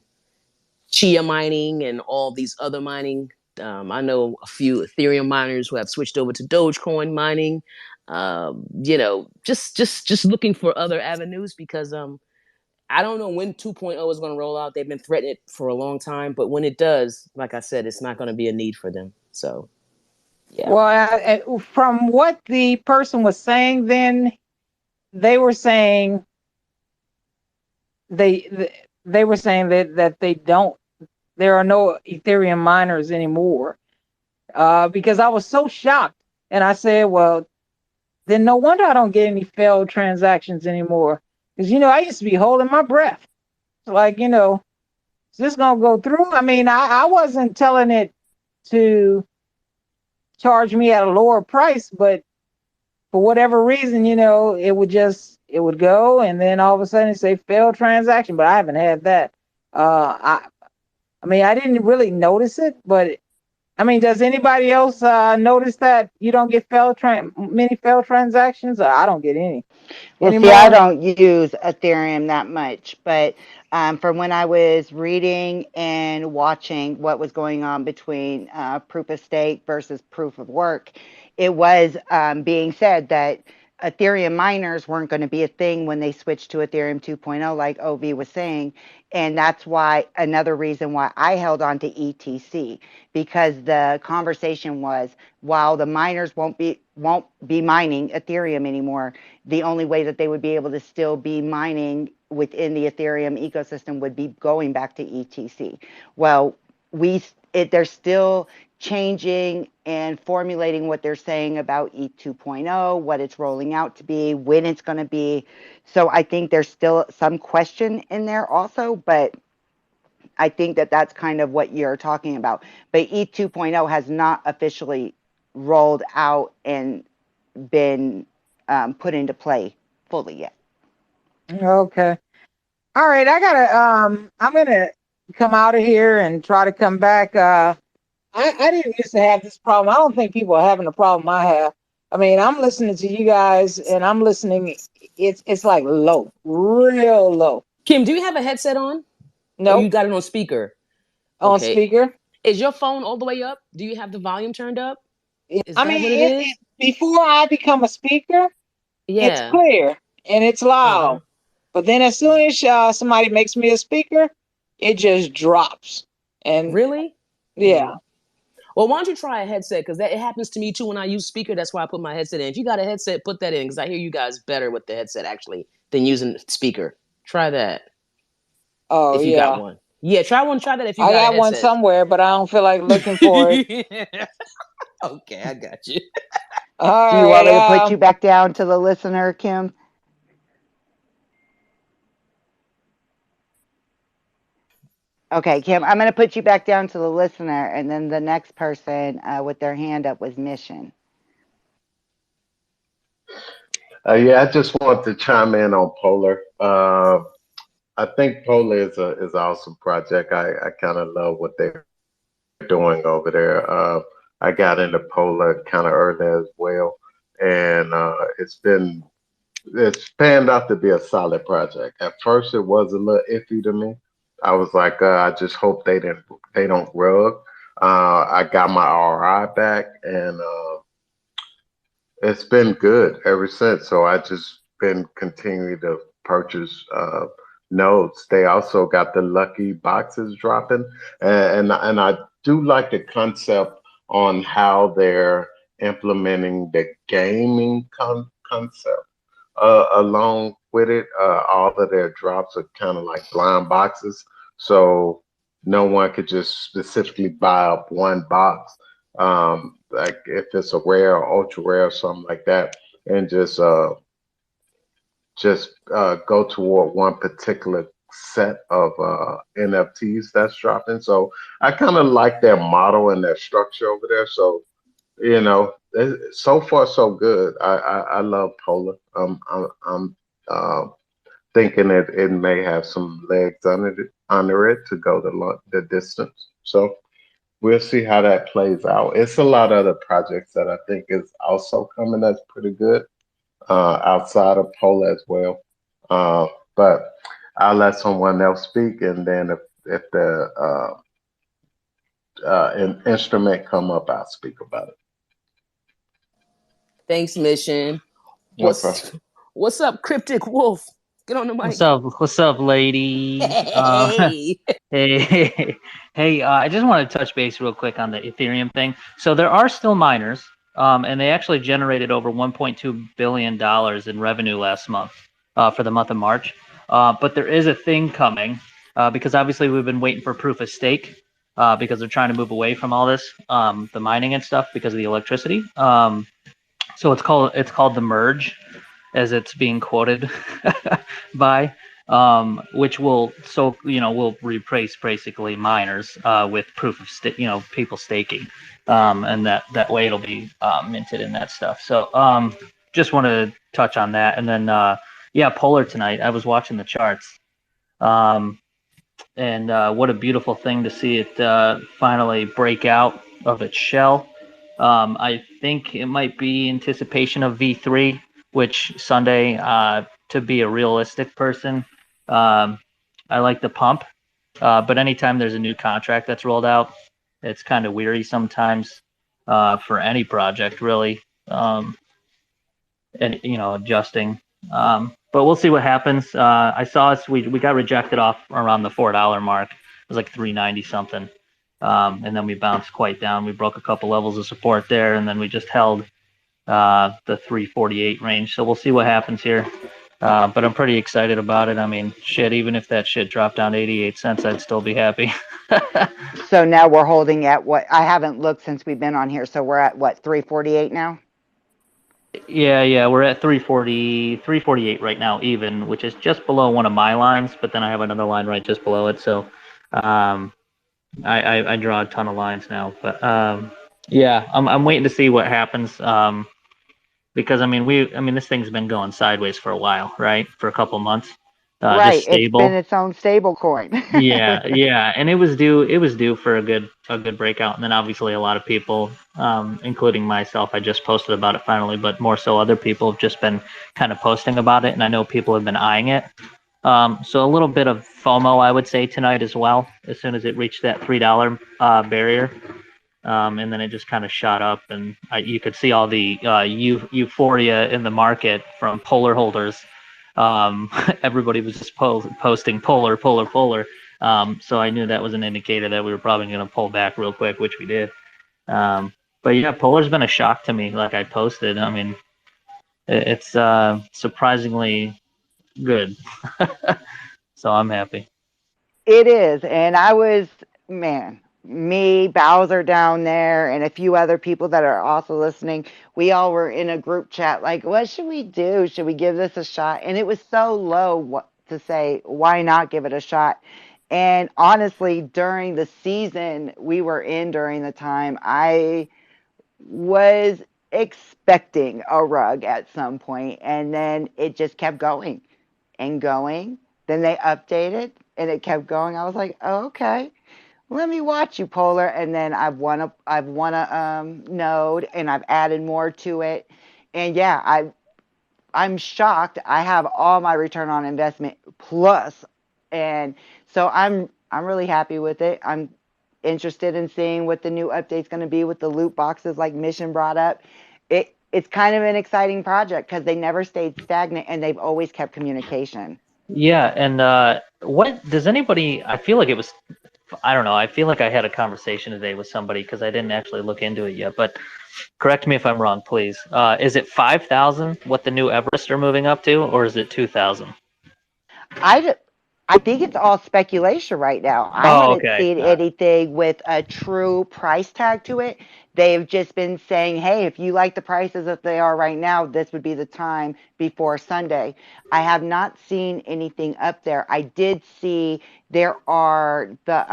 Chia mining and all these other mining. I know a few Ethereum miners who have switched over to Dogecoin mining. You know, just looking for other avenues because I don't know when 2.0 is going to roll out. They've been threatening it for a long time, but when it does, like I said, it's not going to be a need for them. So, yeah. Well, from what the person was saying, then they were saying they were saying that they don't. There are no Ethereum miners anymore. Because I was so shocked, and I said, well, then no wonder I don't get any failed transactions anymore. Because, you know, I used to be holding my breath. Like, you know, is this going to go through? I mean, I wasn't telling it to charge me at a lower price, but for whatever reason, you know, it would go and then all of a sudden say failed transaction, but I haven't had that. I mean, I didn't really notice it, but I mean, does anybody else notice that you don't get many failed transactions? I don't get any Well, see, I anymore. don't use Ethereum that much, but from when I was reading and watching what was going on between proof of stake versus proof of work, it was being said that Ethereum miners weren't going to be a thing when they switched to Ethereum 2.0, like OV was saying. And that's why another reason why I held on to ETC, because the conversation was while the miners won't be mining Ethereum anymore, the only way that they would be able to still be mining within the Ethereum ecosystem would be going back to ETC. Well, they're still changing and formulating what they're saying about E2.0, what it's rolling out to be, when it's going to be. So I think there's still some question in there also, but I think that that's kind of what you're talking about. But E2.0 has not officially rolled out and been put into play fully yet. Okay. All right. I'm gonna come out of here and try to come back. I didn't used to have this problem. I don't think people are having the problem I have. I mean, I'm listening to you guys and I'm listening. It's like low, real low. Kim, do you have a headset on? Or you Nope, got it on speaker? on Okay. speaker. Is your phone all the way up? Do you have the volume turned up? Is I that mean, what it is? before I become a speaker, it's Yeah. clear and it's Uh-huh. loud. But then as soon as somebody makes me a speaker, it just drops. And Really? yeah. Well, why don't you try a headset? Because it happens to me too when I use speaker. That's why I put my headset in. If you got a headset, put that in because I hear you guys better with the headset actually than using speaker. Try that Oh if you got yeah. one. Yeah, try one. Try that if you I got a got one headset. somewhere, but I don't feel like looking for it. Okay, I got you. All Do you want right. me to put you back down to the listener, Kim? Okay, Kim, I'm going to put you back down to the listener, and then the next person with their hand up was Mission. Yeah, I just want to chime in on Polar. I think Polar is an awesome project. I kind of love what they're doing over there. I got into Polar kind of early as well, and it's panned out to be a solid project. At first, it was a little iffy to me. I was like, I just hope they don't rug. I got my RI back, and it's been good ever since. So I just been continuing to purchase nodes. They also got the lucky boxes dropping, and I do like the concept on how they're implementing the gaming concept along with it. All of their drops are kind of like blind boxes, so no one could just specifically buy up one box. Like if it's a rare or ultra rare or something like that, and just go toward one particular set of NFTs that's dropping. So I kind of like their model and their structure over there. So so far so good. I love Polar. I'm thinking it may have some legs under it to go the distance. So we'll see how that plays out. It's a lot of other projects that I think is also coming that's pretty good outside of Polar as well. But I'll let someone else speak, and then if the instrument come up, I'll speak about it. Thanks, Mission. No problem. What's up, Cryptic Wolf? Get on the mic. What's up, lady? Hey. Hey, hey, I just want to touch base real quick on the Ethereum thing. So there are still miners, and they actually generated over $1.2 billion in revenue last month, for the month of March. But there is a thing coming, because obviously we've been waiting for proof of stake, because they're trying to move away from all this, the mining and stuff because of the electricity. So it's called the merge, as it's being quoted by, which will replace basically miners, with proof of people staking, and that way it'll be minted and that stuff. So just want to touch on that, and then yeah, Polar tonight. I was watching the charts, um, and what a beautiful thing to see it finally break out of its shell. I think it might be anticipation of V3, which Sunday, to be a realistic person, um, I like the pump. But anytime there's a new contract that's rolled out, it's kind of weary sometimes, for any project, really. And adjusting. But we'll see what happens. I saw us. We got rejected off around the $4 mark. It was like 390 something, and then we bounced quite down. We broke a couple levels of support there, and then we just held the 348 range. So we'll see what happens here. But I'm pretty excited about it. I mean, shit, even if that shit dropped down to 88 cents, I'd still be happy. So now we're holding at what? I haven't looked since we've been on here. So we're at what, 348 now? Yeah, we're at 340, 348 right now, even, which is just below one of my lines, but then I have another line right just below it. So um, I draw a ton of lines now. But yeah, I'm waiting to see what happens. Because this thing's been going sideways for a while, right? For a couple months, just Right. It's been stable. its own stable coin. Yeah, and it was due for a good breakout, and then obviously a lot of people, including myself, I just posted about it finally, but more so other people have just been kind of posting about it, and I know people have been eyeing it. So a little bit of FOMO, I would say, tonight as well, as soon as it reached that $3 barrier. And then it just kind of shot up, and you could see all the euphoria in the market from Polar holders. Everybody was just posting Polar, Polar, Polar. So I knew that was an indicator that we were probably going to pull back real quick, which we did. But yeah, Polar's been a shock to me, like I posted. I mean, it's surprisingly good. So I'm happy. It is. And I was, man, me, Bowser down there, and a few other people that are also listening. We all were in a group chat like, what should we do? Should we give this a shot? And it was so low to say, why not give it a shot? And honestly, during the season we were in during the time, I was expecting a rug at some point, and then it just kept going and going. Then they updated and it kept going. I was like, oh, okay. let me watch you, Polar. And then I've won a node, and I've added more to it. And yeah, I'm shocked. I have all my return on investment plus, and so I'm really happy with it. I'm interested in seeing what the new update's going to be with the loot boxes, like Mission brought up. It's kind of an exciting project because they never stayed stagnant and they've always kept communication. Yeah, and what does anybody? I feel like it was. I don't know. I feel like I had a conversation today with somebody because I didn't actually look into it yet. But correct me if I'm wrong, please. Is it 5,000 what the new Everest are moving up to, or is it 2,000? I, I think it's all speculation right now. I Oh, haven't okay. seen All right. anything with a true price tag to it. They've just been saying, hey, if you like the prices that they are right now, this would be the time before Sunday. I have not seen anything up there. I did see there are the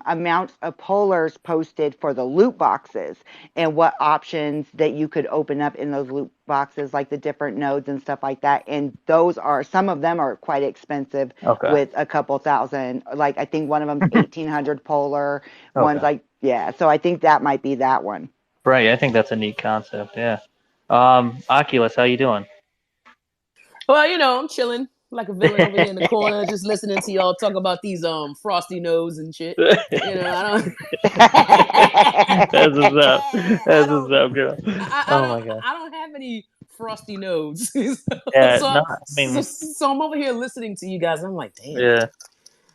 amounts of polars posted for the loot boxes and what options that you could open up in those loot boxes, like the different nodes and stuff like that. And those are, some of them are quite expensive Okay. with a couple thousand. Like I think one of them's 1,800 polar. One's Okay. like, yeah. So I think that might be that one. Right. I think that's a neat concept. Yeah. Oculus, how you doing? Well, I'm chilling like a villain over here in the corner, just listening to y'all talk about these frosty nose and shit. I don't. That's what's up. I That's what's don't. up, girl. I Oh don't. my god. I don't have any frosty nodes. Yeah. so, No. I so mean. so I'm over here listening to you guys. I'm like, damn. Yeah.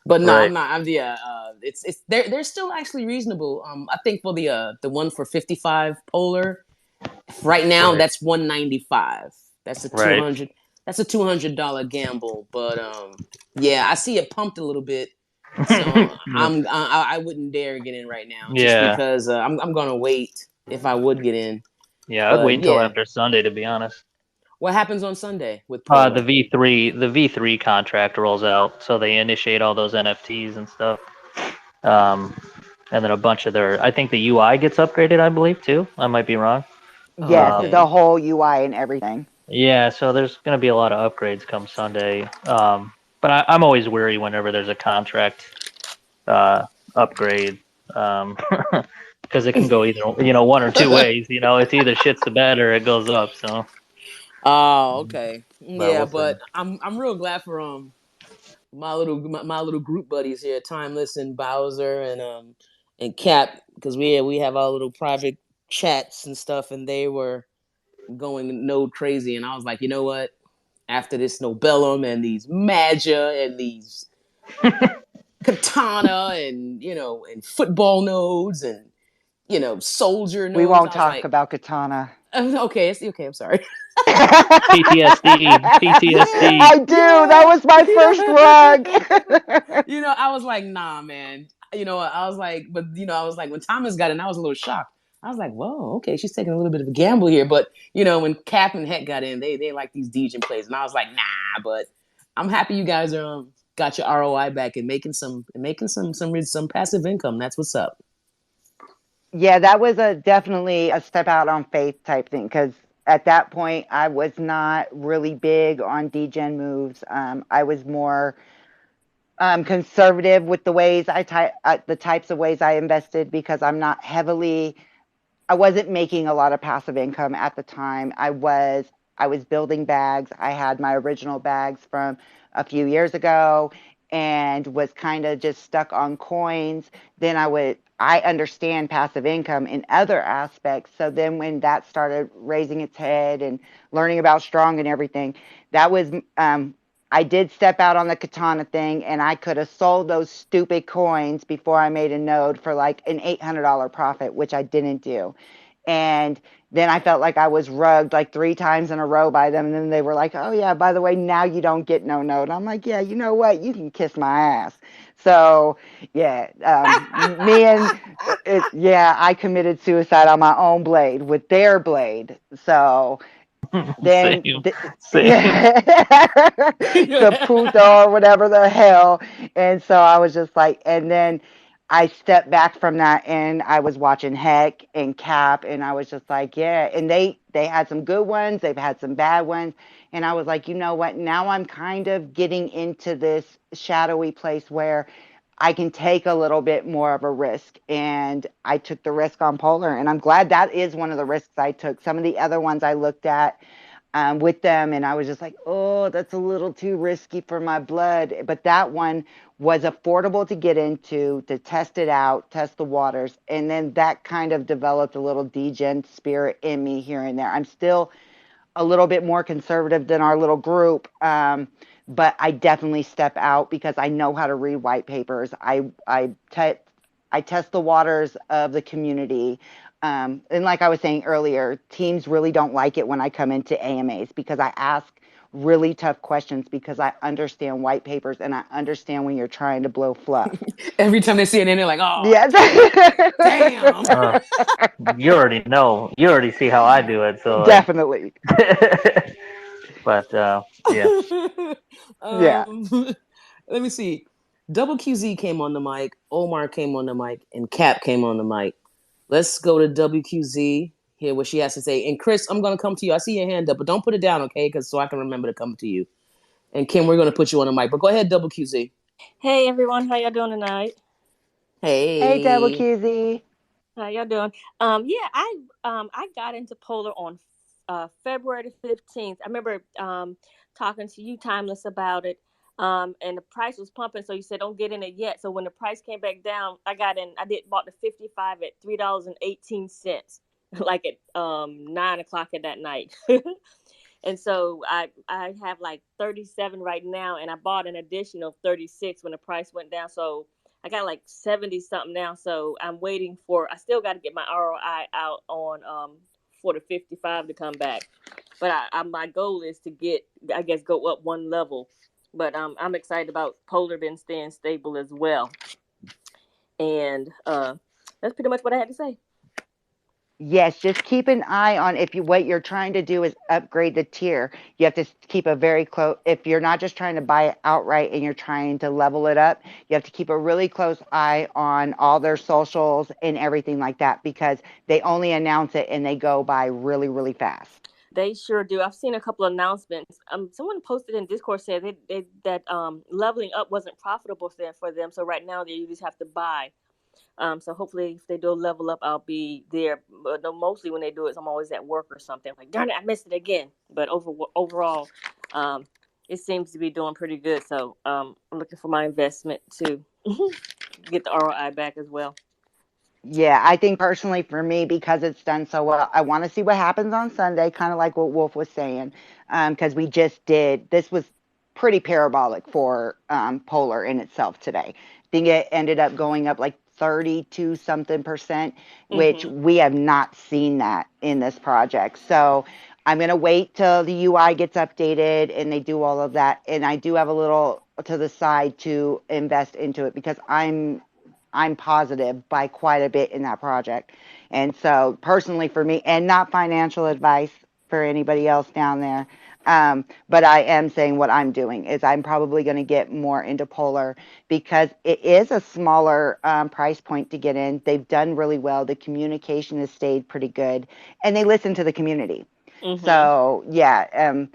But no, Right. I'm not. I'm yeah. It's they're still actually reasonable. I think for the one for 55 polar right now, Right. that's 195. That's a two Right. hundred. That's a $200 gamble. But yeah, I see it pumped a little bit. So Yeah. I wouldn't dare get in right now, just Yeah. because I'm gonna wait if I would get in. Yeah. I'd wait But until yeah, after Sunday, to be honest. what happens on Sunday with The Polar? V3 contract rolls out, so they initiate all those NFTs and stuff. Um, and then a bunch of their, I think the UI gets upgraded, I believe too. I might be wrong. Oh, Yes, the Um, okay. whole UI and everything. yeah, so there's going to be a lot of upgrades come Sunday. But I'm always weary whenever there's a contract upgrade, because it can go either one or two ways. It's either shits the bed or it goes up. So, Oh, okay. but Yeah, we'll see. but I'm real glad for my little group buddies here, Timeless and Bowser and Cap, because we have our little private chats and stuff, and they were going node crazy, and I was like, you know what? After this Nobellum and these Magia and these Katana and football nodes and soldier We nodes, won't I was talk like, about Katana. okay, it's okay. I'm sorry. PTSD, PTSD. I do. That Yeah, was my first rug. I was like, nah, man. I was like, but I was like, when Thomas got in, I was a little shocked. I was like, whoa, okay, she's taking a little bit of a gamble here. But when Cap and Heck got in, they like these Degen plays, and I was like, nah. But I'm happy you guys are got your ROI back and making some passive income. That's what's up. Yeah, that was a definitely a step out on faith type thing because at that point I was not really big on degen moves. I was more conservative with the types of ways I invested because I'm not heavily. I wasn't making a lot of passive income at the time. I was building bags. I had my original bags from a few years ago and was kind of just stuck on coins. Then I understand passive income in other aspects. So then when that started raising its head and learning about strong and everything, that was I did step out on the katana thing and I could have sold those stupid coins before I made a node for like an $800 profit, which I didn't do. And then I felt like I was rugged like 3 times in a row by them. And then they were like, oh, yeah, by the way, now you don't get no node. I'm like, yeah, you know what? You can kiss my ass. So, yeah, me and yeah, I committed suicide on my own blade with their blade. So then Same, same. yeah, Caputo or whatever the hell. And so I was just like, and then I stepped back from that and I was watching Heck and Cap and I was just like, yeah. And they had some good ones, they've had some bad ones. And I was like, you know what? Now I'm kind of getting into this shadowy place where I can take a little bit more of a risk. And I took the risk on Polar, and I'm glad that is one of the risks I took. Some of the other ones I looked at with them, and I was just like, oh, that's a little too risky for my blood. But that one was affordable to get into, to test it out, test the waters. And then that kind of developed a little degen spirit in me here and there. I'm still a little bit more conservative than our little group. But I definitely step out because I know how to read white papers. I test the waters of the community. And like I was saying earlier, teams really don't like it when I come into AMAs because I ask really tough questions because I understand white papers and I understand when you're trying to blow fluff. Every time they see it in, they're like, "Oh, Yes. damn." You already know. You already see how I do it. So like, Definitely. but yeah. Yeah. um, let me see. Double QZ came on the mic, Omar came on the mic, and Cap came on the mic. Let's go to WQZ, hear what she has to say. And Chris, I'm going to come to you. I see your hand up, but don't put it down, okay? Because so I can remember to come to you. And Kim, we're going to put you on the mic. But go ahead, WQZ. Hey everyone, how y'all doing tonight? Hey, Double Hey. QZ. How y'all doing? Yeah, I got into Polar on February the 15th. I remember talking to you, Timeless, about it. And the price was pumping, so you said don't get in it yet. So when the price came back down, I got in. I did bought the 55 at $3.18, like at 9 o'clock at that night. And so I have like 37 right now, and I bought an additional 36 when the price went down. So I got like 70 something now. So I'm waiting for. I still got to get my ROI out on for the 55 to come back. But my goal is to get, I guess, go up one level. But I'm excited about Polar been staying stable as well. And that's pretty much what I had to say. Yes, just keep an eye on if you what you're trying to do is upgrade the tier. You have to keep a very close. If you're not just trying to buy it outright and you're trying to level it up, you have to keep a really close eye on all their socials and everything like that because they only announce it and they go by really, really fast. They sure do. I've seen a couple of announcements. Someone posted in Discord said that leveling up wasn't profitable for them. So right now they just have to buy. So hopefully if they do a level up, I'll be there. But no, mostly when they do it, I'm always at work or something. Like, darn it, I missed it again. But overall, it seems to be doing pretty good. So I'm looking for my investment to get the ROI back as well. Yeah, I think personally for me, because it's done so well, I want to see what happens on Sunday, kind of like what Wolf was saying, because we just did, this was pretty parabolic for Polar in itself today. I think it ended up going up like 32 something percent, which we have not seen that in this project. So I'm going to wait till the UI gets updated and they do all of that. And I do have a little to the side to invest into it because I'm positive by quite a bit in that project. And so personally for me, and not financial advice for anybody else down there, but I am saying what I'm doing is I'm probably going to get more into Polar because it is a smaller price point to get in. They've done really well. The communication has stayed pretty good, and they listen to the community. So yeah,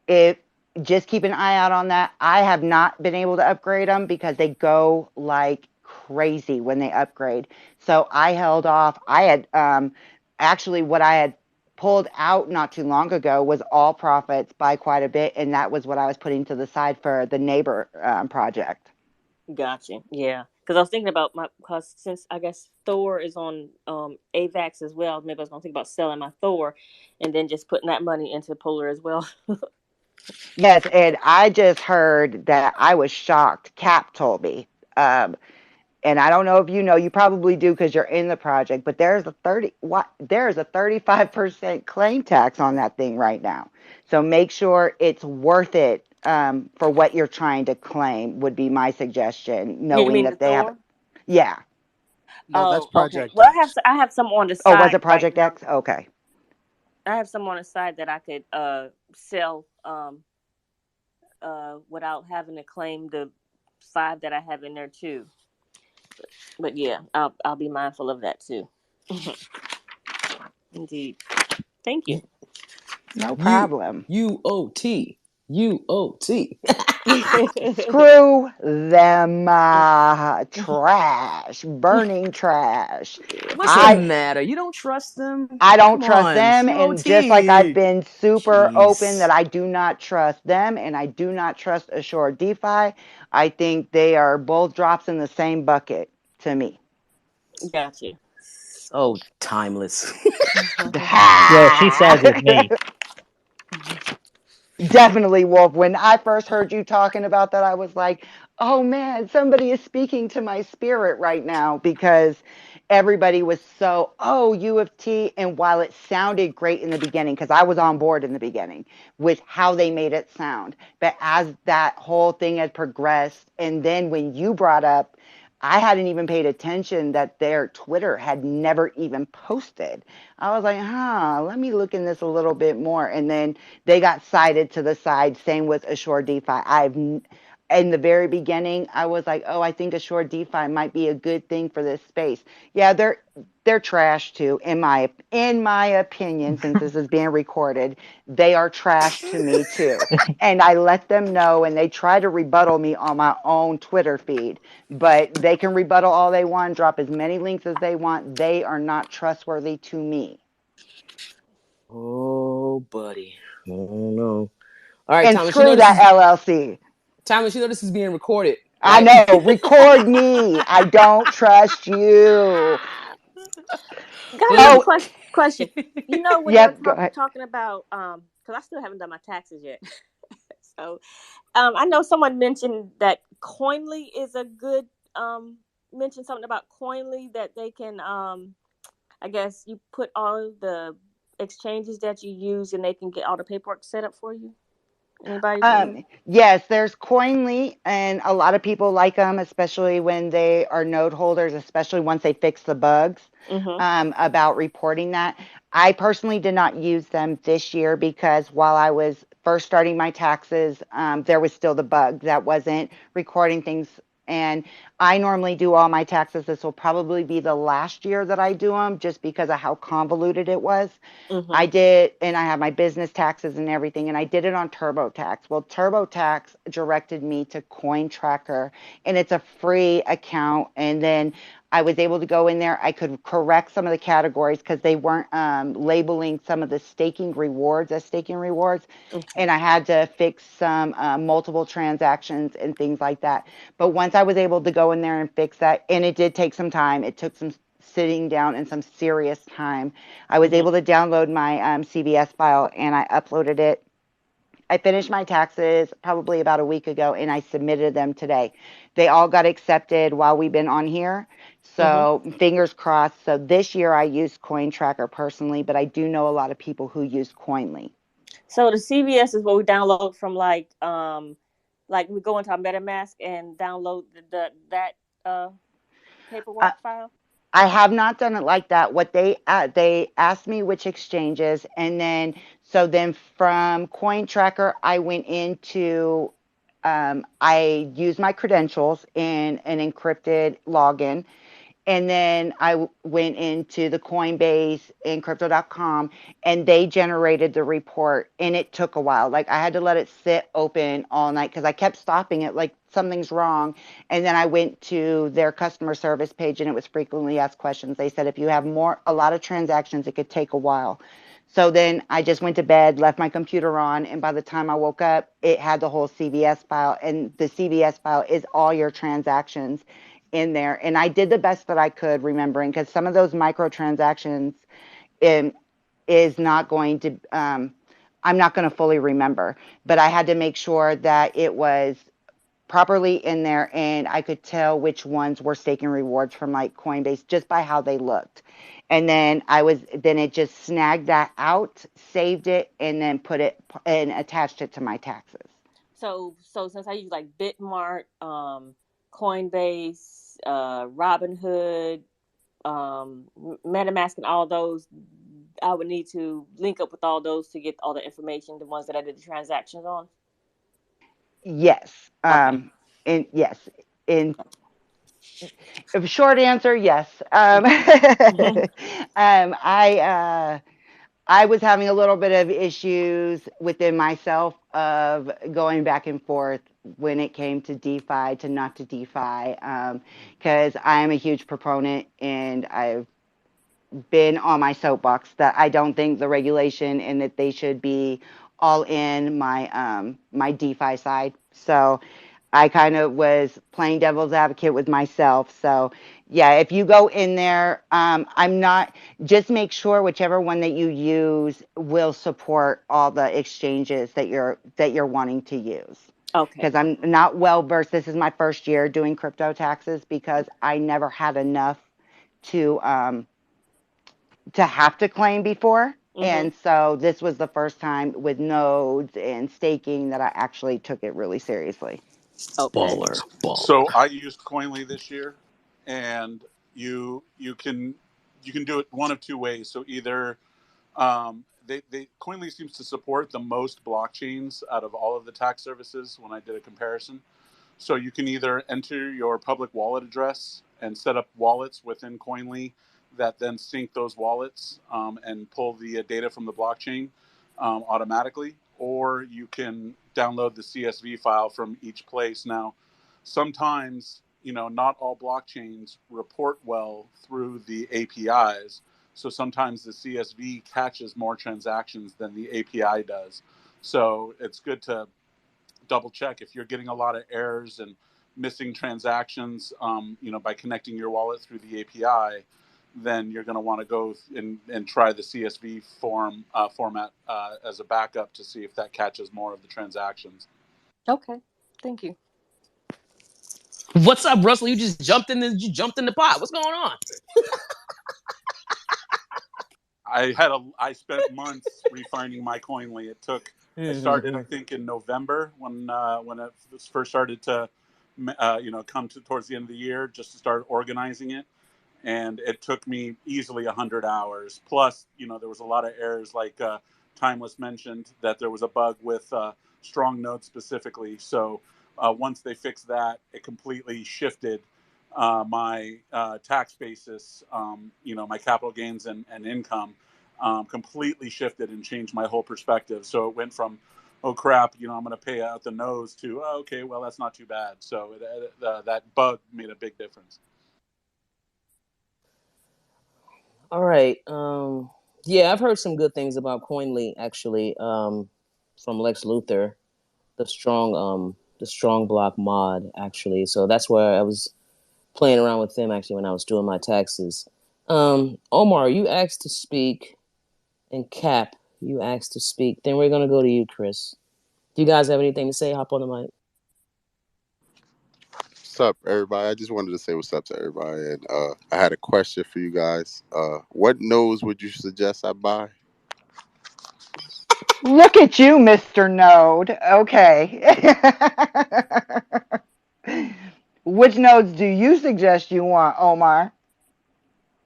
it just keep an eye out on that. I have not been able to upgrade them because they go like crazy when they upgrade. So I held off. I had actually what I had pulled out not too long ago was all profits by quite a bit, and that was what I was putting to the side for the neighbor project. Gotcha. Yeah, because I was thinking about because since I guess Thor is on AVAX as well, maybe I was gonna think about selling my Thor, and then just putting that money into Polar as well. Yes, and I just heard that I was shocked. Cap told me. And I don't know if you know, you probably do because you're in the project, but there's a 35% claim tax on that thing right now. So make sure it's worth it for what you're trying to claim would be my suggestion, You knowing mean the that they have, Thor? yeah. No, that's Oh, okay. Project Well, X. I have some on the Oh, was side it right Project now. X? Okay. I have some on the side that I could sell without having to claim the 5 that I have in there too. But yeah, I'll be mindful of that too. Indeed. Thank you. No You problem. UOT. UOT. Screw them, trash, burning trash. What's the I matter? You don't trust them? I don't Come trust on, them, and just like I've QOT. been super open that Jeez. I do not trust them, and I do not trust Assure DeFi, I think they are both drops in the same bucket to me. Got you. So timeless. Yeah, she sides with me. Definitely, Wolf. When I first heard you talking about that, I was like, oh man, somebody is speaking to my spirit right now because everybody was so, oh, U of T. And while it sounded great in the beginning, because I was on board in the beginning with how they made it sound, but as that whole thing had progressed, and then when you brought up, I hadn't even paid attention that their Twitter had never even posted. I was like, let me look in this a little bit more. And then they got cited to the side. Same with Assure DeFi. In the very beginning, I was like, oh, I think Assure DeFi might be a good thing for this space. Yeah, they're trash too, in my opinion. Since this is being recorded, they are trash to me too. And I let them know, and they try to rebuttal me on my own Twitter feed. But they can rebuttal all they want, drop as many links as they want. They are not trustworthy to me. Oh, buddy. I don't know. All right, And Thomas. You screw know this that is LLC. Thomas. You know this is being recorded, I right? know. Record me. I don't trust you. Guys, I have a Oh, question. You know, when they were yep. Go ahead. talking about, because I still haven't done my taxes yet. So, I know someone mentioned that Coinly is a good, mentioned something about Coinly that they can, I guess you put all the exchanges that you use and they can get all the paperwork set up for you. Anybody know? Yes, there's Coinly, and a lot of people like them, especially when they are node holders, especially once they fix the bugs Mm-hmm. about reporting that. I personally did not use them this year because while I was first starting my taxes, there was still the bug that wasn't recording things. And I normally do all my taxes. This will probably be the last year that I do them just because of how convoluted it was. Mm-hmm. I did, and I have my business taxes and everything, and I did it on TurboTax. Well, TurboTax directed me to Coin Tracker, and it's a free account. And then I was able to go in there. I could correct some of the categories because they weren't labeling some of the staking rewards as staking rewards. Okay. And I had to fix some multiple transactions and things like that. But once I was able to go in there and fix that, and it did take some time, it took some sitting down and some serious time. I was Mm-hmm. able to download my CVS file and I uploaded it. I finished my taxes probably about a week ago and I submitted them today. They all got accepted while we've been on here. Mm-hmm. So fingers crossed. So this year I used Coin Tracker personally, but I do know a lot of people who use Coinly. So the CVS is what we download from like we go into our MetaMask and download that uh Uh, paperwork file. I have not done it like that. What they asked me which exchanges, and then from Coin Tracker, I went into I used my credentials in an encrypted login, and then I went into the Coinbase and crypto.com and they generated the report and it took a while. Like I had to let it sit open all night because I kept stopping it like something's wrong. And then I went to their customer service page and it was frequently asked questions. They said if you have a lot of transactions, it could take a while. So then I just went to bed, left my computer on, and by the time I woke up, it had the whole CVS file. And the CVS file is all your transactions in there. And I did the best that I could remembering because some of those microtransactions in, is not going to, I'm not going to fully remember, but I had to make sure that it was properly in there and I could tell which ones were staking rewards from like Coinbase just by how they looked. And then it just snagged that out, saved it, and then put it and attached it to my taxes. So since I use like Bitmart, Coinbase, Robinhood, MetaMask, and all those, I would need to link up with all those to get all the information, the ones that I did the transactions on. Yes. Okay. And yes. In short answer, yes. Okay. I was having a little bit of issues within myself of going back and forth when it came to DeFi to not to DeFi, because I am a huge proponent and I've been on my soapbox that I don't think the regulation and that they should be all in my DeFi side. So I kind of was playing devil's advocate with myself. So yeah, if you go in there, I'm not. Just make sure whichever one that you use will support all the exchanges that you're wanting to use. Okay. Because I'm not well versed. This is my first year doing crypto taxes because I never had enough to have to claim before. Mm-hmm. And so this was the first time with nodes and staking that I actually took it really seriously. Okay. Baller, baller. So I used Coinly this year, and you can do it one of two ways. So either they Coinly seems to support the most blockchains out of all of the tax services when I did a comparison. So you can either enter your public wallet address and set up wallets within Coinly that then sync those wallets and pull the data from the blockchain automatically, or you can download the CSV file from each place. Now, sometimes not all blockchains report well through the APIs. So sometimes the CSV catches more transactions than the API does. So it's good to double check if you're getting a lot of errors and missing transactions, by connecting your wallet through the API, then you're going to want to go and try the CSV format as a backup to see if that catches more of the transactions. Okay. Thank you. What's up, Russell? You jumped in the pot. What's going on? I spent months refining my Coinly. I started, I think, in November when it first started to come towards the end of the year, just to start organizing it. And it took me easily 100 hours. Plus, there was a lot of errors, like Thymeless mentioned that there was a bug with strong nodes specifically. So once they fixed that, it completely shifted my tax basis, my capital gains and income completely shifted and changed my whole perspective. So it went from, oh crap, I'm going to pay out the nose to, oh, okay, well, that's not too bad. So that bug made a big difference. All right. Yeah, I've heard some good things about Coinly actually, from Lex Luthor, the strong block mod actually. So that's where I was playing around with them actually when I was doing my taxes. Omar, you asked to speak, and Cap, you asked to speak. Then we're gonna go to you, Chris. Do you guys have anything to say? Hop on the mic. What's up, everybody? I just wanted to say what's up to everybody, and I had a question for you guys. What nose would you suggest I buy? Look at you, Mr. Node. Okay. Which nodes do you suggest you want, Omar?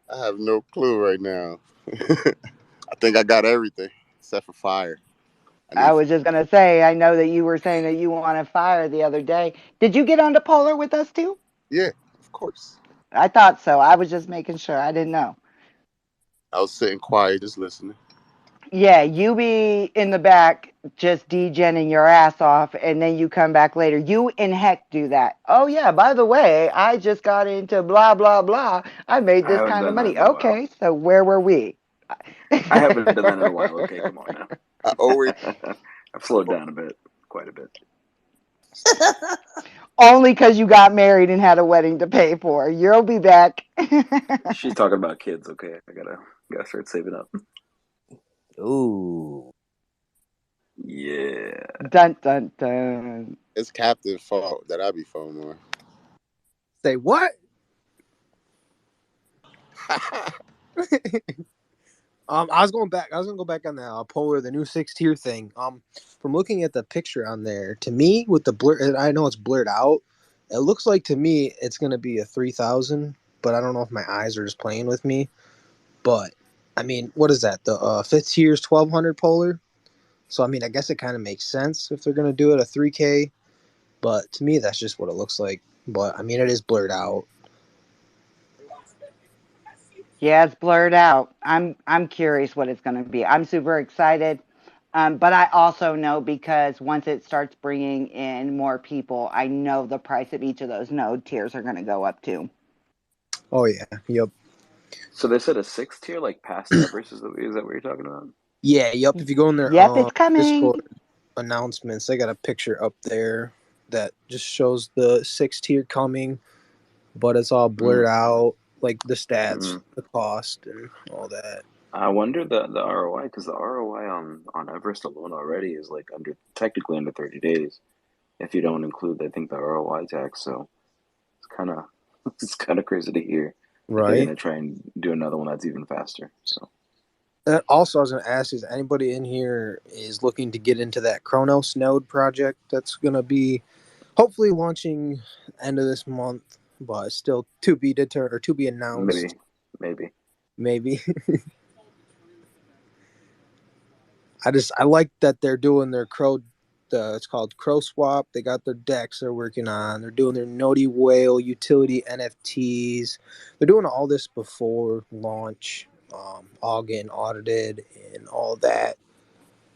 I have no clue right now. I think I got everything except for fire. I I need, was just going to say, I know that you were saying that you wanted fire the other day. Did you get onto Polar with us too? yeah, of course. I thought so. I was just making sure. I didn't know. I was sitting quiet, just listening. Yeah, you be in the back just degenning your ass off, and then you come back later. You and Heck do that. Oh, yeah, by the way, I just got into blah, blah, blah. I made I this haven't kind of done that money. in a while. Okay, so where were we? I haven't done that in a while. Okay, come on now. I always, I've slowed down a bit, quite a bit. Only because you got married and had a wedding to pay for. You'll be back. She's talking about kids. Okay, I gotta start saving up. Ooh. Yeah. Dun, dun, dun. it's Captain's fault that I be phone more. Say what? I was gonna go back on the Polar, the new 6 tier thing. From looking at the picture on there, to me, with the blur, I know it's blurred out. It looks like to me it's gonna be a 3000, but I don't know if my eyes are just playing with me. But I mean, what is that? The 5th tier is 1200 Polar. So I mean, I guess it kind of makes sense if they're gonna do it a 3K. But to me, that's just what it looks like. But I mean, it is blurred out. Yeah, it's blurred out. I'm curious what it's going to be. I'm super excited. But I also know because once it starts bringing in more people, I know the price of each of those node tiers are going to go up too. Oh yeah, yep, So they said a sixth tier, like past Everest, is that what you're talking about? yeah, yep. If you go in their Yep, it's Discord coming. announcements, they got a picture up there that just shows the 6th tier coming, but it's all blurred Mm, out, like the stats, mm. the cost, and all that. I wonder the ROI, because the ROI on Everest alone already is like technically under 30 days if you don't include, I think, the ROI tax. So it's kind of it's kind of crazy to hear that they're Right. gonna try and do another one that's even faster. So And also, I was going to ask: is anybody in here is looking to get into that Chronos node project? That's going to be hopefully launching end of this month, but still to be determined or to be announced. maybe. Maybe. I like that they're doing their it's called Crow Swap. They got their decks they're working on. They're doing their Noti Whale utility NFTs. They're doing all this before launch, all getting audited and all that.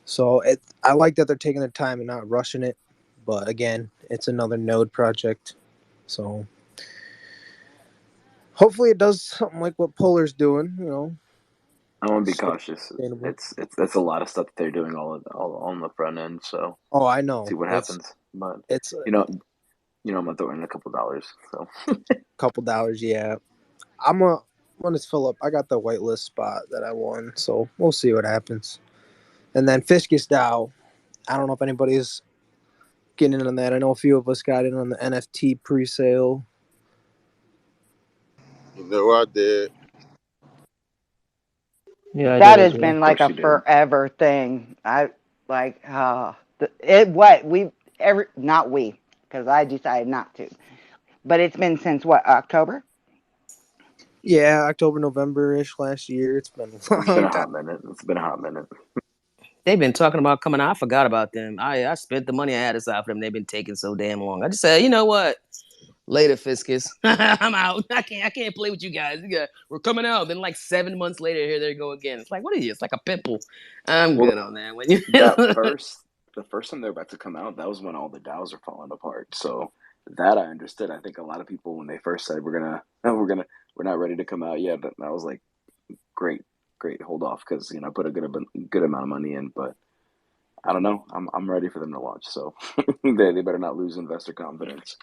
So I like that they're taking their time and not rushing it. But again, it's another node project. So hopefully it does something like what Polar's doing, I want to be stay cautious. sustainable. It's that's a lot of stuff that they're doing all on the front end. So Oh, I see know. what It's happens. But it's a you know, I'm gonna throw in a couple dollars. So couple dollars, yeah. I'm a when it's fill up, I got the whitelist spot that I won, so we'll see what happens. And then Fiscus DAO, I don't know if anybody's getting in on that. I know a few of us got in on the NFT pre-sale. You know I did. Yeah, I That did as has well. been of like course a you did. forever thing. I like it. What we every not we because I decided not to. But it's been since what October. Yeah, October, November-ish last year. It's been a It's been long a time. hot minute. It's been a hot minute. They've been talking about coming out. I forgot about them. I spent the money I had aside for them. They've been taking so damn long. I just said, you know what? Later, Fiscus. I'm out. I can't play with you guys. We're coming out. Then like 7 months later, here they go again. It's like, what are you? It's like a pimple. I'm Well, good on that. When you that first the first time they're about to come out, that was when all the DAOs are falling apart. So that I understood. I think a lot of people when they first said we're not ready to come out yet, but I was like, great, hold off because I put a good amount of money in, but I don't know. I'm ready for them to launch, so they better not lose investor confidence.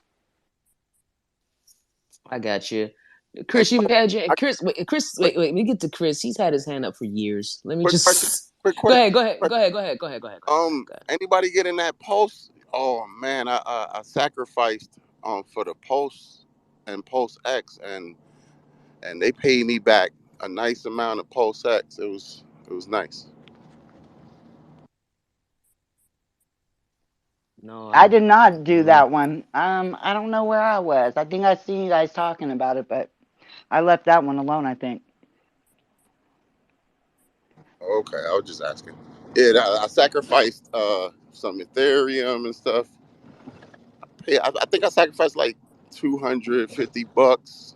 I got you. Hey, Chris, you've had your I, Chris. quick, Wait. We get to Chris. He's had his hand up for years. Let me quick question. just Quick go question. ahead. Go ahead. Question. Go ahead. Go ahead. Go ahead. Go ahead. Go ahead. Go ahead. Anybody getting that pulse? Oh man, I sacrificed for the pulse and pulse X, and they paid me back a nice amount of pulse X. It was nice. No, I did not do mm, that one. I don't know where I was. I think I seen you guys talking about it, but I left that one alone. I think. Okay, I was just asking. Yeah, I sacrificed some Ethereum and stuff. Yeah, I think I sacrificed like $250.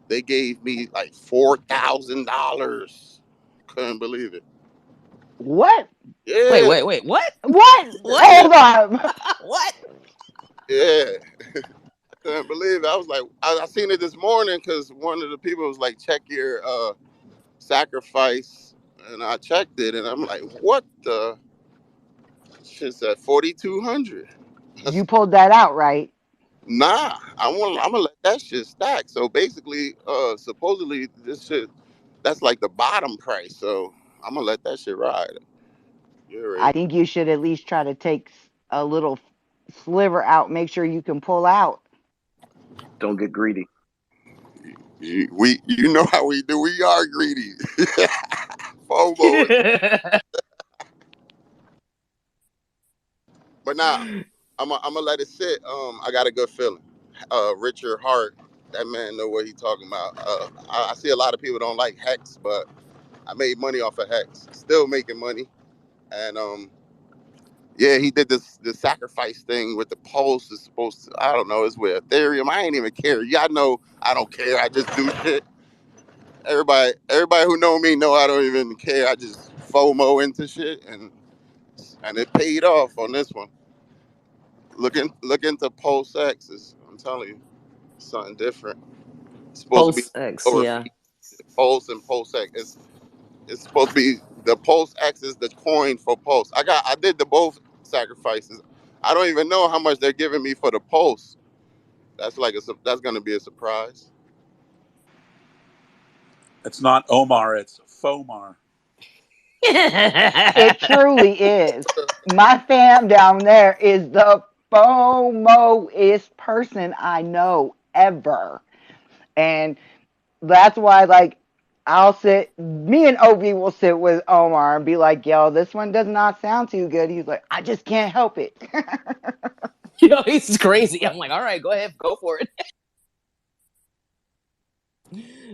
They gave me like $4,000. Couldn't believe it. What? wait. Yeah, Wait. Wait. What? What? What? yeah, Hold on. What? yeah. Couldn't believe it. I was like, I seen it this morning because one of the people was like, check your sacrifice, and I checked it, and I'm like, what the? Shit's at 4,200. You pulled that out, right? Nah, I'm gonna let that shit stack. So basically, supposedly this shit that's like the bottom price. So I'm gonna let that shit ride. You I already think you should at least try to take a little sliver out. Make sure you can pull out. Don't get greedy. you know how we do. We are greedy. FOMO. But nah, I'm gonna let it sit. I got a good feeling. Richard Hart, that man know what he talking about. I see a lot of people don't like Hex, but I made money off of Hex. Still making money, and yeah, he did the sacrifice thing with the pulse. Is supposed to, I don't know, it's with Ethereum. I ain't even care. Y'all know I don't care. I just do shit. Everybody who know me know I don't even care. I just FOMO into shit, and and it paid off on this one. Look into Pulse X. I'm telling you, something different. It's supposed to be Post X, lower yeah. fee. Pulse and Pulse X. It's supposed to be the Pulse X is the coin for Pulse. I did the both sacrifices. I don't even know how much they're giving me for the Pulse. That's gonna be a surprise. It's not Omar, it's Fomar. It truly is. My fam down there is the FOMOest person I know ever. And that's why, like, me and Obi will sit with Omar and be like, yo, this one does not sound too good. He's like, I just can't help it. Yo, he's crazy. I'm like, all right, go ahead, go for it.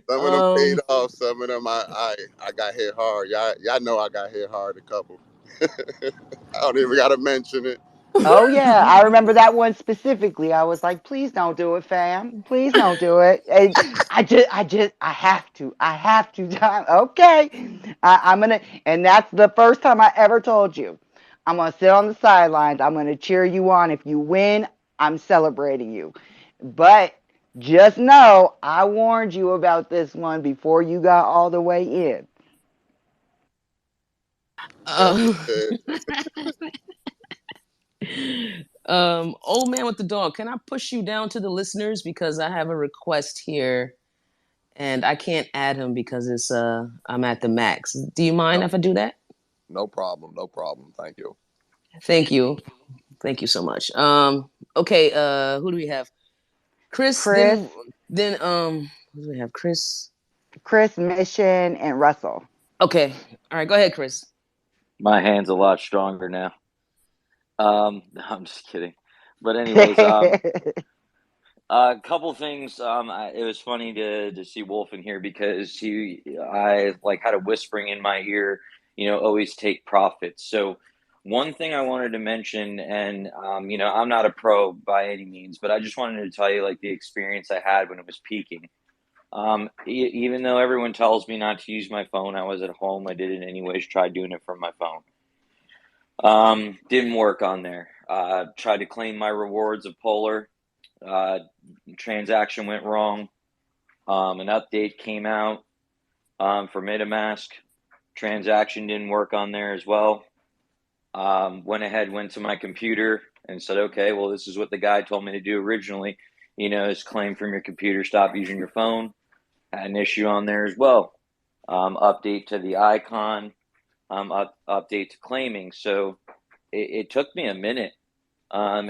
Some of them paid um, off. Some of them I got hit hard. Y'all know I got hit hard a couple. I don't even gotta mention it. Oh yeah, I remember that one specifically. I was like, please don't do it, fam. Please don't do it. And I have to. Okay, I'm gonna, and that's the first time I ever told you. I'm gonna sit on the sidelines. I'm gonna cheer you on. If you win, I'm celebrating you. But just know, I warned you about this one before you got all the way in. Yes, you uh, did. old man with the dog. Can I push you down to the listeners because I have a request here, and I can't add him because it's I'm at the max. Do you mind No, if I do that? no problem. No problem. Thank you. Thank you. Thank you so much. Okay, who do we have? Chris, Chris, then who do we have? Chris. Chris, Mission, and Russell. Okay. All right, go ahead, Chris. My hand's a lot stronger now. I'm just kidding. But anyways, a couple things. It was funny to see Wolf in here because I like had a whispering in my ear. Always take profits. So one thing I wanted to mention, and I'm not a pro by any means, but I just wanted to tell you like the experience I had when it was peaking. Even though everyone tells me not to use my phone, I was at home. I did it anyways. Tried doing it from my phone. Didn't work on there. Tried to claim my rewards of Polar. Uh, Transaction went wrong. An update came out for MetaMask. Transaction didn't work on there as well. Went to my computer and said, okay, well, this is what the guy told me to do originally. Is claim from your computer, stop using your phone. Had an issue on there as well. Update to the icon, update to claiming. So it took me a minute. And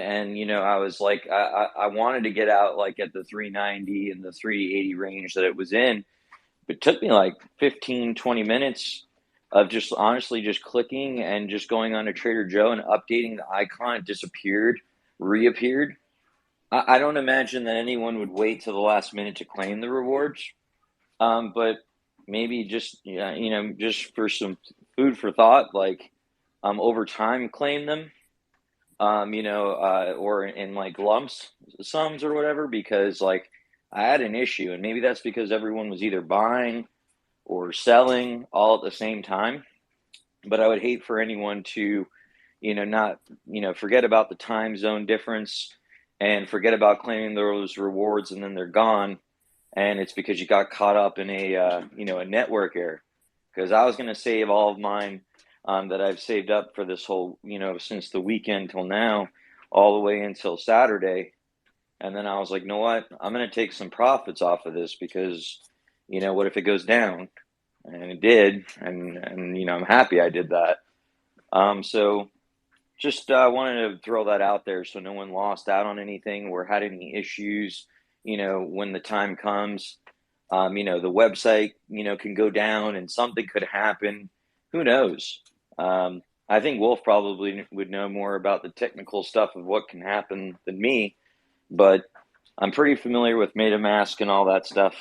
I was like, I wanted to get out like at the 390 and the 380 range that it was in. It took me like 15, 20 minutes of just honestly just clicking and just going on to Trader Joe and updating the icon. It disappeared, reappeared. I don't imagine that anyone would wait till the last minute to claim the rewards. But maybe just, just for some food for thought, like over time, claim them or in like lumps sums or whatever, because like I had an issue, and maybe that's because everyone was either buying or selling all at the same time. But I would hate for anyone to, not, forget about the time zone difference and forget about claiming those rewards, and then they're gone, and it's because you got caught up in a network error. Because I was going to save all of mine that I've saved up for this whole, since the weekend till now, all the way until Saturday. And then I was like, you know what? I'm going to take some profits off of this because, what if it goes down? And it did. And I'm happy I did that. So just wanted to throw that out there so no one lost out on anything or had any issues, when the time comes. The website, can go down and something could happen. Who knows? I think Wolf probably would know more about the technical stuff of what can happen than me, but I'm pretty familiar with MetaMask and all that stuff.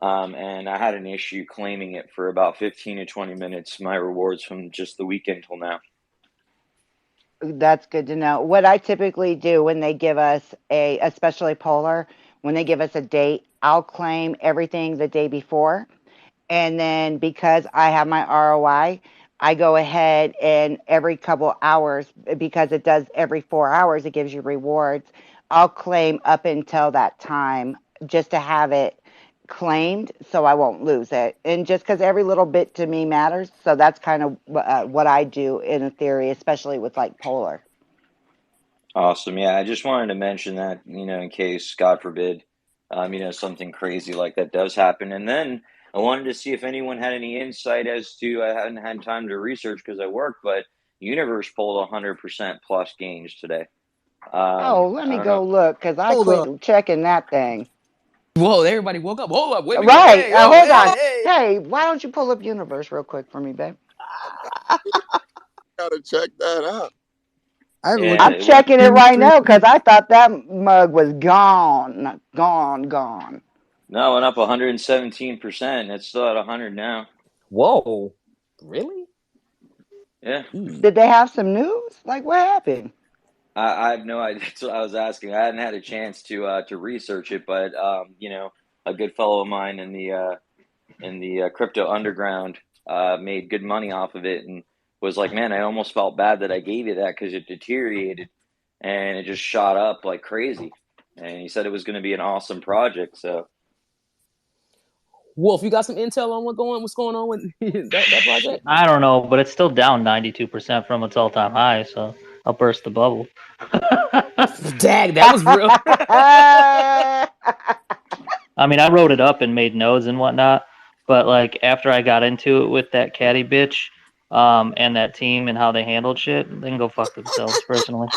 And I had an issue claiming it for about 15 to 20 minutes, my rewards from just the weekend till now. That's good to know. What I typically do when they give us especially Polar, when they give us a date, I'll claim everything the day before. And then because I have my ROI, I go ahead and every couple hours, because it does every 4 hours, it gives you rewards. I'll claim up until that time just to have it claimed so I won't lose it. And just because every little bit to me matters. So that's kind of what I do in a theory, especially with like Polar. Awesome. Yeah, I just wanted to mention that, in case, God forbid, something crazy like that does happen. And then I wanted to see if anyone had any insight as to, I hadn't had time to research because I work, but Universe pulled 100% plus gains today. Oh, let I me don't know. go look because I Hold quit up. checking that thing. Whoa! Everybody woke up. Hold up! Wait a minute. Right. Hey, yo, Hold on. hey, hey. Hey, why don't you pull up Universe real quick for me, babe? Gotta check that out. I haven't looked Yeah, at I'm it went. checking it Q right now because recently. I thought that mug was gone. Gone, gone. No, it went up 117%. It's still at 100 now. Whoa! Really? Yeah. E. Did they have some news? Like, what happened? I have no idea. That's what I was asking. I hadn't had a chance to research it, but a good fellow of mine in the crypto underground made good money off of it, and was like, man, I almost felt bad that I gave you that because it deteriorated and it just shot up like crazy. And he said it was going to be an awesome project. So Wolf, you got some intel on what's going on with that project? I don't know, but it's still down 92% from its all-time high, so I'll burst the bubble. Dag, that was real. I mean, I wrote it up and made notes and whatnot, but like after I got into it with that caddy bitch, and that team and how they handled shit, they can go fuck themselves personally.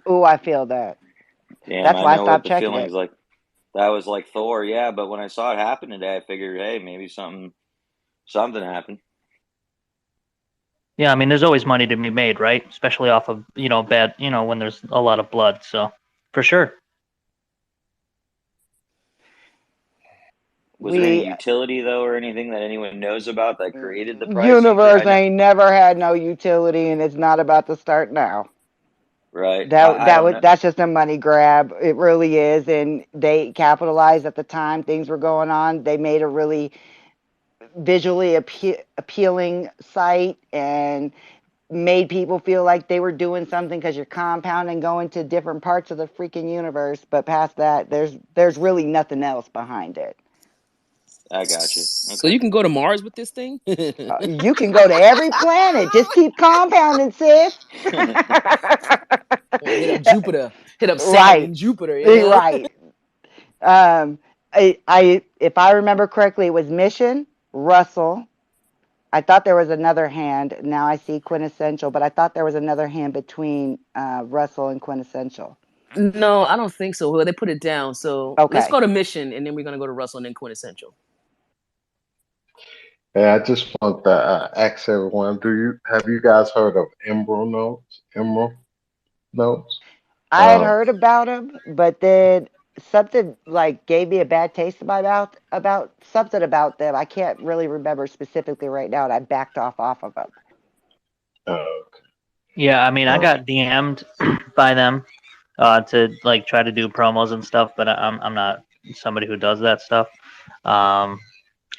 Ooh, I feel that. damn, That's I why I know what stopped the checking feeling's it. like. That was like Thor, yeah. But when I saw it happen today, I figured, hey, maybe something happened. Yeah, I mean, there's always money to be made, right? Especially off of bad, when there's a lot of blood. So for sure. Was there any We utility though, or anything that anyone knows about that created the pricing? Universe ain't never had no utility, and it's not about to start now. Right. I That don't was know. that's just a money grab. It really is, and they capitalized at the time things were going on. They made a really visually appealing site and made people feel like they were doing something because you're compounding going to different parts of the freaking universe. But past that, there's really nothing else behind it. I got you. So Okay. you can go to Mars with this thing? You can go to every planet. Just keep compounding, sis. Hit up Jupiter. Hit up Saturn Right, and Jupiter, right. If I remember correctly, it was Mission, Russell. I thought there was another hand. Now I see Quintessential, but I thought there was another hand between Russell and Quintessential. No, I don't think so. Well, they put it down. So let's Okay. go to Mission, and then we're gonna go to Russell and then Quintessential. Yeah, I just want to ask everyone: have you guys heard of Emerald Notes? Emerald Notes? I had Um, heard about him, but then something like gave me a bad taste in my mouth about something about them. I can't really remember specifically right now, and I backed off of them. uh, Yeah, I mean, I uh, got DM'd by them to like try to do promos and stuff, but I'm not somebody who does that stuff. Um,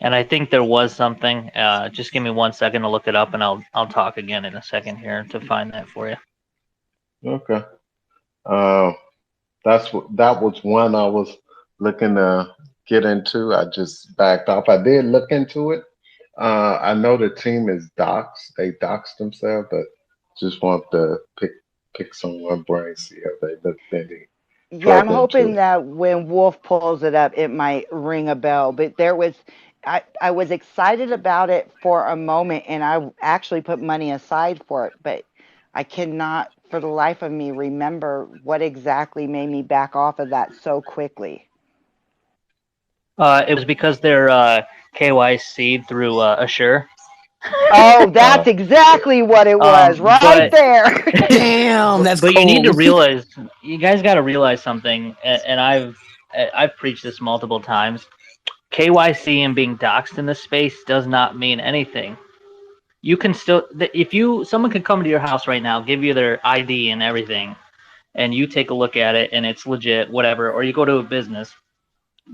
and I think there was something. Just give me 1 second to look it up, and I'll talk again in a second here to find that for you. okay. Um, that was one I was looking to get into. I just backed off. I did look into it. I know the team is doxxed. They doxed themselves, but just want to pick someone brain, see if they looked any Yeah, I'm further into hoping it. that when Wolf pulls it up, it might ring a bell. But I was excited about it for a moment, and I actually put money aside for it. But I cannot, for the life of me, remember what exactly made me back off of that so quickly. It was because they're KYC through Assure. Oh, that's Uh, exactly what it was, right But there. Damn, that's but you need to cold. realize, you guys got to realize something, and I've preached this multiple times. KYC and being doxxed in this space does not mean anything. You can still, if someone could come to your house right now, give you their ID and everything, and you take a look at it and it's legit, whatever, or you go to a business,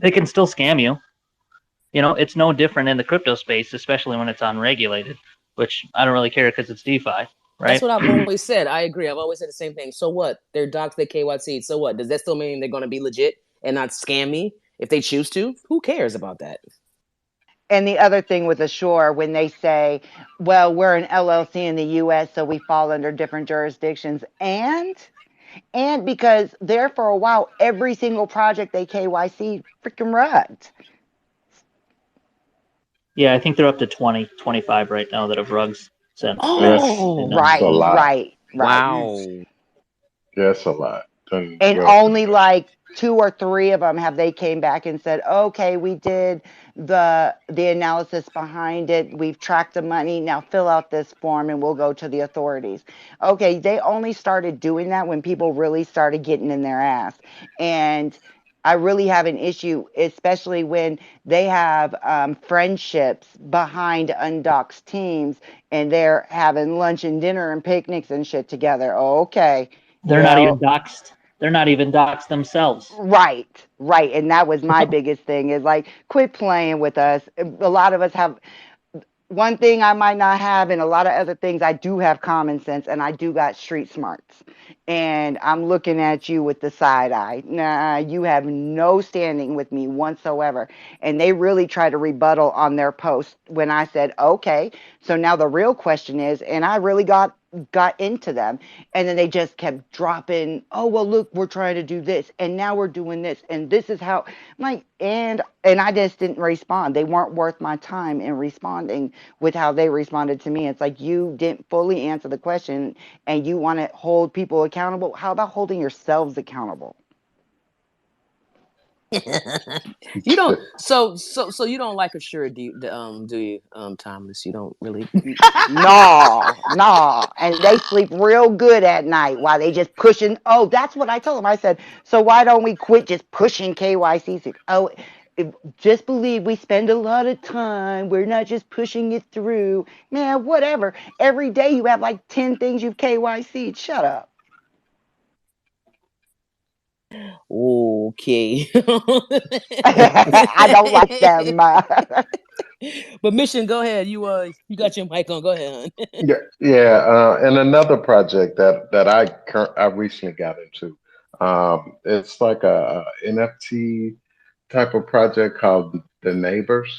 they can still scam you. It's no different in the crypto space, especially when it's unregulated. which I don't really care because it's DeFi, That's right? what I've always said. I agree. I've always said the same thing. So what? They're docs, they KYC. So what? Does that still mean they're going to be legit and not scam me if they choose to? Who cares about that? And the other thing with Assure, when they say, well, we're an LLC in the US, so we fall under different jurisdictions. And because there for a while, every single project they KYC freaking rugged. Yeah, I think they're up to 20, 25 right now that have rugs since Yes, they Oh, announced it's a it. lot. Right. wow. Yes, a lot. And And well, only like 2 or 3 of them have they came back and said, okay, we did the analysis behind it, we've tracked the money, now fill out this form and we'll go to the authorities. Okay, they only started doing that when people really started getting in their ass. And I really have an issue, especially when they have friendships behind undoxed teams and they're having lunch and dinner and picnics and shit together. Okay, They're not even well, doxxed. They're not even doxxed themselves. right, right. And that was my biggest thing is like, quit playing with us. A lot of us have one thing I might not have, and a lot of other things I do have common sense, and I do got street smarts. And I'm looking at you with the side eye. Nah, you have no standing with me whatsoever. And they really try to rebuttal on their post when I said, okay, so now the real question is, and I really got into them, and then they just kept dropping, oh well, look, we're trying to do this, and now we're doing this, and this is how. I'm like, and I just didn't respond. They weren't worth my time in responding with how they responded to me. It's like you didn't fully answer the question and you want to hold people accountable. How about holding yourselves accountable? You don't. So you don't like Assure, do you? Timeless. You don't really. No, no. And they sleep real good at night while they just pushing. Oh, that's what I told them. I said, so why don't we quit just pushing KYC? Oh, just believe we spend a lot of time. We're not just pushing it through. Man, whatever. Every day you have like 10 things you've KYC'd. Shut up. Okay. I don't like them. But Mission, go ahead. You got your mic on. Go ahead, hon. yeah, yeah. And another project that I recently got into, it's like a NFT type of project called The Neighbors.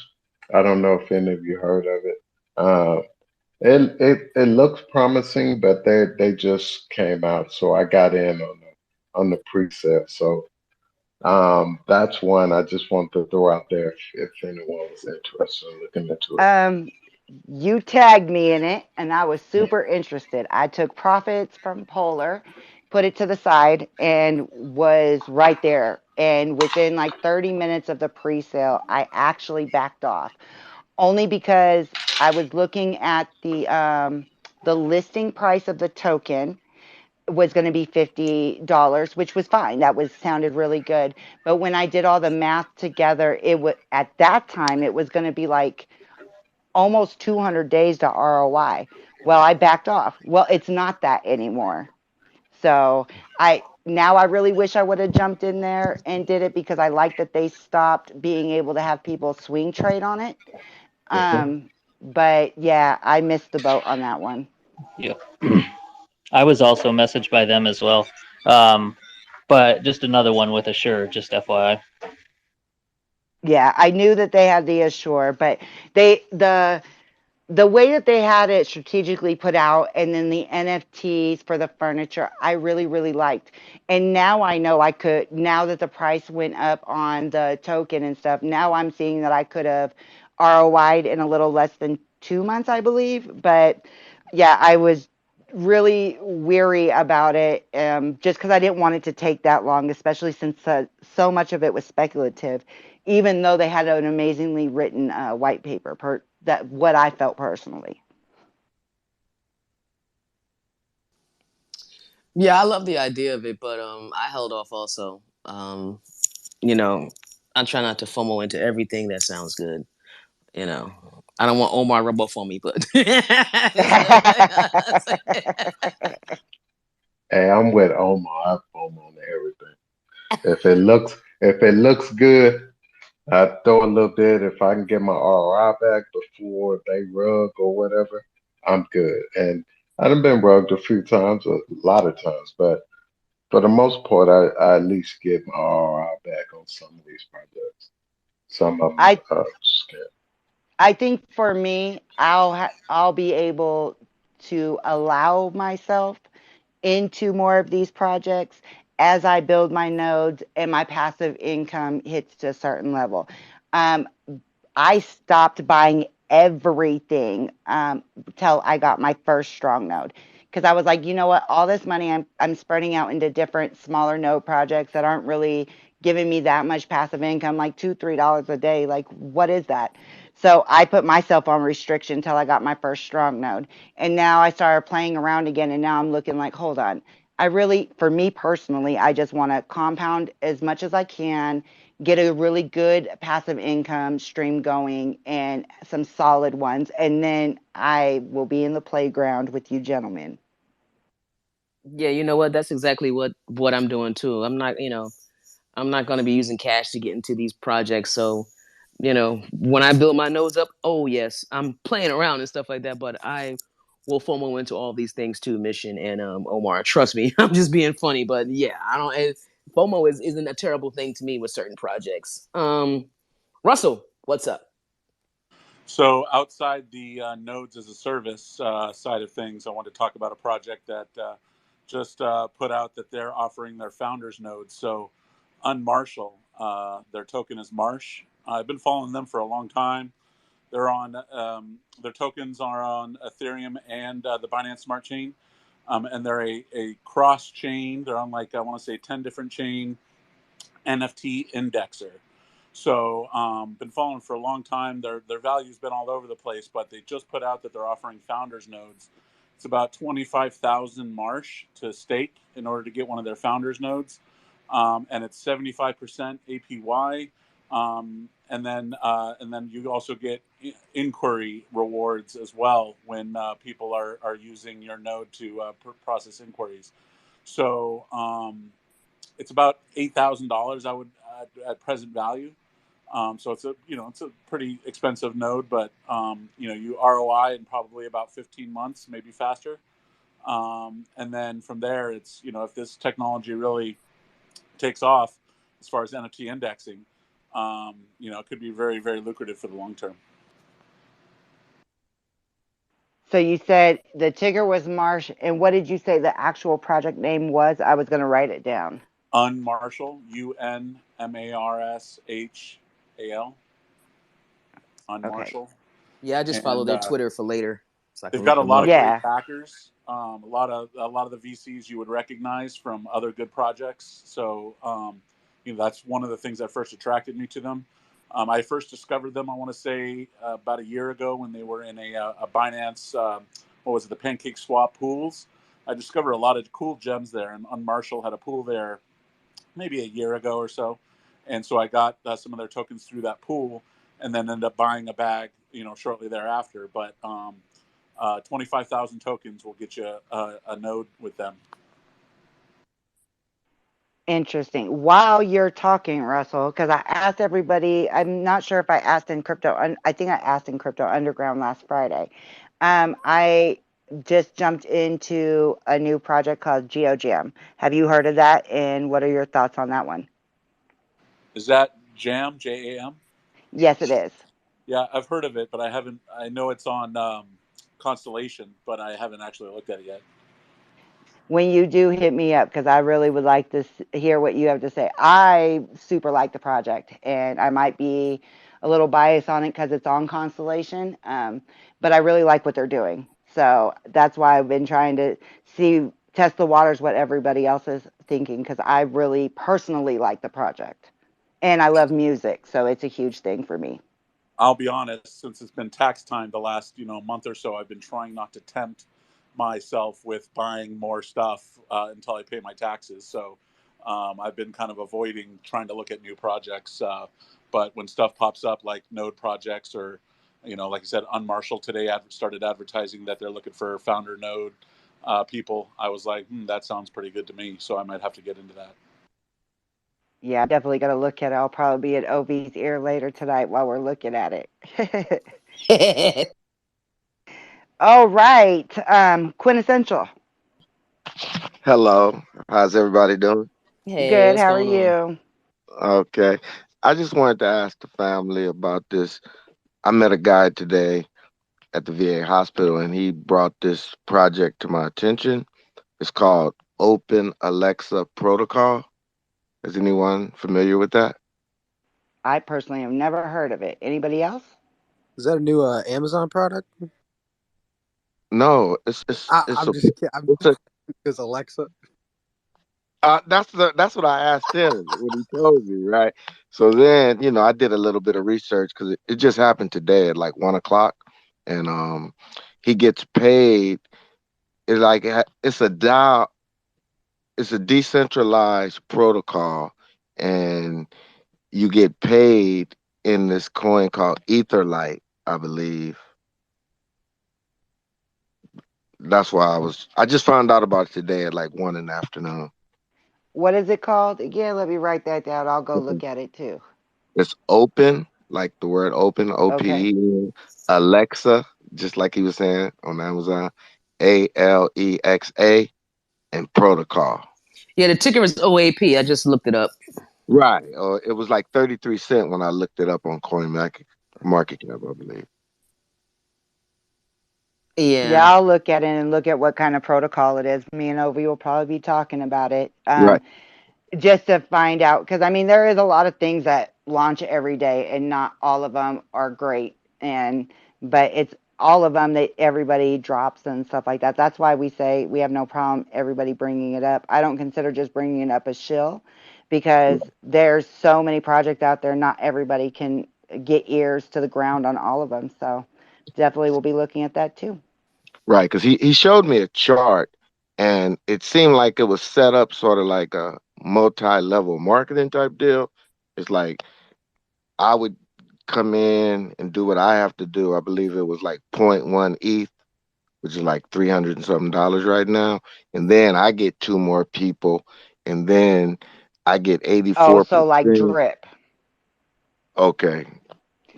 I don't know if any of you heard of it. Uh, it looks promising, but they just came out, so I got in on the pre-sale. So that's one I just want to throw out there if anyone was interested in looking into it. um, you tagged me in it, and I was super interested. I took profits from Polar, put it to the side, and was right there. And within like 30 minutes of the pre-sale, I actually backed off, only because I was looking at the listing price of the token was going to be $50, which was fine. That was sounded really good. But when I did all the math together, it was at that time it was going to be like almost 200 days to ROI. Well, I backed off. Well, it's not that anymore. So I really wish I would have jumped in there and did it because I like that they stopped being able to have people swing trade on it. Mhm. But yeah, I missed the boat on that one. Yeah. I was also messaged by them as well. Um, but just another one with Assure, just FYI. Yeah, I knew that they had the Assure, but they the way that they had it strategically put out and then the NFTs for the furniture, I really, really liked. And now I know I could, now that the price went up on the token and stuff, now I'm seeing that I could have ROI'd in a little less than 2 months, I believe. But yeah, I was really weary about it just because I didn't want it to take that long, especially since so much of it was speculative, even though they had an amazingly written white paper that what I felt personally. Yeah, I love the idea of it, but I held off also. You know, I try not to FOMO into everything that sounds good. You know, I don't want Omar rub off on me, but Hey, I'm with Omar. I foam on everything. If it looks good, I throw a little bit. If I can get my ROI back before they rug or whatever, I'm good. And I've been rugged a few times, a lot of times, but for the most part, I at least get my ROI back on some of these projects. Some of them I scared. I think for me, I'll be able to allow myself into more of these projects as I build my nodes and my passive income hits to a certain level. Um, I stopped buying everything till I got my first strong node because I was like, you know what, all this money I'm spreading out into different smaller node projects that aren't really giving me that much passive income, like $2-3 a day. Like, what is that? So I put myself on restriction until I got my first strong node, and now I started playing around again, and now I'm looking like, hold on. I really, for me personally, I just want to compound as much as I can, get a really good passive income stream going and some solid ones, and then I will be in the playground with you gentlemen. Yeah, you know what? That's exactly what I'm doing too. I'm not going to be using cash to get into these projects. So, when I build my nose up, oh yes, I'm playing around and stuff like that. But I will FOMO into all these things too, Mission and Omar. Trust me, I'm just being funny. But yeah, I don't. FOMO isn't a terrible thing to me with certain projects. Russell, what's up? So outside the nodes as a service side of things, I want to talk about a project that just put out that they're offering their founders nodes. So Unmarshall, their token is Marsh. I've been following them for a long time. They're on their tokens are on Ethereum and the Binance Smart Chain, and they're a cross chain. They're on like I want to say 10 different chain NFT indexer. So, been following for a long time. Their value's been all over the place, but they just put out that they're offering founders nodes. It's about 25,000 Marsh to stake in order to get one of their founders nodes, and it's 75% APY. And then you also get inquiry rewards as well when people are using your node to process inquiries. So it's about $8,000 I would at present value. So it's a pretty expensive node, but you ROI in probably about 15 months, maybe faster. And then from there, it's if this technology really takes off as far as NFT indexing, it could be very very lucrative for the long term. So you said the ticker was Marsh, and what did you say the actual project name was? I was going to write it down. Unmarshall, UNMARSHAL, Okay. Unmarshall, Yeah, I just follow and their Twitter for later, so I can they've got look a them lot up. of great Yeah. backers. A lot of the VCs you would recognize from other good projects. So that's one of the things that first attracted me to them. I first discovered them, I want to say, about a year ago when they were in a Binance. What was it? The Pancake Swap pools. I discovered a lot of cool gems there, and Unmarshall had a pool there maybe a year ago or so, and so I got some of their tokens through that pool, and then ended up buying a bag, shortly thereafter. But 25,000 tokens will get you a node with them. Interesting. While you're talking, Russell, because I asked everybody, I'm not sure if I asked in crypto. I think I asked in Crypto Underground last Friday. I just jumped into a new project called GeoJam. Have you heard of that? And what are your thoughts on that one? Is that Jam, JAM? Yes, it is. Yeah, I've heard of it, but I haven't. I know it's on Constellation, but I haven't actually looked at it yet. When you do, hit me up because I really would like to hear what you have to say. I super like the project, and I might be a little biased on it because it's on Constellation, but I really like what they're doing. So that's why I've been trying to test the waters, what everybody else is thinking, because I really personally like the project, and I love music, so it's a huge thing for me. I'll be honest, since it's been tax time the last month or so, I've been trying not to tempt myself with buying more stuff until I pay my taxes. So I've been kind of avoiding trying to look at new projects. But when stuff pops up like node projects or like I said, Unmarshall today started advertising that they're looking for founder node people. I was like, that sounds pretty good to me. So I might have to get into that. Yeah, I'm definitely going to look at it. I'll probably be at OV's ear later tonight while we're looking at it. Oh, right. Quintessential. Hello, how's everybody doing? Hey, Good. what's How are going on? you? Okay. I just wanted to ask the family about this. I met a guy today at the VA hospital and he brought this project to my attention. It's called Open Alexa Protocol. Is anyone familiar with that? I personally have never heard of it. Anybody else? Is that a new Amazon product? No, it's I'm a just kidding. I'm it's a because Alexa. that's what I asked him when he told me, right? So then, I did a little bit of research because it just happened today at like 1 o'clock, and he gets paid. It's a dial. It's a decentralized protocol, and you get paid in this coin called Etherlight, I believe. That's why I just found out about it today at like 1 in the afternoon. What is it called again? Let me write that down. I'll go look at it too. It's open, like the word open, Okay. OPE. Alexa, just like he was saying on Amazon, Alexa, and protocol. Yeah, the ticker is OAP. I just looked it up. Right. It was like 33 cents when I looked it up on Market Cap, I believe. Yeah. Yeah, I'll look at it and look at what kind of protocol it is. Me and Ovi will probably be talking about it. Right. Just to find out, because I mean there is a lot of things that launch every day and not all of them are great, and but it's all of them that everybody drops and stuff like that. That's why we say we have no problem everybody bringing it up. I don't consider just bringing it up a shill, because there's so many projects out there, not everybody can get ears to the ground on all of them. So definitely we'll be looking at that too. Right. Because he showed me a chart and it seemed like it was set up sort of like a multi-level marketing type deal. It's like I would come in and do what I have to do. I believe it was like point 0.1 ETH, which is like 300 and something dollars right now. And then I get two more people, and then I get Oh, so like 84%. drip. Okay.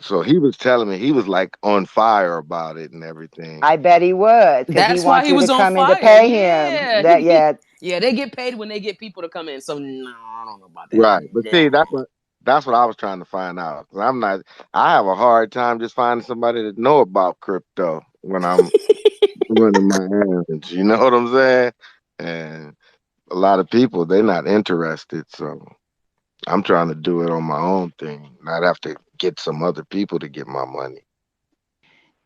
So he was telling me he was like on fire about it and everything. I bet he was, because he That's why wants he you to was on come in to fire. pay him. Yeah. That, yeah. Yeah, they get paid when they get people to come in. So no, I don't know about that. Right. But Nah. see, that's what I was trying to find out. 'Cause I have a hard time just finding somebody that know about crypto when I'm running my errands. You know what I'm saying? And a lot of people, they're not interested. So I'm trying to do it on my own thing, not have to get some other people to get my money.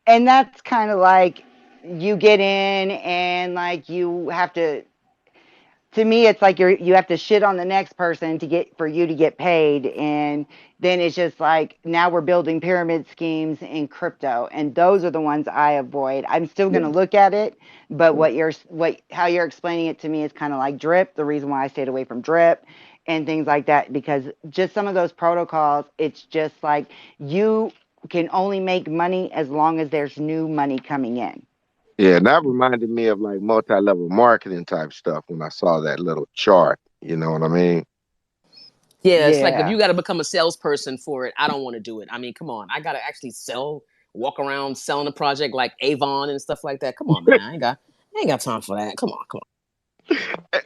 And that's kind of like you get in and like you have to me it's like you have to shit on the next person to get for you to get paid, and then it's just like now we're building pyramid schemes in crypto, and those are the ones I avoid. I'm still going Yeah. to look at it, but what how you're explaining it to me is kind of like drip, the reason why I stayed away from drip and things like that, because just some of those protocols, it's just like you can only make money as long as there's new money coming in. Yeah, and that reminded me of like multi-level marketing type stuff when I saw that little chart. You know what I mean? Yeah, it's like if Yeah. you got to become a salesperson for it, I don't want to do it. I mean, come on, I got to actually walk around selling a project like Avon and stuff like that. Come on, man, I ain't got time for that. Come on, come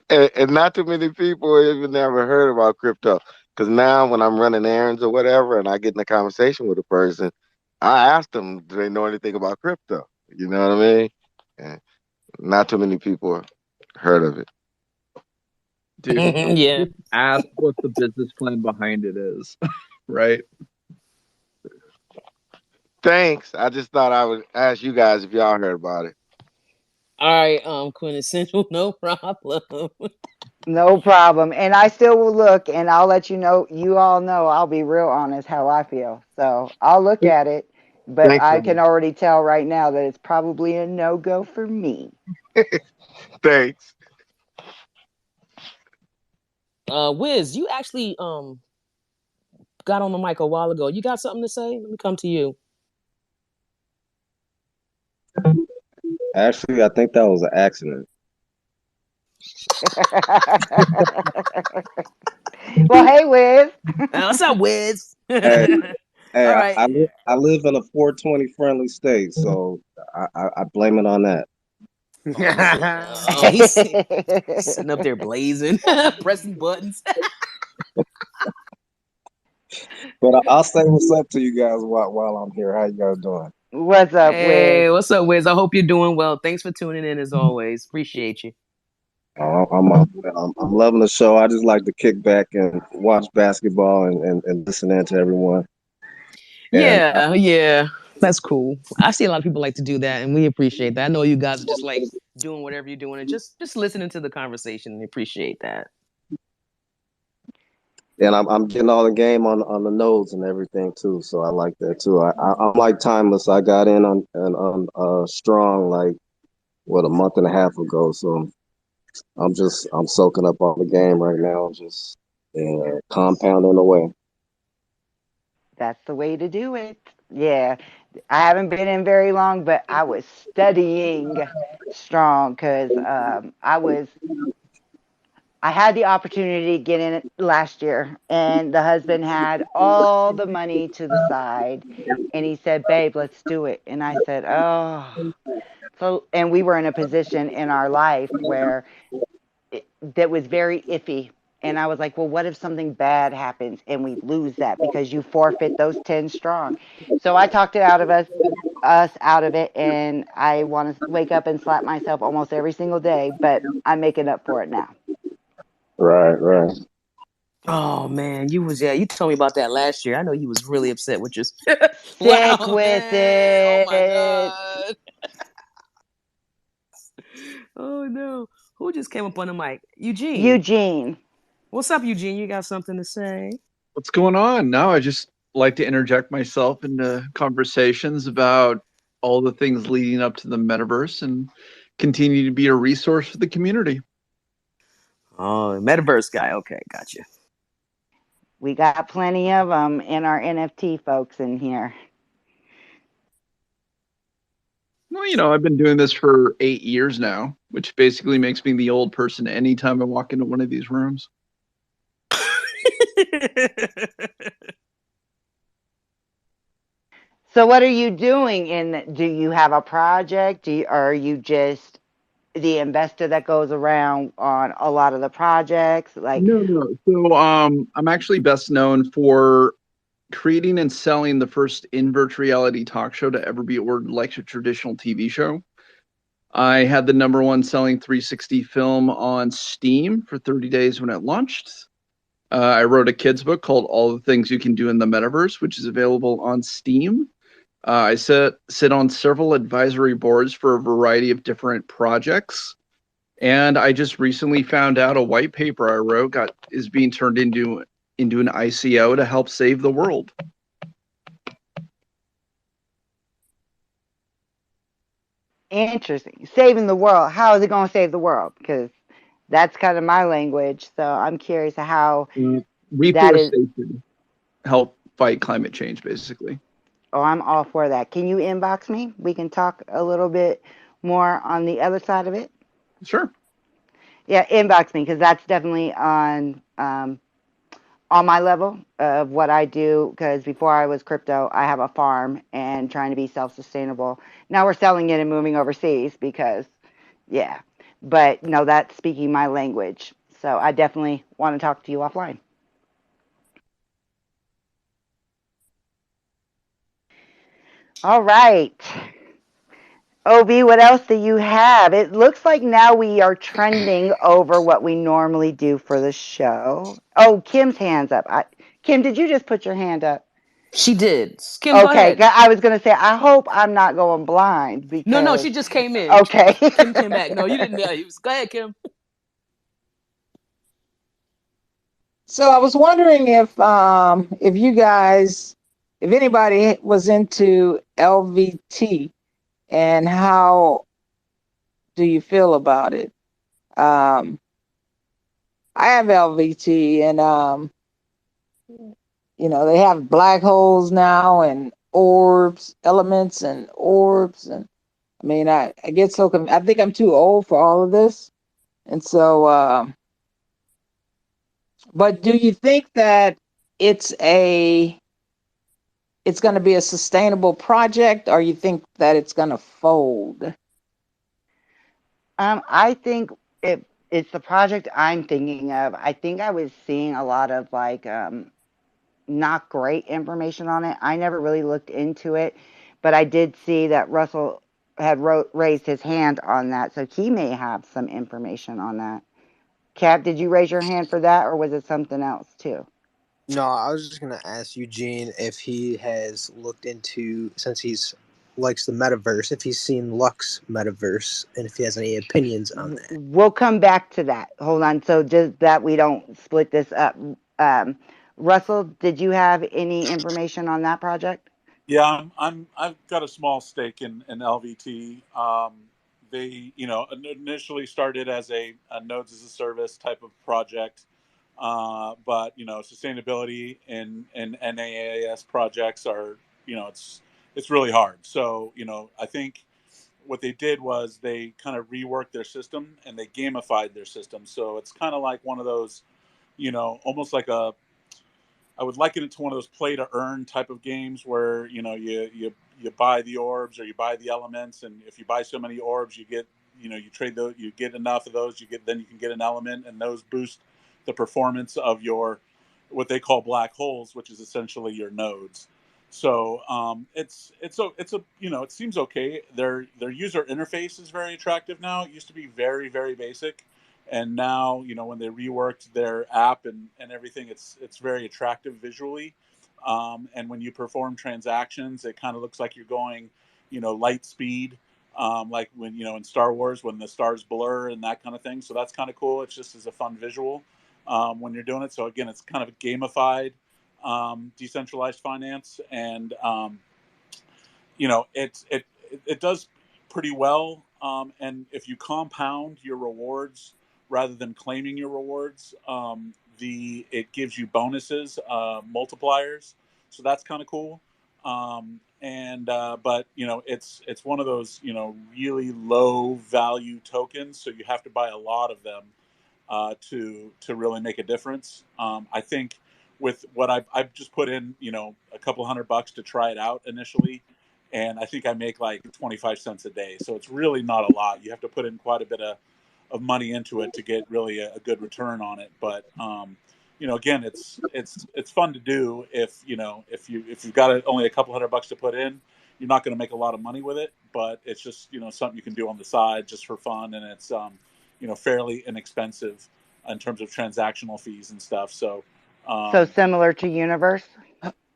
And not too many people even never heard about crypto. Because now when I'm running errands or whatever, and I get in a conversation with a person, I ask them, do they know anything about crypto? You know what I mean? And not too many people heard of it. Dude, on. Yeah. just ask what the business plan behind it is, right? Thanks. I just thought I would ask you guys if y'all heard about it. All right, quintessential, no problem. No problem. And I still will look, and I'll let you know. You all know I'll be real honest how I feel. So I'll look at it, but Thanks, I can man. already tell right now that it's probably a no go for me. Thanks. Wiz, you actually got on the mic a while ago. You got something to say? Let me come to you. Actually, I think that was an accident. Well, hey, Wiz. What's up, Wiz? Hey, Hey, All right. I live in a 420 friendly state, so I blame it on that. Oh, he's sitting up there blazing, pressing buttons. But I'll say what's up to you guys while I'm here. How you guys doing? What's up, Wiz? Hey, what's up, Wiz? I hope you're doing well. Thanks for tuning in as always. Appreciate you. I'm loving the show. I just like to kick back and watch basketball and listen in to everyone. And Yeah, that's cool. I see a lot of people like to do that, and we appreciate that. I know you guys are just like doing whatever you're doing and just listening to the conversation. We appreciate that. I'm getting all the game on the nodes and everything too. So I like that too. I'm like Timeless. I got in on strong like what a month and a half ago. So I'm soaking up all the game right now, just compounding away. That's the way to do it. Yeah. I haven't been in very long, but I was studying strong because I had the opportunity to get in it last year, and the husband had all the money to the side, and he said, "Babe, let's do it." And I said, "Oh." So, and we were in a position in our life where that was very iffy. And I was like, well, what if something bad happens and we lose that because you forfeit those 10 strong? So I talked it out of us out of it, and I want to wake up and slap myself almost every single day, but I'm making up for it now. Right. Oh man, you told me about that last year. I know you was really upset with your Sick wow, with man. Oh my it. god. Oh no. Who just came up on the mic? Eugene. Eugene. What's up, Eugene? You got something to say? What's going on? No, I just like to interject myself into conversations about all the things leading up to the metaverse and continue to be a resource for the community. Oh, metaverse guy. Okay, gotcha. We got plenty of them in our NFT folks in here. Well, I've been doing this for 8 years now, which basically makes me the old person anytime I walk into one of these rooms. So what are you doing do you have a project? Or are you just the investor that goes around on a lot of the projects? Like, No. So I'm actually best known for creating and selling the first invert reality talk show to ever be ordered like a traditional TV show. I had the number one selling 360 film on Steam for 30 days when it launched. I wrote a kid's book called All the Things You Can Do in the Metaverse, which is available on Steam. I sit on several advisory boards for a variety of different projects. And I just recently found out a white paper I wrote is being turned into an ICO to help save the world. interesting. Saving the world. How is it going to save the world? Because that's kind of my language. So I'm curious how that is. Reforestation, help fight climate change, basically. Oh, I'm all for that. Can you inbox me? We can talk a little bit more on the other side of it. Sure. Yeah, inbox me because that's definitely on my level of what I do. Because before I was crypto, I have a farm and trying to be self-sustainable. Now we're selling it and moving overseas because, yeah. But no, that's speaking my language. So I definitely want to talk to you offline. All right. OB, what else do you have? It looks like now we are trending over what we normally do for the show. Oh, Kim's hand's up. Kim, did you just put your hand up? She did. Kim, go Okay, ahead. I was going to say, I hope I'm not going blind No, because, she just came in. okay. Kim came back. No, you didn't. Go ahead, Kim. So I was wondering if you guys, if anybody was into LVT, and how do you feel about it? I have LVT, and they have black holes now and orbs, elements and orbs, and I mean, I get so I think I'm too old for all of this, and so. But do you think that it's it's going to be a sustainable project, or you think that it's going to fold? I think it's the project I'm thinking of. I think I was seeing a lot of like not great information on it. I never really looked into it, but I did see that Russell had raised his hand on that, so he may have some information on that. Cap, did you raise your hand for that, or was it something else too? No, I was just gonna ask Eugene if he has looked into, since he's likes the metaverse, if he's seen Lux metaverse and if he has any opinions on that. We'll come back to that. Hold on. So just that we don't split this up. Russell, did you have any information on that project? Yeah, I've got a small stake in LVT. They, initially started as a nodes as a service type of project, but sustainability in NAAS projects are, it's really hard. So, I think what they did was they kind of reworked their system and they gamified their system. So it's kind of like one of those, almost like I would liken it to one of those play to earn type of games where you buy the orbs or you buy the elements, and if you buy so many orbs, you get you trade those, you get enough of those, then you can get an element, and those boost the performance of your what they call black holes, which is essentially your nodes. So it's a it seems okay. Their user interface is very attractive now. It used to be very very basic, and now when they reworked their app and everything, it's very attractive visually, and when you perform transactions, it kind of looks like you're going light speed, like when in Star Wars when the stars blur and that kind of thing. So that's kind of cool. It's just as a fun visual when you're doing it. So again, it's kind of a gamified decentralized finance, and it does pretty well. And if you compound your rewards rather than claiming your rewards, it gives you bonuses, multipliers. So that's kind of cool. And but it's one of those really low value tokens, so you have to buy a lot of them to really make a difference. I think with what I've just put in, a couple $100 to try it out initially, and I think I make like 25 cents a day. So it's really not a lot. You have to put in quite a bit of money into it to get really a good return on it. But again, it's fun to do if you've got only a couple $100 to put in. You're not going to make a lot of money with it, but it's just something you can do on the side just for fun, and it's fairly inexpensive in terms of transactional fees and stuff. So, So um, similar to Universe?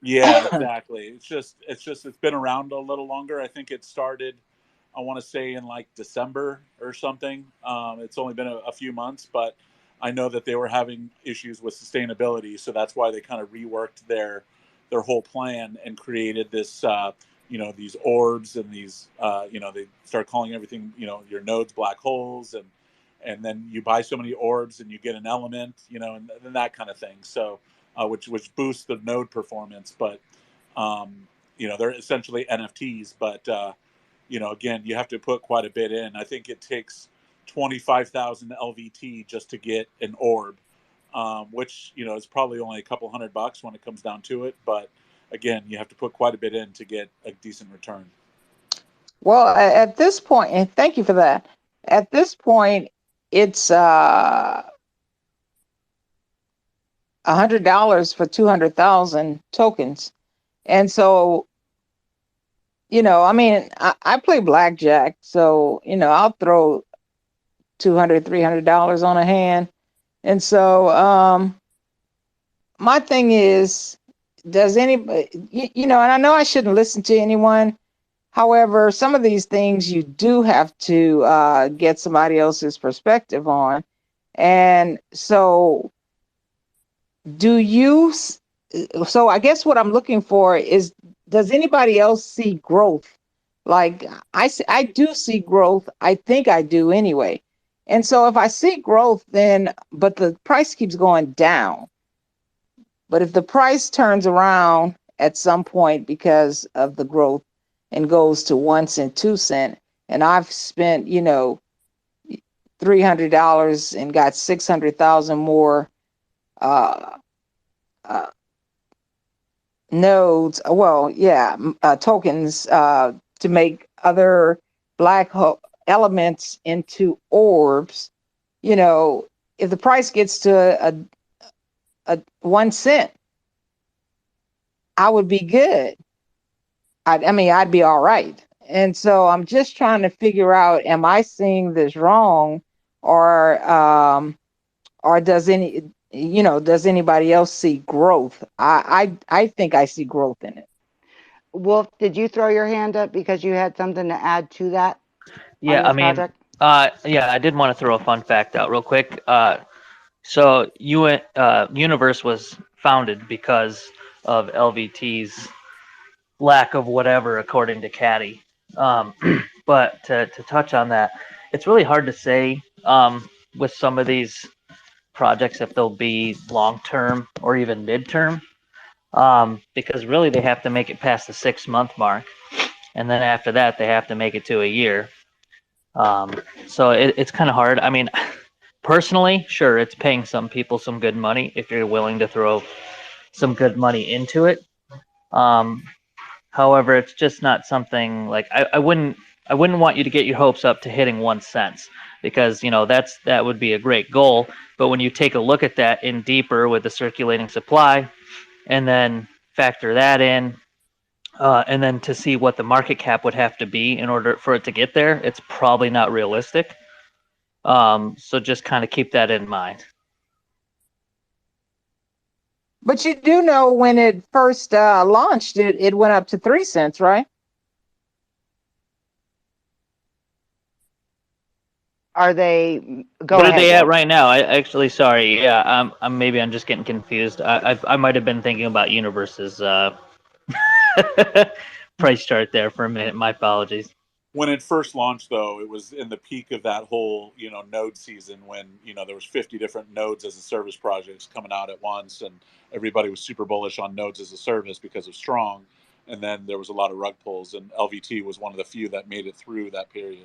yeah, exactly. It's been around a little longer. I think it started, I want to say in like December or something. It's only been a few months, but I know that they were having issues with sustainability, so that's why they kind of reworked their whole plan and created this. These orbs and these. They start calling everything. Your nodes black holes, and then you buy so many orbs and you get an element. And that kind of thing. So which boosts the node performance. But they're essentially NFTs. But again, you have to put quite a bit in. I think it takes 25,000 LVT just to get an orb, which is probably only a couple $100 when it comes down to it. But again, you have to put quite a bit in to get a decent return. Well, at this point, and thank you for that. At this point, it's $100 for 200,000 tokens, and so I mean, I play blackjack, so I'll throw $200, $300 on a hand, and so my thing is, does anybody, and I know I shouldn't listen to anyone. However, some of these things you do have to get somebody else's perspective on. And so, do you? So, I guess what I'm looking for is, does anybody else see growth? Like I do see growth. I think I do anyway. And so, if I see growth, then but the price keeps going down. But if the price turns around at some point because of the growth and goes to 1 cent, 2 cent, and I've spent, $300 and got 600,000 more uh, uh, nodes, well, yeah, tokens to make other black hole elements into orbs. You know, if the price gets to a 1 cent, I would be good. I mean, I'd be all right. And so I'm just trying to figure out, am I seeing this wrong, or does does anybody else see growth? I think I see growth in it. Wolf, did you throw your hand up because you had something to add to that on Yeah, I this mean, project? yeah, I did want to throw a fun fact out real quick. So Universe was founded because of LVT's lack of whatever, according to Caddy. Um, but to touch on that, it's really hard to say with some of these projects if they'll be long term or even midterm, because really they have to make it past the 6 month mark, and then after that they have to make it to a year. So it's kind of hard. I mean, personally, sure, it's paying some people some good money if you're willing to throw some good money into it. Um, However, it's just not something like I wouldn't want you to get your hopes up to hitting 1 cent, because that would be a great goal. But when you take a look at that in deeper with the circulating supply, and then factor that in, and then to see what the market cap would have to be in order for it to get there, it's probably not realistic. So just kind of keep that in mind. But you do know when it first launched, it went up to 3 cents, right? Are they? Go What are ahead, they at Wolf. right now? I actually, sorry. Yeah, I'm just getting confused. I might have been thinking about Universe's price chart there for a minute. My apologies. When it first launched, though, it was in the peak of that whole node season when there was 50 different nodes as a service projects coming out at once, and everybody was super bullish on nodes as a service because of Strong, and then there was a lot of rug pulls, and LVT was one of the few that made it through that period.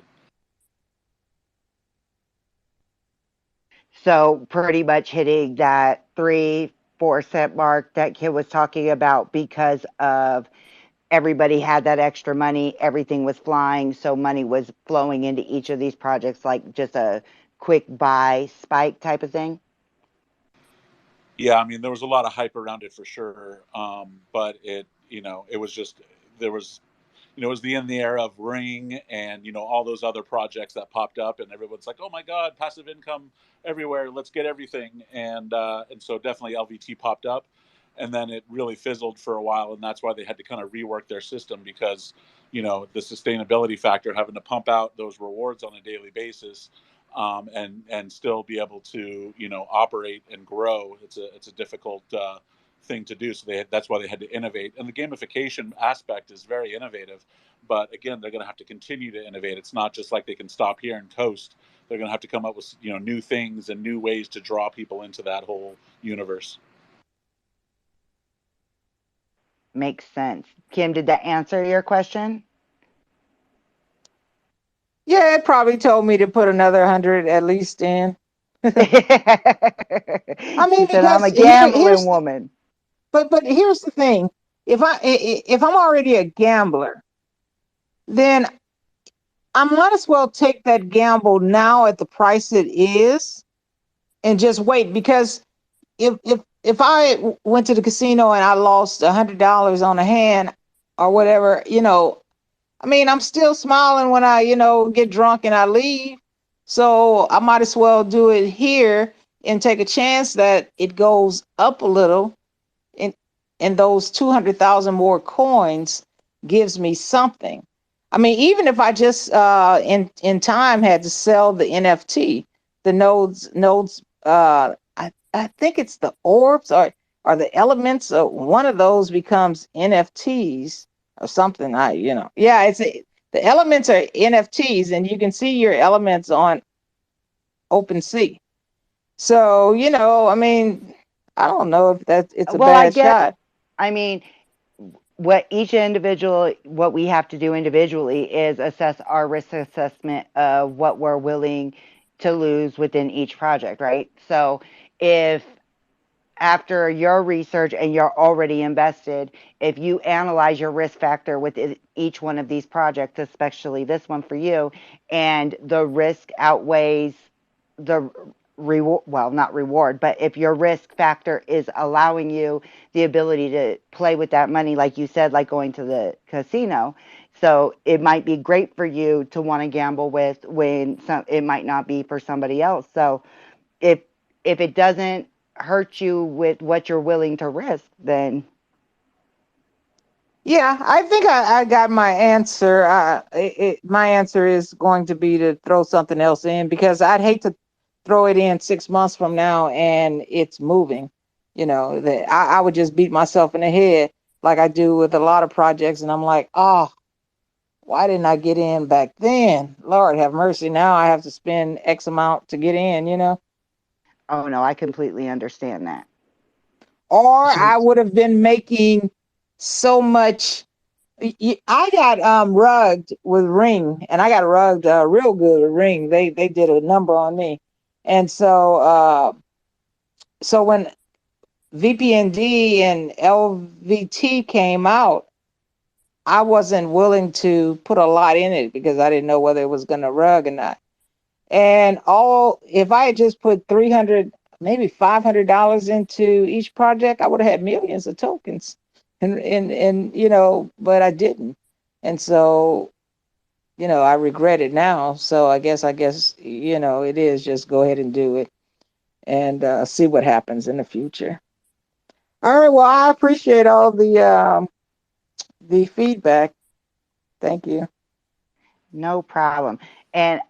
So pretty much hitting that 3-4 cent mark that kid was talking about because of everybody had that extra money, everything was flying, so money was flowing into each of these projects like just a quick buy spike type of thing. Yeah, I mean, there was a lot of hype around it for sure, but it was just there was it was the in the air of Ring and all those other projects that popped up, and everyone's like, "Oh my God, passive income everywhere! Let's get everything!" And so definitely LVT popped up, and then it really fizzled for a while, and that's why they had to kind of rework their system because the sustainability factor, having to pump out those rewards on a daily basis, and still be able to operate and grow. It's a difficult thing to do. So that's why they had to innovate. And the gamification aspect is very innovative. But again, they're going to have to continue to innovate. It's not just like they can stop here and coast. They're going to have to come up with new things and new ways to draw people into that whole universe. Makes sense. Kim, did that answer your question? Yeah, it probably told me to put another 100 at least in. I She mean, said, "I'm a because gambling woman." but here's the thing: if I'm already a gambler, then I might as well take that gamble now at the price it is and just wait. Because if I went to the casino and I lost $100 on a hand or whatever, I mean, I'm still smiling when I get drunk and I leave. So I might as well do it here and take a chance that it goes up a little, and those 200,000 more coins gives me something. I mean, even if I just in time had to sell the NFT, the nodes. I think it's the orbs or the elements. One of those becomes NFTs or something. Yeah, the elements are NFTs, and you can see your elements on OpenSea. So I mean, I don't know if it's a Well, I bad guess, shot. I mean, what we have to do individually is assess our risk assessment of what we're willing to lose within each project, right? So if after your research and you're already invested, if you analyze your risk factor with each one of these projects, especially this one for you, and the risk outweighs the reward, well, not reward, but if your risk factor is allowing you the ability to play with that money, like you said, like going to the casino, so it might be great for you to want to gamble with when it might not be for somebody else. So if if it doesn't hurt you with what you're willing to risk, then Yeah, I think I got my answer. My answer is going to be to throw something else in because I'd hate to throw it in 6 months from now and it's moving. That I would just beat myself in the head like I do with a lot of projects, and I'm like, oh, why didn't I get in back then? Lord have mercy. Now I have to spend X amount to get in. oh no, I completely understand that. Or So I would have been making so much. I got rugged with Ring, and I got rugged real good with Ring. They did a number on me, and so when VPND and LVT came out, I wasn't willing to put a lot in it because I didn't know whether it was going to rug or not. And if I had just put 300, maybe $500 into each project, I would have had millions of tokens, and but I didn't, and so I regret it now. So I guess it is just go ahead and do it and see what happens in the future. All right. Well, I appreciate all the feedback. Thank you. No problem. And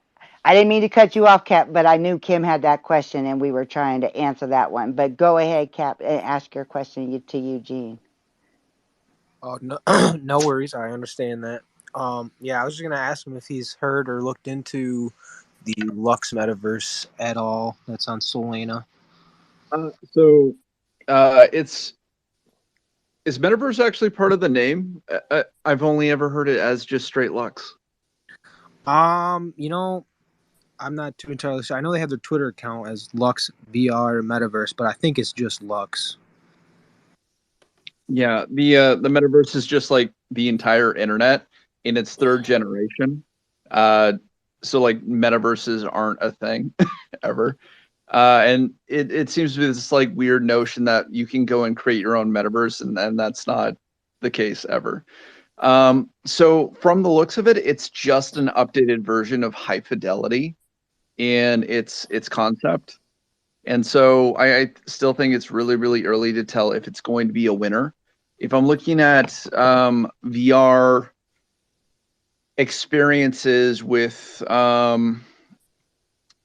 I didn't mean to cut you off, Cap, but I knew Kim had that question and we were trying to answer that one. But go ahead, Cap, and ask your question to Eugene. oh no, no worries. I understand that. Yeah, I was just gonna ask him if he's heard or looked into the Lux metaverse at all. That's on Solana. So, it's is metaverse actually part of the name? I've only ever heard it as just straight Lux. You know, I'm not too entirely sure. I know they have their Twitter account as Lux VR Metaverse, but I think it's just Lux. Yeah, the metaverse is just like the entire internet in its third generation. Uh, so like metaverses aren't a thing ever. And it seems to be this like weird notion that you can go and create your own metaverse, and that's not the case ever. So from the looks of it, it's just an updated version of high fidelity in its concept. And so I still think it's really, really early to tell if it's going to be a winner. If I'm looking at VR experiences with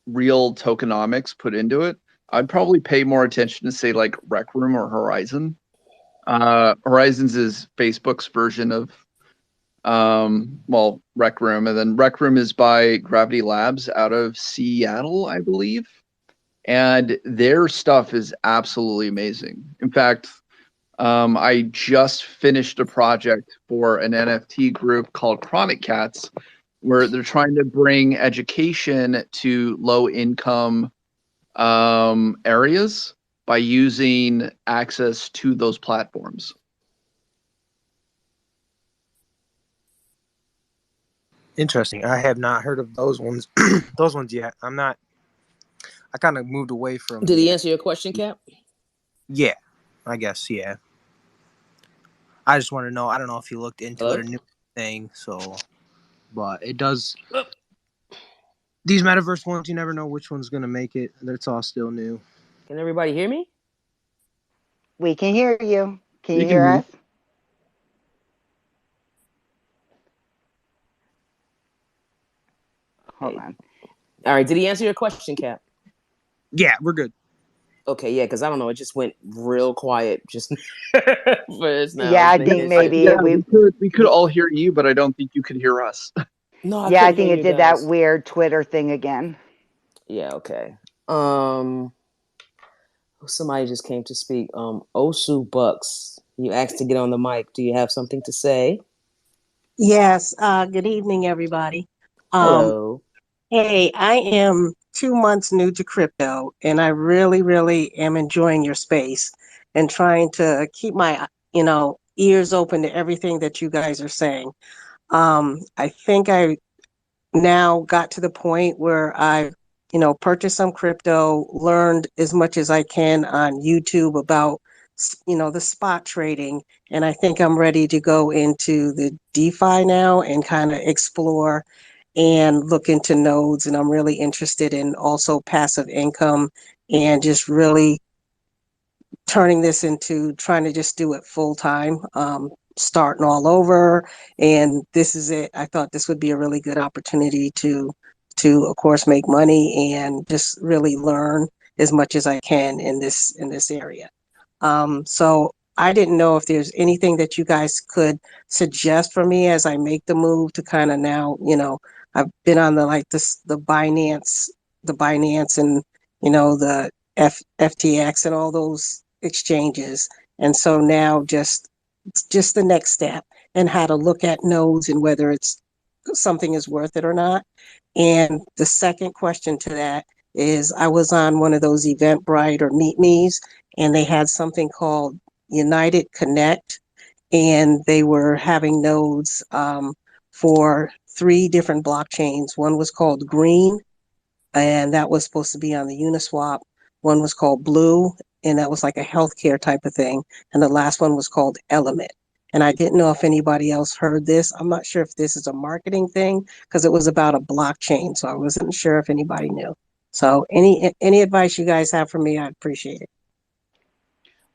real tokenomics put into it, I'd probably pay more attention to say like Rec Room or Horizon. Horizons is Facebook's version of Rec Room, and then Rec Room is by Gravity Labs out of Seattle, I believe. And their stuff is absolutely amazing. In fact, I just finished a project for an NFT group called Chronic Cats, where they're trying to bring education to low income areas by using access to those platforms. Interesting. I have not heard of those ones. Those ones yet. I kind of moved away from. Did he answer your question, Cap? Yeah, I guess. Yeah. I just want to know. I don't know if you looked into it or new thing. So, but it does. These metaverse ones, you never know which one's gonna make it. It's all still new. Can everybody hear me? We can hear you. Can you You can hear hear. us? Hold on. All right. Did he answer your question, Cap? Yeah, we're good. Okay, yeah, because I don't know, it just went real quiet just first now. I Yeah, was I thinking think it's just maybe Yeah, me. we could all hear you, but I don't think you could hear us. No, I yeah, I couldn't hear think it you did that guys. weird Twitter thing again. Yeah, okay. Um, somebody just came to speak. Osu Bucks, you asked to get on the mic. Do you have something to say? Yes, good evening, everybody. Um, Hello. Hey, I am 2 months new to crypto, and I really, really am enjoying your space and trying to keep my, ears open to everything that you guys are saying. I think I now got to the point where I've, purchased some crypto, learned as much as I can on YouTube about, the spot trading, and I think I'm ready to go into the DeFi now and kind of explore and look into nodes. And I'm really interested in also passive income and just really turning this into trying to just do it full time, starting all over. And this is it. I thought this would be a really good opportunity to of course make money and just really learn as much as I can in this area. So I didn't know if there's anything that you guys could suggest for me as I make the move to kind of now, I've been on the like this the Binance and the FTX and all those exchanges. And so now just the next step and how to look at nodes and whether it's something is worth it or not. And the second question to that is I was on one of those Eventbrite or Meet Me's, and they had something called United Connect, and they were having nodes for three different blockchains. One was called Green, and that was supposed to be on the Uniswap. One was called Blue, and that was like a healthcare type of thing. And the last one was called Element. And I didn't know if anybody else heard this. I'm not sure if this is a marketing thing because it was about a blockchain, so I wasn't sure if anybody knew. So any advice you guys have for me, I'd appreciate it.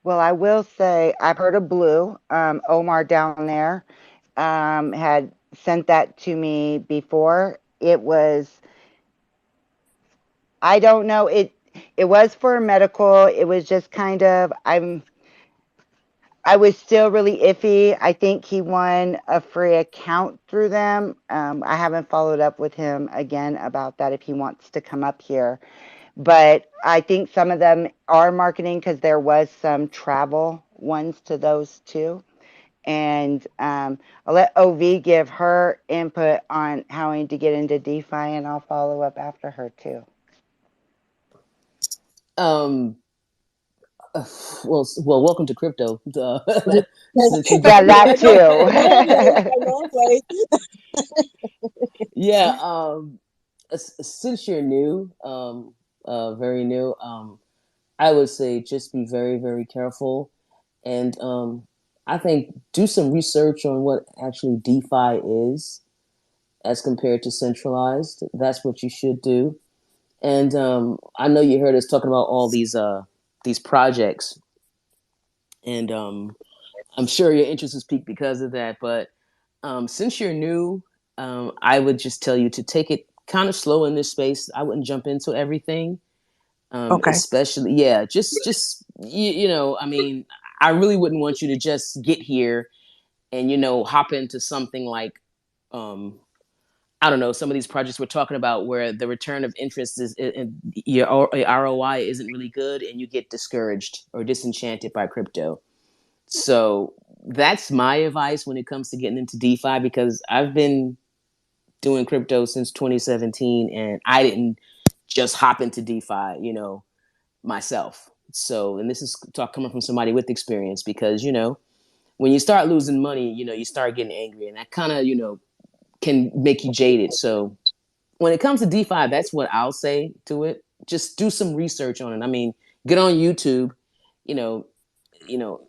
Well, I will say I've heard of Blue. Omar down there had sent that to me before. It was, I don't know, it was for medical. It was just kind of I was still really iffy. I think he won a free account through them. I haven't followed up with him again about that if he wants to come up here. But I think some of them are marketing because there was some travel ones to those too. And I'll let OV give her input on how to get into DeFi, and I'll follow up after her too. Um, well, welcome to crypto. Since you Yeah, got, that too. yeah. Since you're new, very new, I would say just be very, very careful, and I think do some research on what actually DeFi is as compared to centralized. That's what you should do. And I know you heard us talking about all these projects, and I'm sure your interest is peaked because of that. But since you're new, I would just tell you to take it kind of slow in this space. I wouldn't jump into everything, Okay. especially just I mean, I really wouldn't want you to just get here and hop into something like I don't know, some of these projects we're talking about where the return of interest is your ROI isn't really good and you get discouraged or disenchanted by crypto. So that's my advice when it comes to getting into DeFi, because I've been doing crypto since 2017 and I didn't just hop into DeFi, myself. So, and this is talk coming from somebody with experience, because, when you start losing money, you start getting angry, and that kind of, can make you jaded. So when it comes to DeFi, that's what I'll say to it. Just do some research on it. I mean, get on YouTube, you know,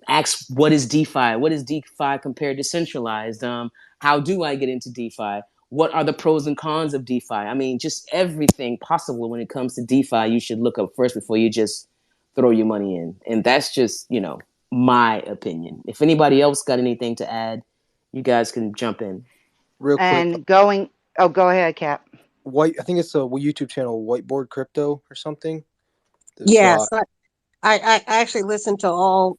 ask what is DeFi? What is DeFi compared to centralized? How do I get into DeFi? What are the pros and cons of DeFi? I mean, just everything possible when it comes to DeFi, you should look up first before you just throw your money in. And that's just, my opinion. If anybody else got anything to add, you guys can jump in. Real quick. And going, oh, go ahead, Cap. I think it's a YouTube channel, Whiteboard Crypto or something. Yes, I actually listened to all.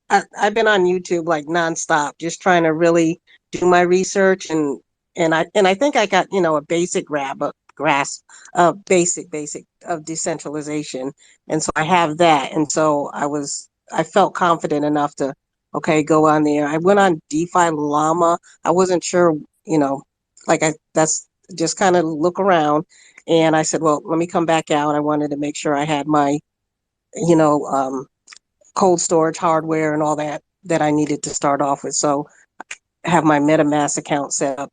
I've been on YouTube like nonstop, just trying to really do my research and I think I got a basic grasp of basic of decentralization, and so I have that, and so I felt confident enough to go on there. I went on DeFi Llama. I wasn't sure, like that's just kind of look around. And I said, well, let me come back out. I wanted to make sure I had my, you know, cold storage hardware and all that I needed to start off with. So have my MetaMask account set up,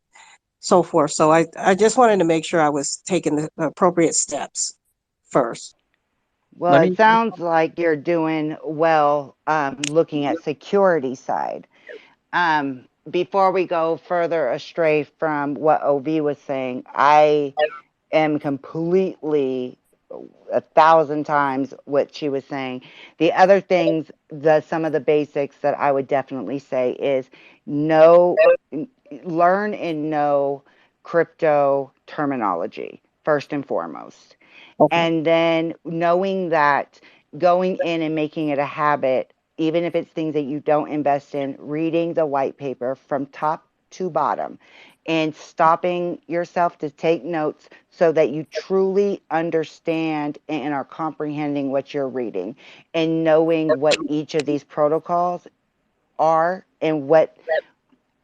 so forth. So I just wanted to make sure I was taking the appropriate steps first. Well, Let it me. sounds like you're doing well looking at security side. Before we go further astray from what OV was saying, I am completely 1,000 times what she was saying. The other things, some of the basics that I would definitely say is know, learn and know crypto terminology first and foremost. Okay. And then knowing that, going in and making it a habit, even if it's things that you don't invest in, reading the white paper from top to bottom and stopping yourself to take notes so that you truly understand and are comprehending what you're reading, and knowing what each of these protocols are, and what,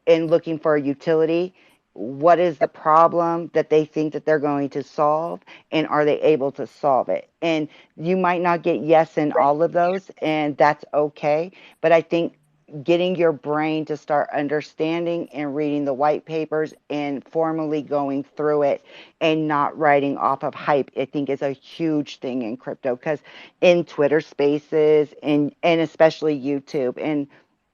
in looking for a utility, what is the problem that they think that they're going to solve, and are they able to solve it? And you might not get yes in all of those, and that's okay. But I think getting your brain to start understanding and reading the white papers and formally going through it and not writing off of hype, I think is a huge thing in crypto, because in Twitter spaces and especially YouTube, and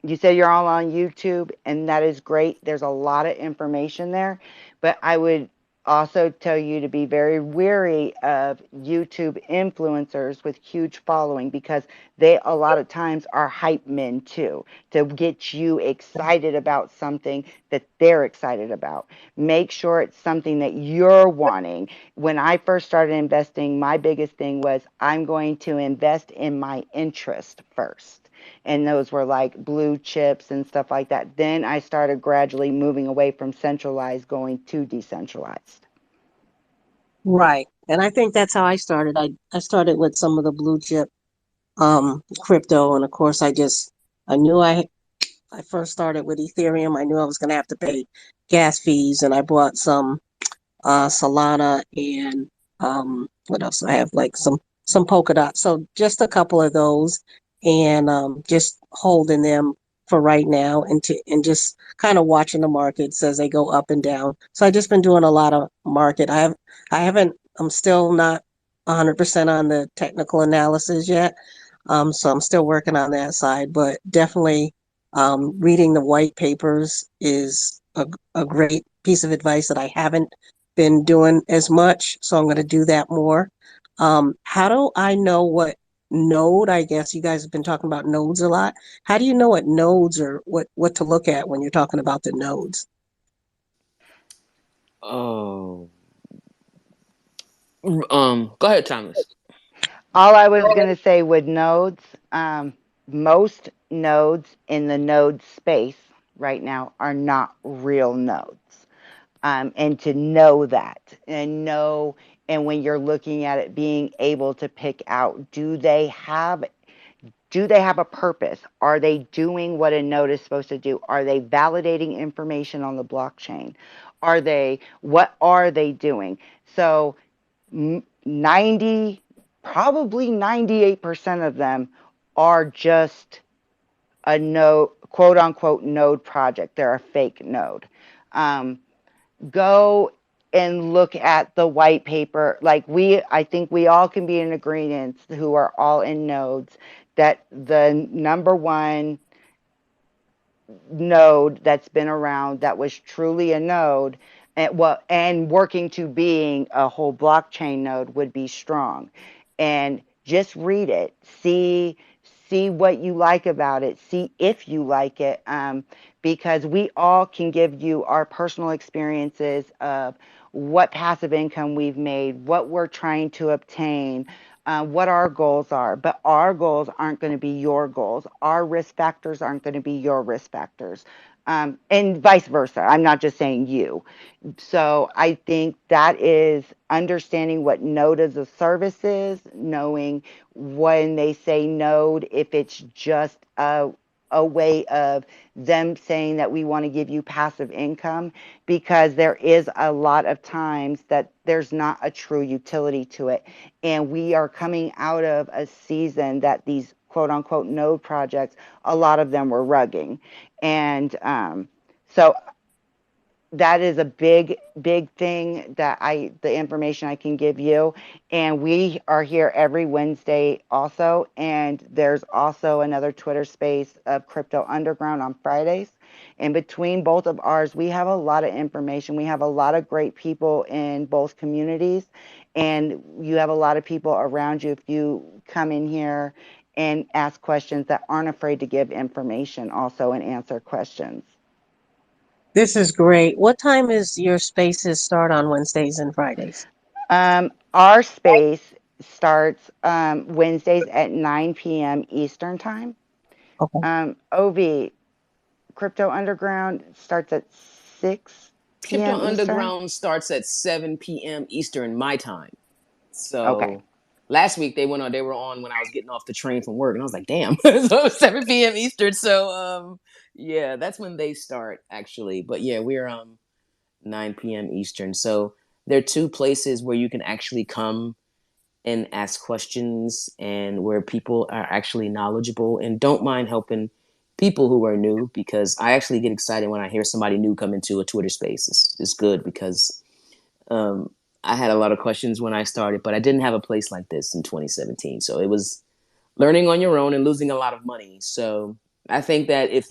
you said you're all on YouTube, and that is great. There's a lot of information there, but I would also tell you to be very wary of YouTube influencers with huge following, because they a lot of times are hype men too, to get you excited about something that they're excited about. Make sure it's something that you're wanting. When I first started investing, my biggest thing was I'm going to invest in my interest first, and those were like blue chips and stuff like that. Then I started gradually moving away from centralized, going to decentralized. Right. And I think that's how I started. I started with some of the blue chip crypto, and of course I knew I first started with Ethereum. I knew I was going to have to pay gas fees, and I bought some Solana, and what else? I have like some Polkadot. So just a couple of those, and just holding them for right now, and just kind of watching the markets as they go up and down. So I just been doing a lot of market. I haven't. I'm still not 100% on the technical analysis yet. So I'm still working on that side, but definitely reading the white papers is a great piece of advice that I haven't been doing as much, so I'm going to do that more. How do I know what node? I guess you guys have been talking about nodes a lot. How do you know what nodes, or what to look at when you're talking about the nodes? Oh, go ahead, Thomas. All I was going to say with nodes, most nodes in the node space right now are not real nodes. And to know that, and know, and when you're looking at it, being able to pick out, do they have a purpose? Are they doing what a node is supposed to do? Are they validating information on the blockchain? What are they doing? So 90, probably 98% of them are just a node, quote unquote, node project. They're a fake node. Go and look at the white paper. I think we all can be in agreement, who are all in nodes, that the number one node that's been around that was truly a node, and working to being a whole blockchain node, would be strong. And just read it, see what you like about it, see if you like it, because we all can give you our personal experiences of what passive income we've made, what we're trying to obtain, what our goals are. But our goals aren't going to be your goals. Our risk factors aren't going to be your risk factors. And vice versa. I'm not just saying you. So I think that is understanding what node as a service is, knowing when they say node, if it's just a way of them saying that we want to give you passive income, because there is a lot of times that there's not a true utility to it. And we are coming out of a season that these quote unquote node projects, a lot of them were rugging. And so that is a big thing that the information I can give you. And we are here every Wednesday also, and there's also another Twitter space of Crypto Underground on Fridays. And between both of ours, we have a lot of information. We have a lot of great people in both communities, and you have a lot of people around you if you come in here and ask questions that aren't afraid to give information also and answer questions. This is great. What time is your spaces start on Wednesdays and Fridays? Our space starts Wednesdays at 9 p.m. Eastern Time. Okay. OV, Crypto Underground starts at 6 Crypto p.m. Eastern. Underground starts at 7 p.m. Eastern my time. Okay. So last week they were on when I was getting off the train from work, and I was like, damn, so 7 p.m. Eastern. So yeah, that's when they start actually. But yeah, we're 9 p.m. Eastern. So there are two places where you can actually come and ask questions, and where people are actually knowledgeable and don't mind helping people who are new, because I actually get excited when I hear somebody new come into a Twitter space. It's good because um, I had a lot of questions when I started, but I didn't have a place like this in 2017. So it was learning on your own and losing a lot of money. So I think that if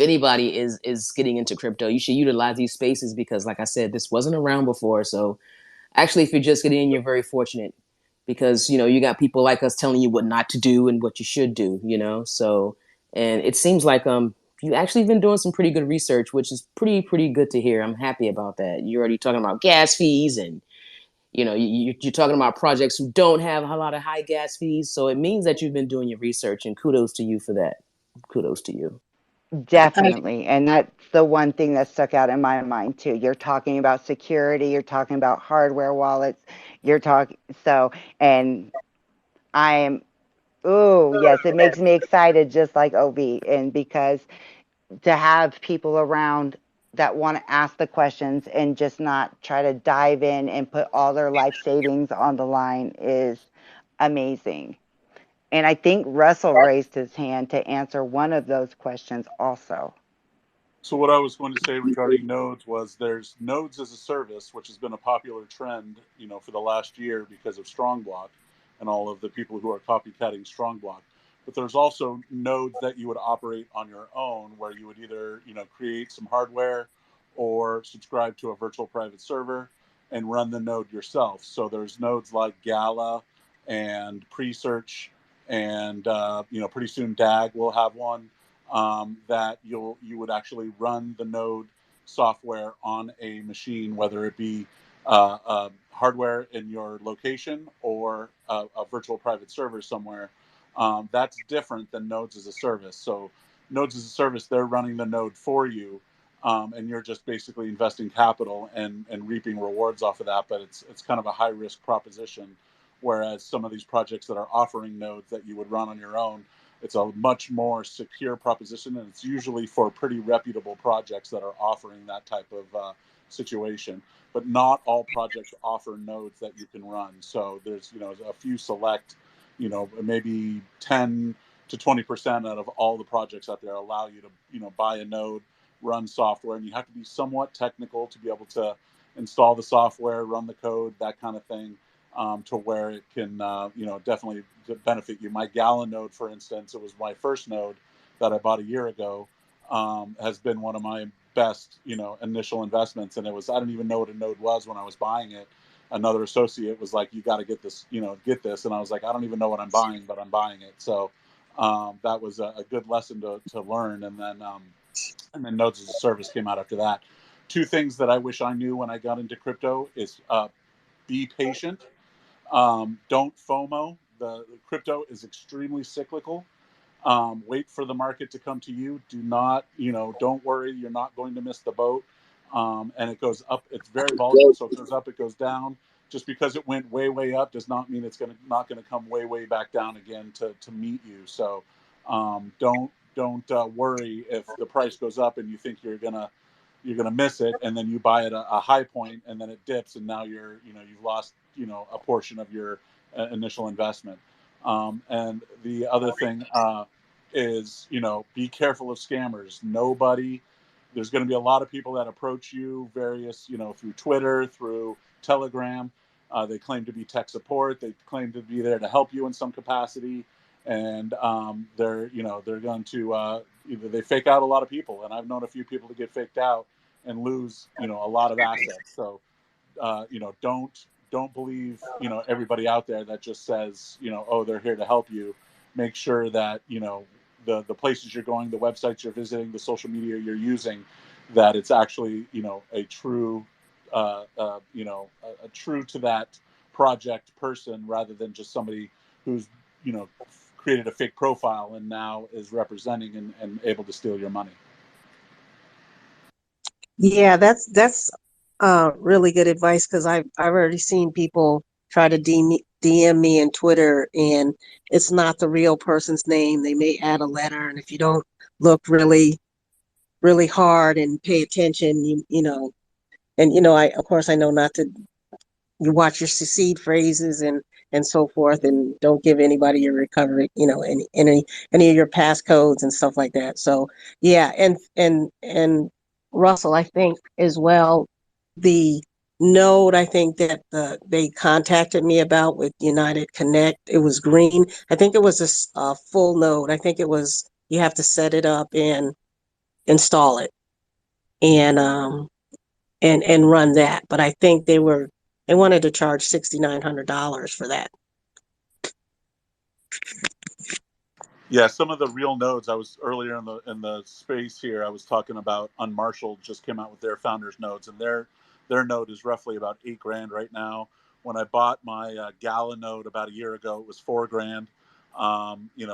anybody is getting into crypto, you should utilize these spaces, because like I said, this wasn't around before. So actually, if you're just getting in, you're very fortunate, because you got people like us telling you what not to do and what you should do. So, and it seems like you actually been doing some pretty good research, which is pretty good to hear. I'm happy about that. You're already talking about gas fees, and you're talking about projects who don't have a lot of high gas fees. So it means that you've been doing your research, and kudos to you for that. Kudos to you. I, Definitely. And that's the one thing that stuck out in my mind too. You're talking about security, you're talking about hardware wallets, you're talking and I am, oh, yes, it makes me excited just like OB. And because to have people around that want to ask the questions and just not try to dive in and put all their life savings on the line is amazing. And I think Russell raised his hand to answer one of those questions also. So what I was going to say regarding nodes was there's nodes as a service, which has been a popular trend, for the last year because of Strongblock and all of the people who are copycatting Strongblock. But there's also nodes that you would operate on your own, where you would either, create some hardware or subscribe to a virtual private server and run the node yourself. So there's nodes like Gala and Presearch, and pretty soon DAG will have one, that you would actually run the node software on a machine, whether it be hardware in your location or a virtual private server somewhere. That's different than nodes as a service. So nodes as a service, they're running the node for you. And you're just basically investing capital and reaping rewards off of that. But it's kind of a high risk proposition. Whereas some of these projects that are offering nodes that you would run on your own, it's a much more secure proposition, and it's usually for pretty reputable projects that are offering that type of situation. But not all projects offer nodes that you can run. So there's a few select, maybe 10 to 20% out of all the projects out there allow you to buy a node, run software, and you have to be somewhat technical to be able to install the software, run the code, that kind of thing. To where it can, definitely benefit you. My Gala node, for instance, it was my first node that I bought a year ago, has been one of my best, initial investments. And I didn't even know what a node was when I was buying it. Another associate was like, you got to get this. And I was like, I don't even know what I'm buying, but I'm buying it. So that was a good lesson to learn. And then nodes as a service came out after that. Two things that I wish I knew when I got into crypto is be patient. Don't FOMO. The crypto is extremely cyclical. Wait for the market to come to you. Do not, don't worry. You're not going to miss the boat. And it goes up. It's very volatile, so it goes up, it goes down. Just because it went way up does not mean it's not going to come way back down again to meet you. So don't don't worry if the price goes up and you think you're gonna miss it, and then you buy at a high point and then it dips, and now you've lost a portion of your initial investment. And the other thing is be careful of scammers. There's going to be a lot of people that approach you various through Twitter, through Telegram. They claim to be tech support. They claim to be there to help you in some capacity, and they're going to either they fake out a lot of people, and I've known a few people to get faked out and lose a lot of assets. So don't believe everybody out there that just says oh, they're here to help you. Make sure that the places you're going, the websites you're visiting, the social media you're using, that it's actually a true a true to that project person, rather than just somebody who's created a fake profile and now is representing and able to steal your money. Yeah, that's really good advice, because I've already seen people try to DM me in Twitter, and it's not the real person's name. They may add a letter, and if you don't look really, really hard and pay attention, I of course I know not to. You watch your seed phrases and so forth, and don't give anybody your recovery, any of your passcodes and stuff like that. So yeah, and Russell, I think as well, the node I think that they contacted me about with United Connect, it was green. I think it was a full node. I think it was, you have to set it up and install it and run that. But I think they wanted to charge $6,900 for that. Yeah, some of the real nodes. I was earlier in the space here. I was talking about Unmarshalled just came out with their founders nodes, and their node is roughly about $8,000 right now. When I bought my Gala node about a year ago, it was $4,000.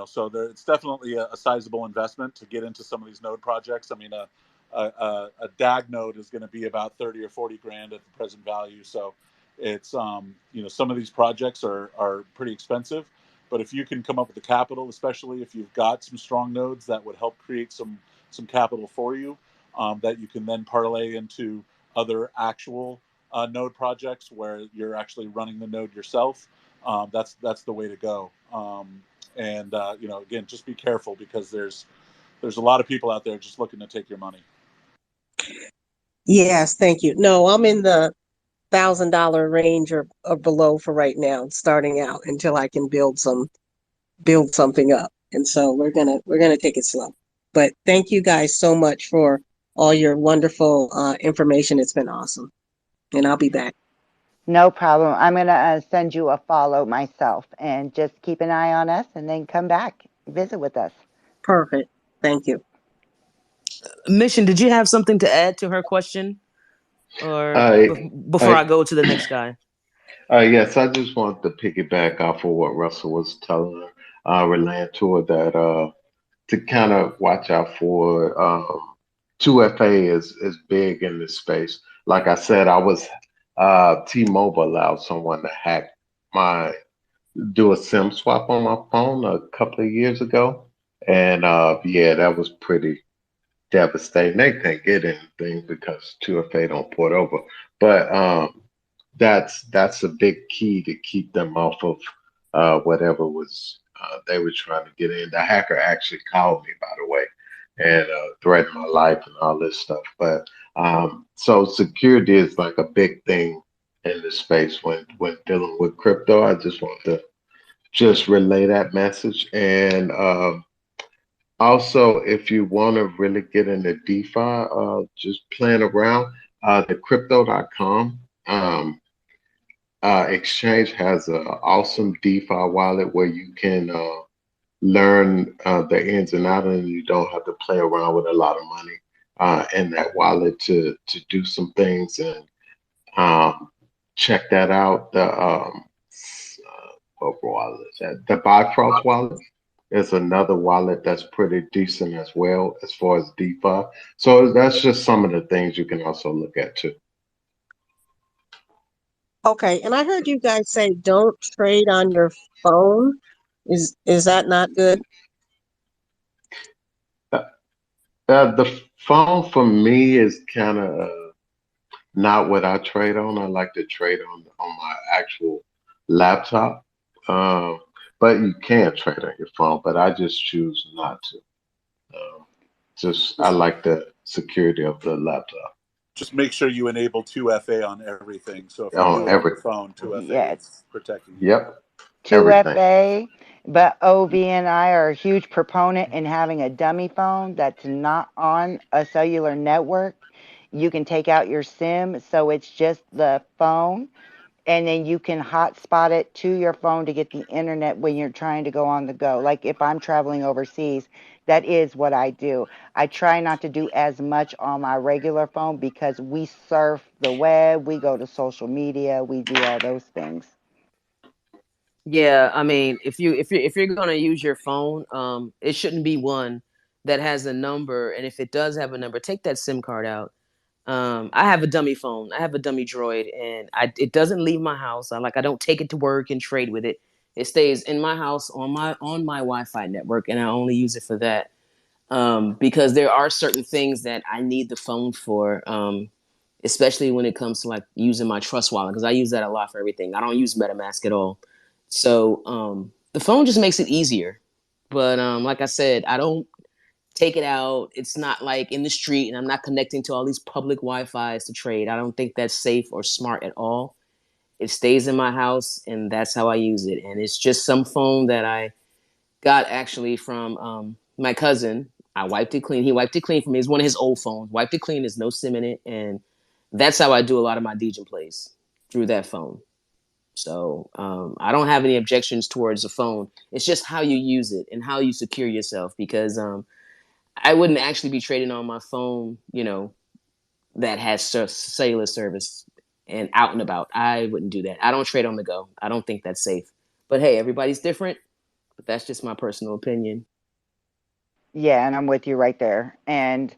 So it's definitely a sizable investment to get into some of these node projects. I mean, a DAG node is going to be about 30 or 40 grand at the present value. So it's some of these projects are pretty expensive. But if you can come up with the capital, especially if you've got some strong nodes that would help create some capital for you, that you can then parlay into other actual node projects where you're actually running the node yourself, that's the way to go. Again, just be careful, because there's a lot of people out there just looking to take your money. Yes, thank you. No, I'm in the $1,000 range or below for right now, starting out, until I can build something up. And so we're gonna take it slow. But thank you guys so much for all your wonderful information. It's been awesome, and I'll be back. No problem. I'm going to send you a follow myself, and just keep an eye on us, and then come back, visit with us. Perfect. Thank you. Mission, did you have something to add to her question? Or before I go to the next guy? Yes, I just wanted to piggyback off of what Russell was telling her, relaying to her that to kind of watch out for 2FA is big in this space. Like I said, I was T-Mobile allowed someone to do a SIM swap on my phone a couple of years ago, and yeah, that was pretty devastating. They can't get anything because 2FA don't port over, but that's a big key to keep them off of whatever was they were trying to get in. The hacker actually called me, by the way, and threatened my life and all this stuff. But so security is like a big thing in this space when dealing with crypto. I just want to just relay that message. And also, if you want to really get into DeFi, just playing around, the crypto.com exchange has an awesome DeFi wallet where you can learn the ins and outs, and you don't have to play around with a lot of money in that wallet to do some things. And check that out. The what wallet is that? The Bifrost wallet is another wallet that's pretty decent as well as far as DeFi. So that's just some of the things you can also look at too. Okay, and I heard you guys say don't trade on your phone. Is that not good? The phone for me is kind of not what I trade on. I like to trade on my actual laptop. Um, but you can trade on your phone, but I just choose not to. Um, just I Just like the security of the laptop just make sure you enable 2FA on everything. So if you do on it on your every. phone, Mhm. 2FA Yeah, is protecting you. Yep, everything. 2FA, but OV and I are a huge proponent in having a dummy phone that's not on a cellular network. You can take out your SIM, so it's just the phone, and then you can hotspot it to your phone to get the internet when you're trying to go on the go. Like if I'm traveling overseas, that is what I do. I try not to do as much on my regular phone because we surf the web, we go to social media, we do all those things. Yeah, I mean, if you're gonna use your phone, it shouldn't be one that has a number. And if it does have a number, take that SIM card out. I have a dummy phone. I have a dummy Droid, and it doesn't leave my house. I don't take it to work and trade with it. It stays in my house on my Wi-Fi network, and I only use it for that. Because there are certain things that I need the phone for. Especially when it comes to like using my Trust Wallet, because I use that a lot for everything. I don't use MetaMask at all. So the phone just makes it easier. But like I said, I don't take it out. It's not like in the street, and I'm not connecting to all these public Wi-Fi's to trade. I don't think that's safe or smart at all. It stays in my house, and that's how I use it. And it's just some phone that I got actually from my cousin. I wiped it clean. He wiped it clean for me. It's one of his old phones. Wiped it clean. There's no SIM in it, and that's how I do a lot of my DJ plays through that phone. So I don't have any objections towards the phone. It's just how you use it and how you secure yourself. Because I wouldn't actually be trading on my phone, that has cellular service and out and about. I wouldn't do that. I don't trade on the go. I don't think that's safe. But hey, everybody's different. But that's just my personal opinion. Yeah, and I'm with you right there. And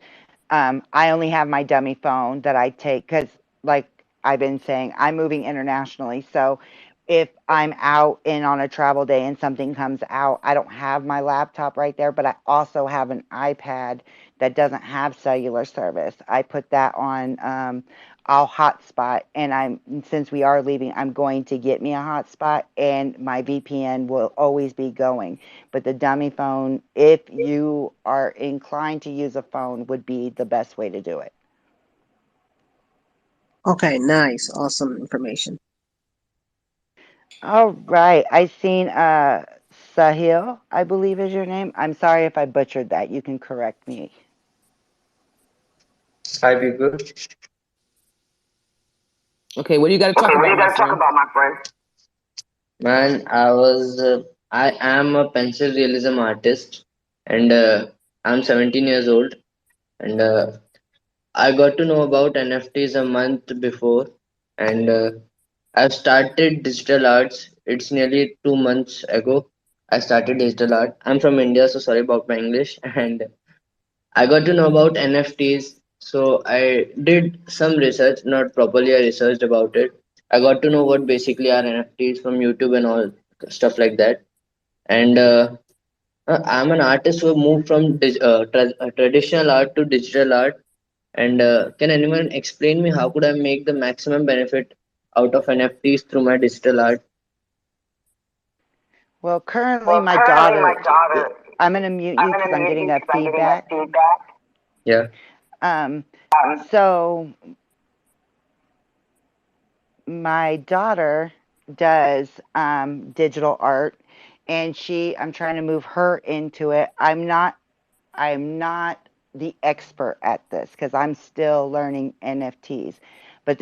I only have my dummy phone that I take because, like I've been saying, I'm moving internationally. So if I'm out and on a travel day and something comes out, I don't have my laptop right there, but I also have an iPad that doesn't have cellular service. I put that on. I'll hotspot, and since we are leaving, I'm going to get me a hotspot, and my VPN will always be going. But the dummy phone, if you are inclined to use a phone, would be the best way to do it. Okay, nice. Awesome information. All right. I seen Sahil, I believe is your name. I'm sorry if I butchered that. You can correct me. Hi, people. Okay, what do you got to Okay, talk what do about, you my guys talk friend? about, my friend? Man, I am a pencil realism artist, and I'm 17 years old, and I got to know about NFTs a month before, and I've started digital arts. It's nearly 2 months ago. I started digital art. I'm from India, so sorry about my English, and I got to know about NFTs, so I did some research, not properly I researched about it. I got to know what basically are NFTs from YouTube and all stuff like that. And I'm an artist who moved from traditional art to digital art. And can anyone explain me how could I make the maximum benefit out of NFTs through my digital art? Well, currently Well, my currently my daughter, daughter, I'm going to mute I'm you gonna because I'm mute getting you a because I'm getting that feedback. feedback. Yeah. Um, Um, so my daughter does digital art, and I'm trying to move her into it. I'm not the expert at this because I'm still learning NFTs. But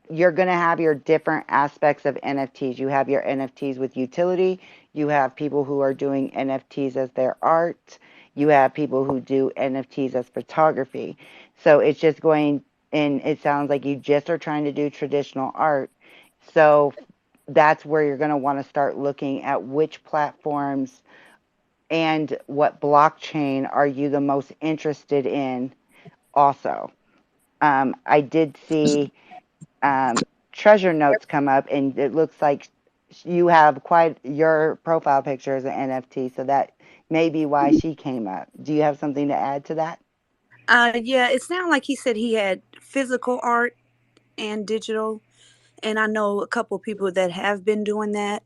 you're going to have your different aspects of NFTs. You have your NFTs with utility. You have people who are doing NFTs as their art. You have people who do NFTs as photography. So it's just going, and it sounds like you just are trying to do traditional art. So that's where you're going to want to start looking at which platforms and what blockchain are you the most interested in also. I did see um, treasure notes come up, and it looks like you have quite your profile picture as an NFT, so that maybe why she came up. Do you have something to add to that? Yeah, it sounded like he said he had physical art and digital, and I know a couple people that have been doing that.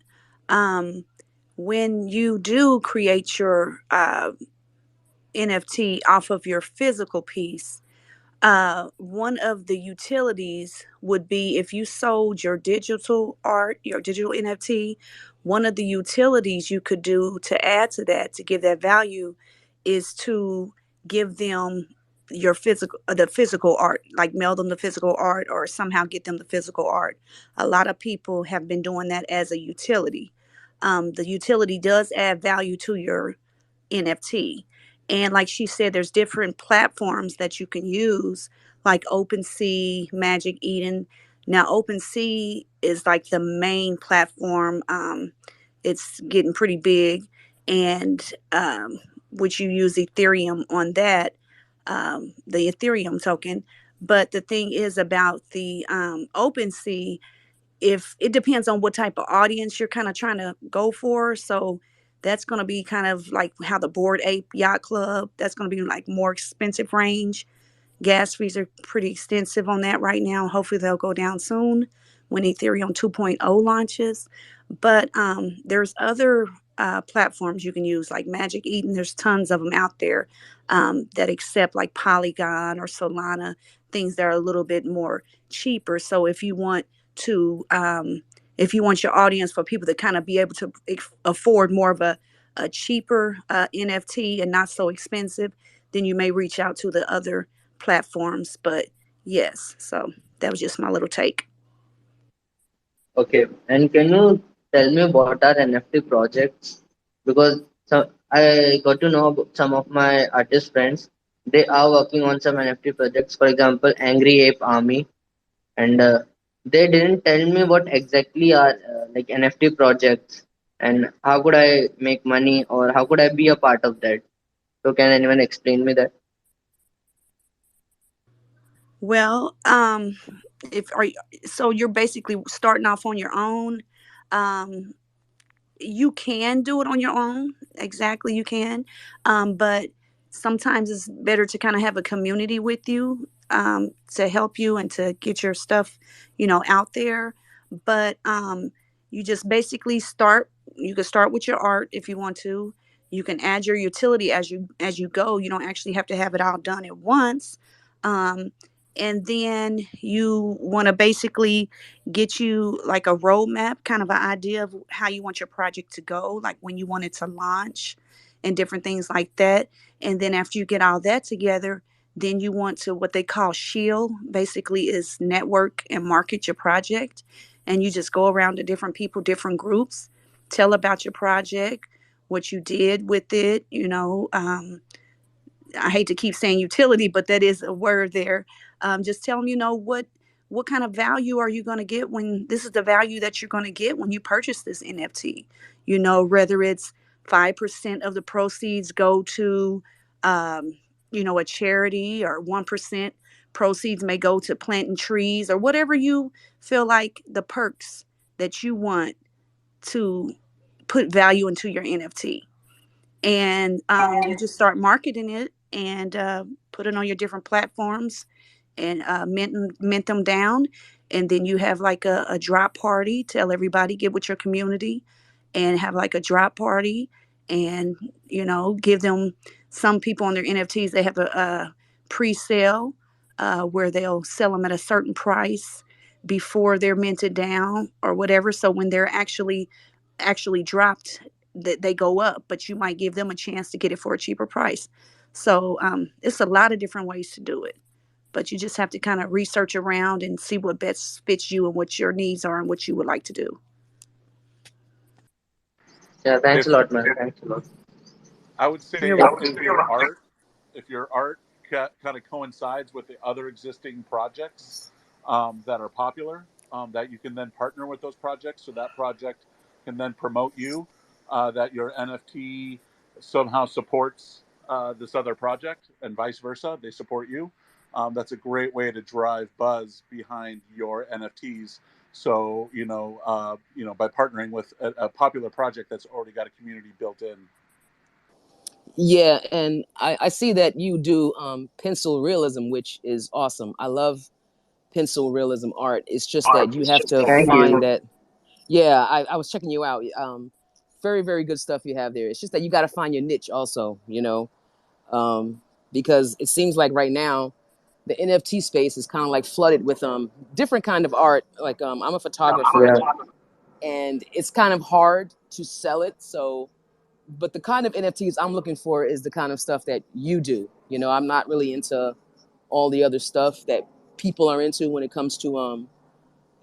Um, when you do create your NFT off of your physical piece, one of the utilities would be if you sold your digital art, your digital NFT, one of the utilities you could do to add to that to give that value is to give them your physical the physical art, like mail them the physical art or somehow get them the physical art. A lot of people have been doing that as a utility. The utility does add value to your NFT. And like she said, there's different platforms that you can use, like OpenSea, Magic Eden. Now, OpenSea is like the main platform. It's getting pretty big, and which you use Ethereum on that, the Ethereum token. But the thing is about the OpenSea, if it depends on what type of audience you're kind of trying to go for. So that's going to be kind of like how the Bored Ape Yacht Club, that's going to be like more expensive range. Gas fees are pretty extensive on that right now. Hopefully they'll go down soon when Ethereum 2.0 launches. But there's other platforms you can use, like Magic Eden. There's tons of them out there that accept like Polygon or Solana, things that are a little bit more cheaper. So if you want your audience for people to kind of be able to afford more of a cheaper NFT and not so expensive, then you may reach out to the other platforms. But yes, so that was just my little take. Okay, and can you tell me what are NFT projects? Because I got to know about some of my artist friends. They are working on some NFT projects. For example, Angry Ape Army, and they didn't tell me what exactly are like NFT projects and how could I make money or how could I be a part of that. So can anyone explain me that? Well, if are you, so you're basically starting off on your own. Um, you can do it on your own. Exactly, you can. But sometimes it's better to kind of have a community with you to help you and to get your stuff, out there. But you just basically start. You can start with your art if you want to. You can add your utility as you go. You don't actually have to have it all done at once. Um, and then you want to basically get you like a roadmap, kind of an idea of how you want your project to go, like when you want it to launch and different things like that. And then after you get all that together, then you want to what they call shield, basically is network and market your project. And you just go around to different people, different groups, tell about your project, what you did with it, I hate to keep saying utility, but that is a word there. Just tell them, what kind of value are you going to get when this is the value that you're going to get when you purchase this NFT. Whether it's 5% of the proceeds go to, a charity, or 1% proceeds may go to planting trees, or whatever you feel like the perks that you want to put value into your NFT. And you just start marketing it and put it on your different platforms and mint them down. And then you have like a drop party. Tell everybody, get with your community and have like a drop party, and give them, some people on their NFTs, they have a pre-sale where they'll sell them at a certain price before they're minted down or whatever. So when they're actually dropped, that they go up, but you might give them a chance to get it for a cheaper price. So it's a lot of different ways to do it, but you just have to kind of research around and see what best fits you and what your needs are and what you would like to do. Yeah, thanks a If lot, man. Thanks a lot. I would You're say welcome. if your art kind of coincides with the other existing projects that are popular, that you can then partner with those projects, so that project can then promote you, that your NFT somehow supports this other project, and vice versa. They support you. That's a great way to drive buzz behind your NFTs. So by partnering with a popular project that's already got a community built in. Yeah, and I see that you do pencil realism, which is awesome. I love pencil realism art. It's just that you have to Thank find you. that. Yeah, I was checking you out. Very, very good stuff you have there. It's just that you got to find your niche also, um, because it seems like right now the NFT space is kind of like flooded with different kind of art. Like I'm a photographer, Yeah. and it's kind of hard to sell it. So, but the kind of NFTs I'm looking for is the kind of stuff that you do. I'm not really into all the other stuff that people are into when it comes to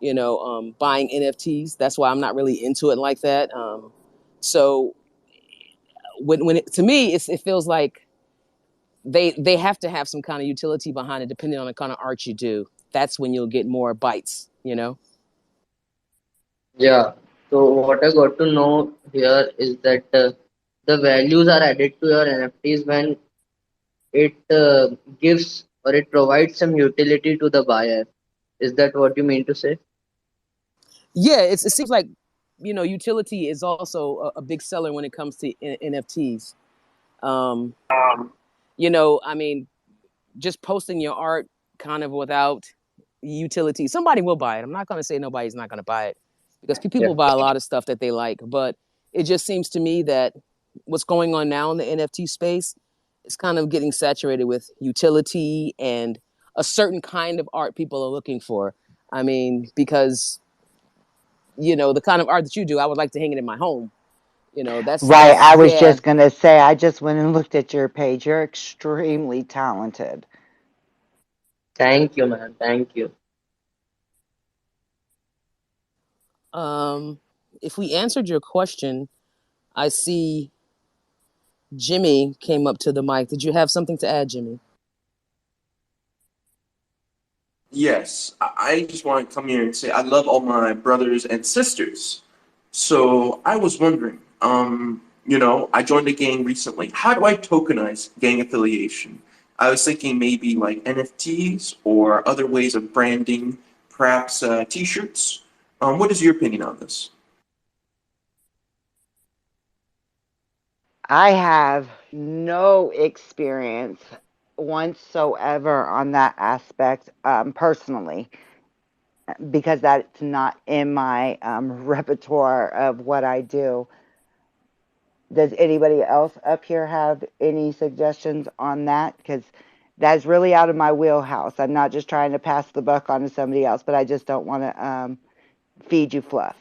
buying NFTs. That's why I'm not really into it like that. So to me, it feels like they have to have some kind of utility behind it, depending on the kind of art you do. That's when you'll get more bites. Yeah. So what I got to know here is that the values are added to your NFTs when it gives or it provides some utility to the buyer. Is that what you mean to say? Yeah, it seems like utility is also a big seller when it comes to NFTs. Um, I mean, just posting your art kind of without utility, somebody will buy it. I'm not going to say nobody's not going to buy it, because Yeah. people buy a lot of stuff that they like. But it just seems to me that what's going on now in the NFT space is kind of getting saturated with utility and a certain kind of art people are looking for. I mean, because the kind of art that you do, I would like to hang it in my home. Right. That's I was yeah. just going to say, I just went and looked at your page. You're extremely talented. Thank you, man. Thank you. um if we answered your question, I see Jimmy came up to the mic. Did you have something to add, Jimmy? Yes, I just want to come here and say I love all my brothers and sisters. So I was wondering, I joined a gang recently. How do I tokenize gang affiliation? I was thinking maybe like NFTs or other ways of branding, perhaps t-shirts. What is your opinion on this? I have no experience whatsoever on that aspect, personally, because that's not in my repertoire of what I do. Does anybody else up here have any suggestions on that? Because that's really out of my wheelhouse. I'm not just trying to pass the buck on to somebody else, but I just don't want to feed you fluff.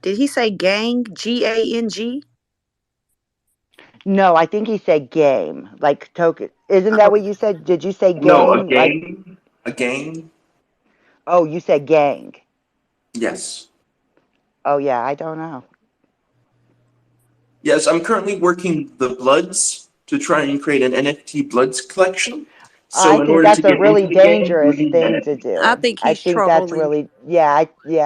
Did he say gang? Gang? No, I think he said game, like token. Isn't that Oh, what you said? Did you say no, a game? Like, gang? A gang? oh, you said gang. Yes. Oh, yeah, I don't know. Yes, I'm currently working the Bloods to try and create an NFT Bloods collection. I So in think order to that's a get into really the game, you dangerous need thing to NFTs. I do. think I he's think that's trolling. really, yeah, I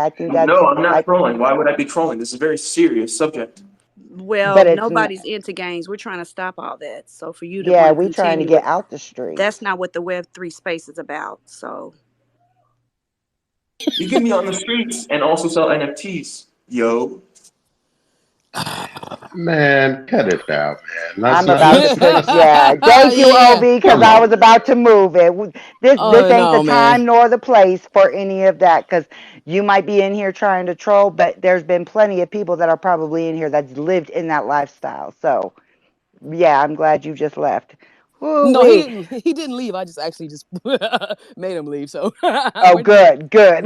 think that's, No, I'm not I, trolling. Why would I be trolling? This is a very serious subject. Well, but it's, nobody's into gangs. We're trying to stop all that. So for you to want yeah, to we trying to continue get with, out the that's streets. not what the Web3 space is about. So You can be on the streets and also sell NFTs. Yo. Man, cut it out, man. Let's I'm not. about to put, Let's. yeah. Thank you, Yeah. Obi, because Come I on, was about to move it. This Oh ain't the no, man. time nor the place for any of that, because you might be in here trying to troll, but there's been plenty of people that are probably in here that's lived in that lifestyle. So, yeah, I'm glad you just left. Woo No, he wee. didn't. He didn't leave. I just actually just made him leave. So Oh, we're just good, good.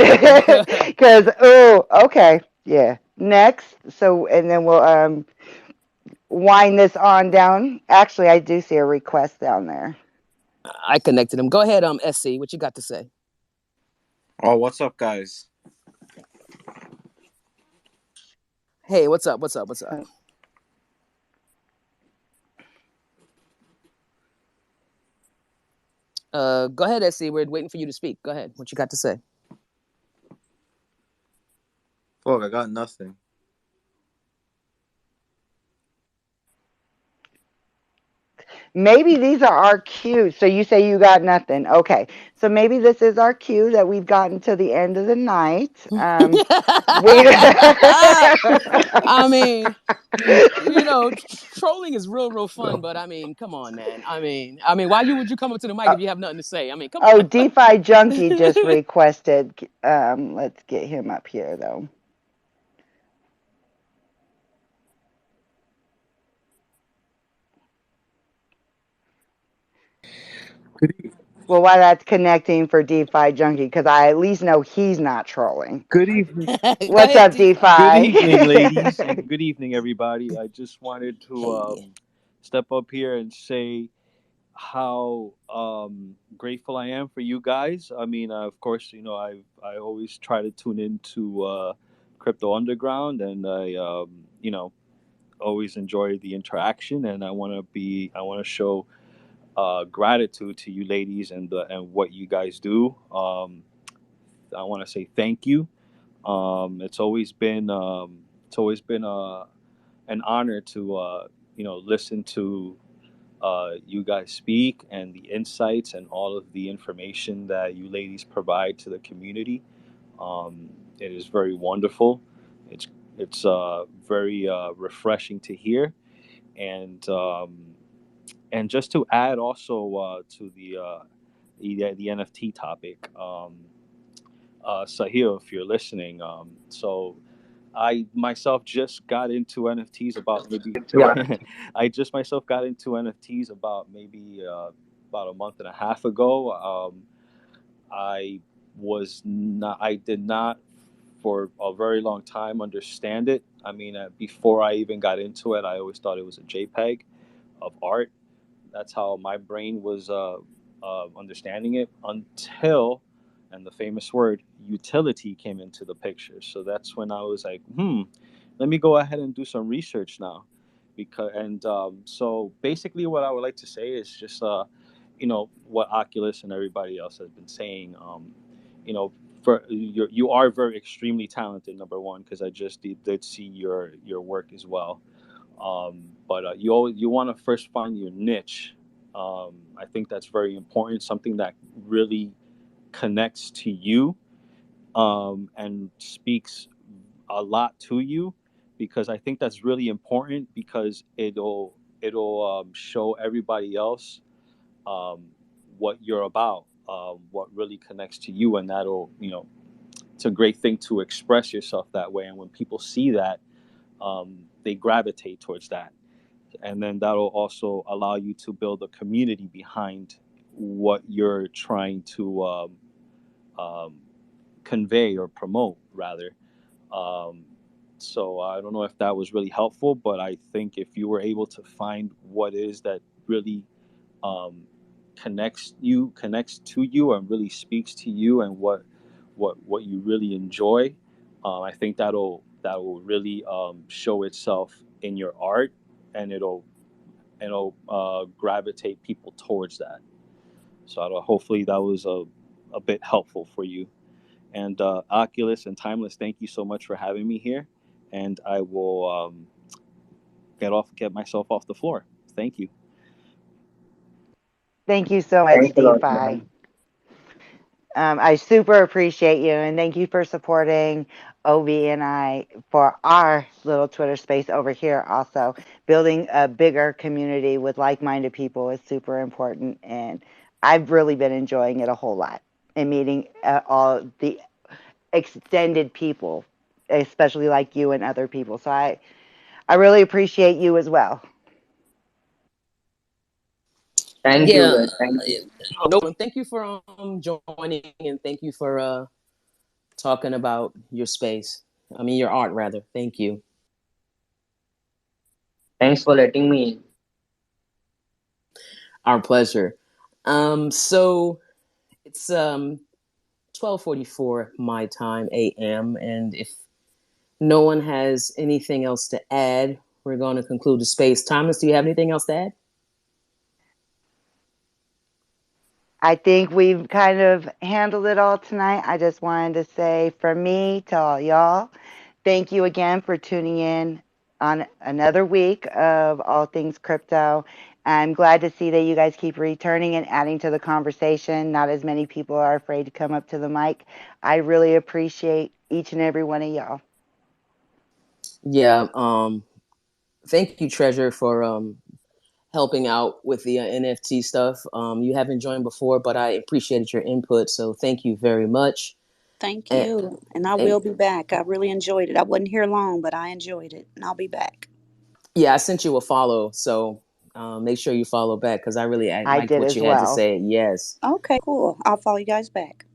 Because, oh, okay, yeah. Next, so, and then we'll wind this on down. Actually, I do see a request down there. I connected him. Go ahead, SC. What you got to say? Oh, what's up, guys? Hey, what's up? What's up? What's up? Go ahead, SC. We're waiting for you to speak. Go ahead. What you got to say? Fuck, I got nothing. Maybe these are our cues. So you say you got nothing. Okay. So maybe this is our cue that we've gotten to the end of the night. We I mean, you know, trolling is real fun, but I mean, come on, man. Why would you come up to the mic if you have nothing to say? I mean, come Oh, DeFi Junkie just on. requested. Let's get him up here though. Good, e- Well, while that's connecting for DeFi Junkie, because I at least know he's not trolling. good evening. Go What's ahead, up, DeFi. Good evening, ladies, DeFi? and good evening, everybody. I just wanted to Hey. step up here and say how grateful I am for you guys. I mean, of course, you know, I always try to tune into Crypto Underground, and you know, always enjoy the interaction. And I want to show gratitude to you ladies and what you guys do. I want to say thank you. It's always been an honor to you know, listen to you guys speak and the insights and all of the information that you ladies provide to the community. It is very wonderful. It's it's very refreshing to hear, and just to add also to the NFT topic, Sahil, if you're listening, so I myself just got into NFTs about maybe Yeah. I just myself got into NFTs about a month and a half ago. I did not for a very long time understand it. I mean, before I even got into it, I always thought it was a JPEG of art. That's how my brain was understanding it until, and the famous word, utility came into the picture. So that's when I was like, let me go ahead and do some research now. So basically, what I would like to say is just, you know, what Oculus and everybody else has been saying. You know, you are very extremely talented. Number one, because I just did see your work as well. But you want to first find your niche. I think that's very important. Something that really connects to you, and speaks a lot to you, because I think that's really important, because it'll show everybody else um, what you're about, what really connects to you, and that'll, you know, it's a great thing to express yourself that way. And when people see that, they gravitate towards that, and then that'll also allow you to build a community behind what you're trying to um, convey or promote, rather. um, so I don't know if that was really helpful, but I think if you were able to find what is that really um, connects to you and really speaks to you, and what you really enjoy, I think that'll really show itself in your art, and it'll gravitate people towards that. So hopefully that was a bit helpful for you. And Oculus and Timeless, thank you so much for having me here. And I will get myself off the floor. Thank you. Thank you so much, Thanks a lot, DeFi. man. I super appreciate you, and thank you for supporting Ovi and I for our little Twitter space over here. Also, building a bigger community with like-minded people is super important, and I've really been enjoying it a whole lot, and meeting all the extended people, especially like you and other people. So I really appreciate you as well. Thank you, Yeah. guys. Thank you. No, thank you for joining, and thank you for talking about your space. I mean, your art, rather. Thank you. Thanks for letting me in. Our pleasure. So it's 12:44 my time AM, and if no one has anything else to add, we're going to conclude the space. Thomas, do you have anything else to add? I think we've kind of handled it all tonight. I just wanted to say from me to all y'all, thank you again for tuning in on another week of All Things Crypto. I'm glad to see that you guys keep returning and adding to the conversation. Not as many people are afraid to come up to the mic. I really appreciate each and every one of y'all. Yeah. Thank you, Treasure, for helping out with the NFT stuff. You haven't joined before, but I appreciated your input, so thank you very much. Thank And, you. And I and will be back. I really enjoyed it. I wasn't here long, but I enjoyed it. And I'll be back. yeah, I sent you a follow, so make sure you follow back because I I liked did what as you had to well. say. Yes. Okay, cool. I'll follow you guys back.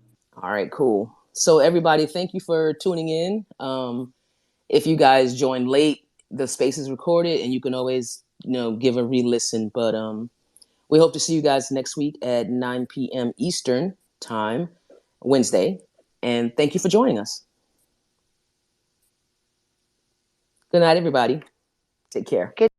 All right, cool. So everybody, thank you for tuning in. If you guys joined late, the space is recorded, and you can always give a re-listen. But we hope to see you guys next week at 9 p.m. Eastern time, Wednesday. And thank you for joining us. Good night, everybody. Take care. Good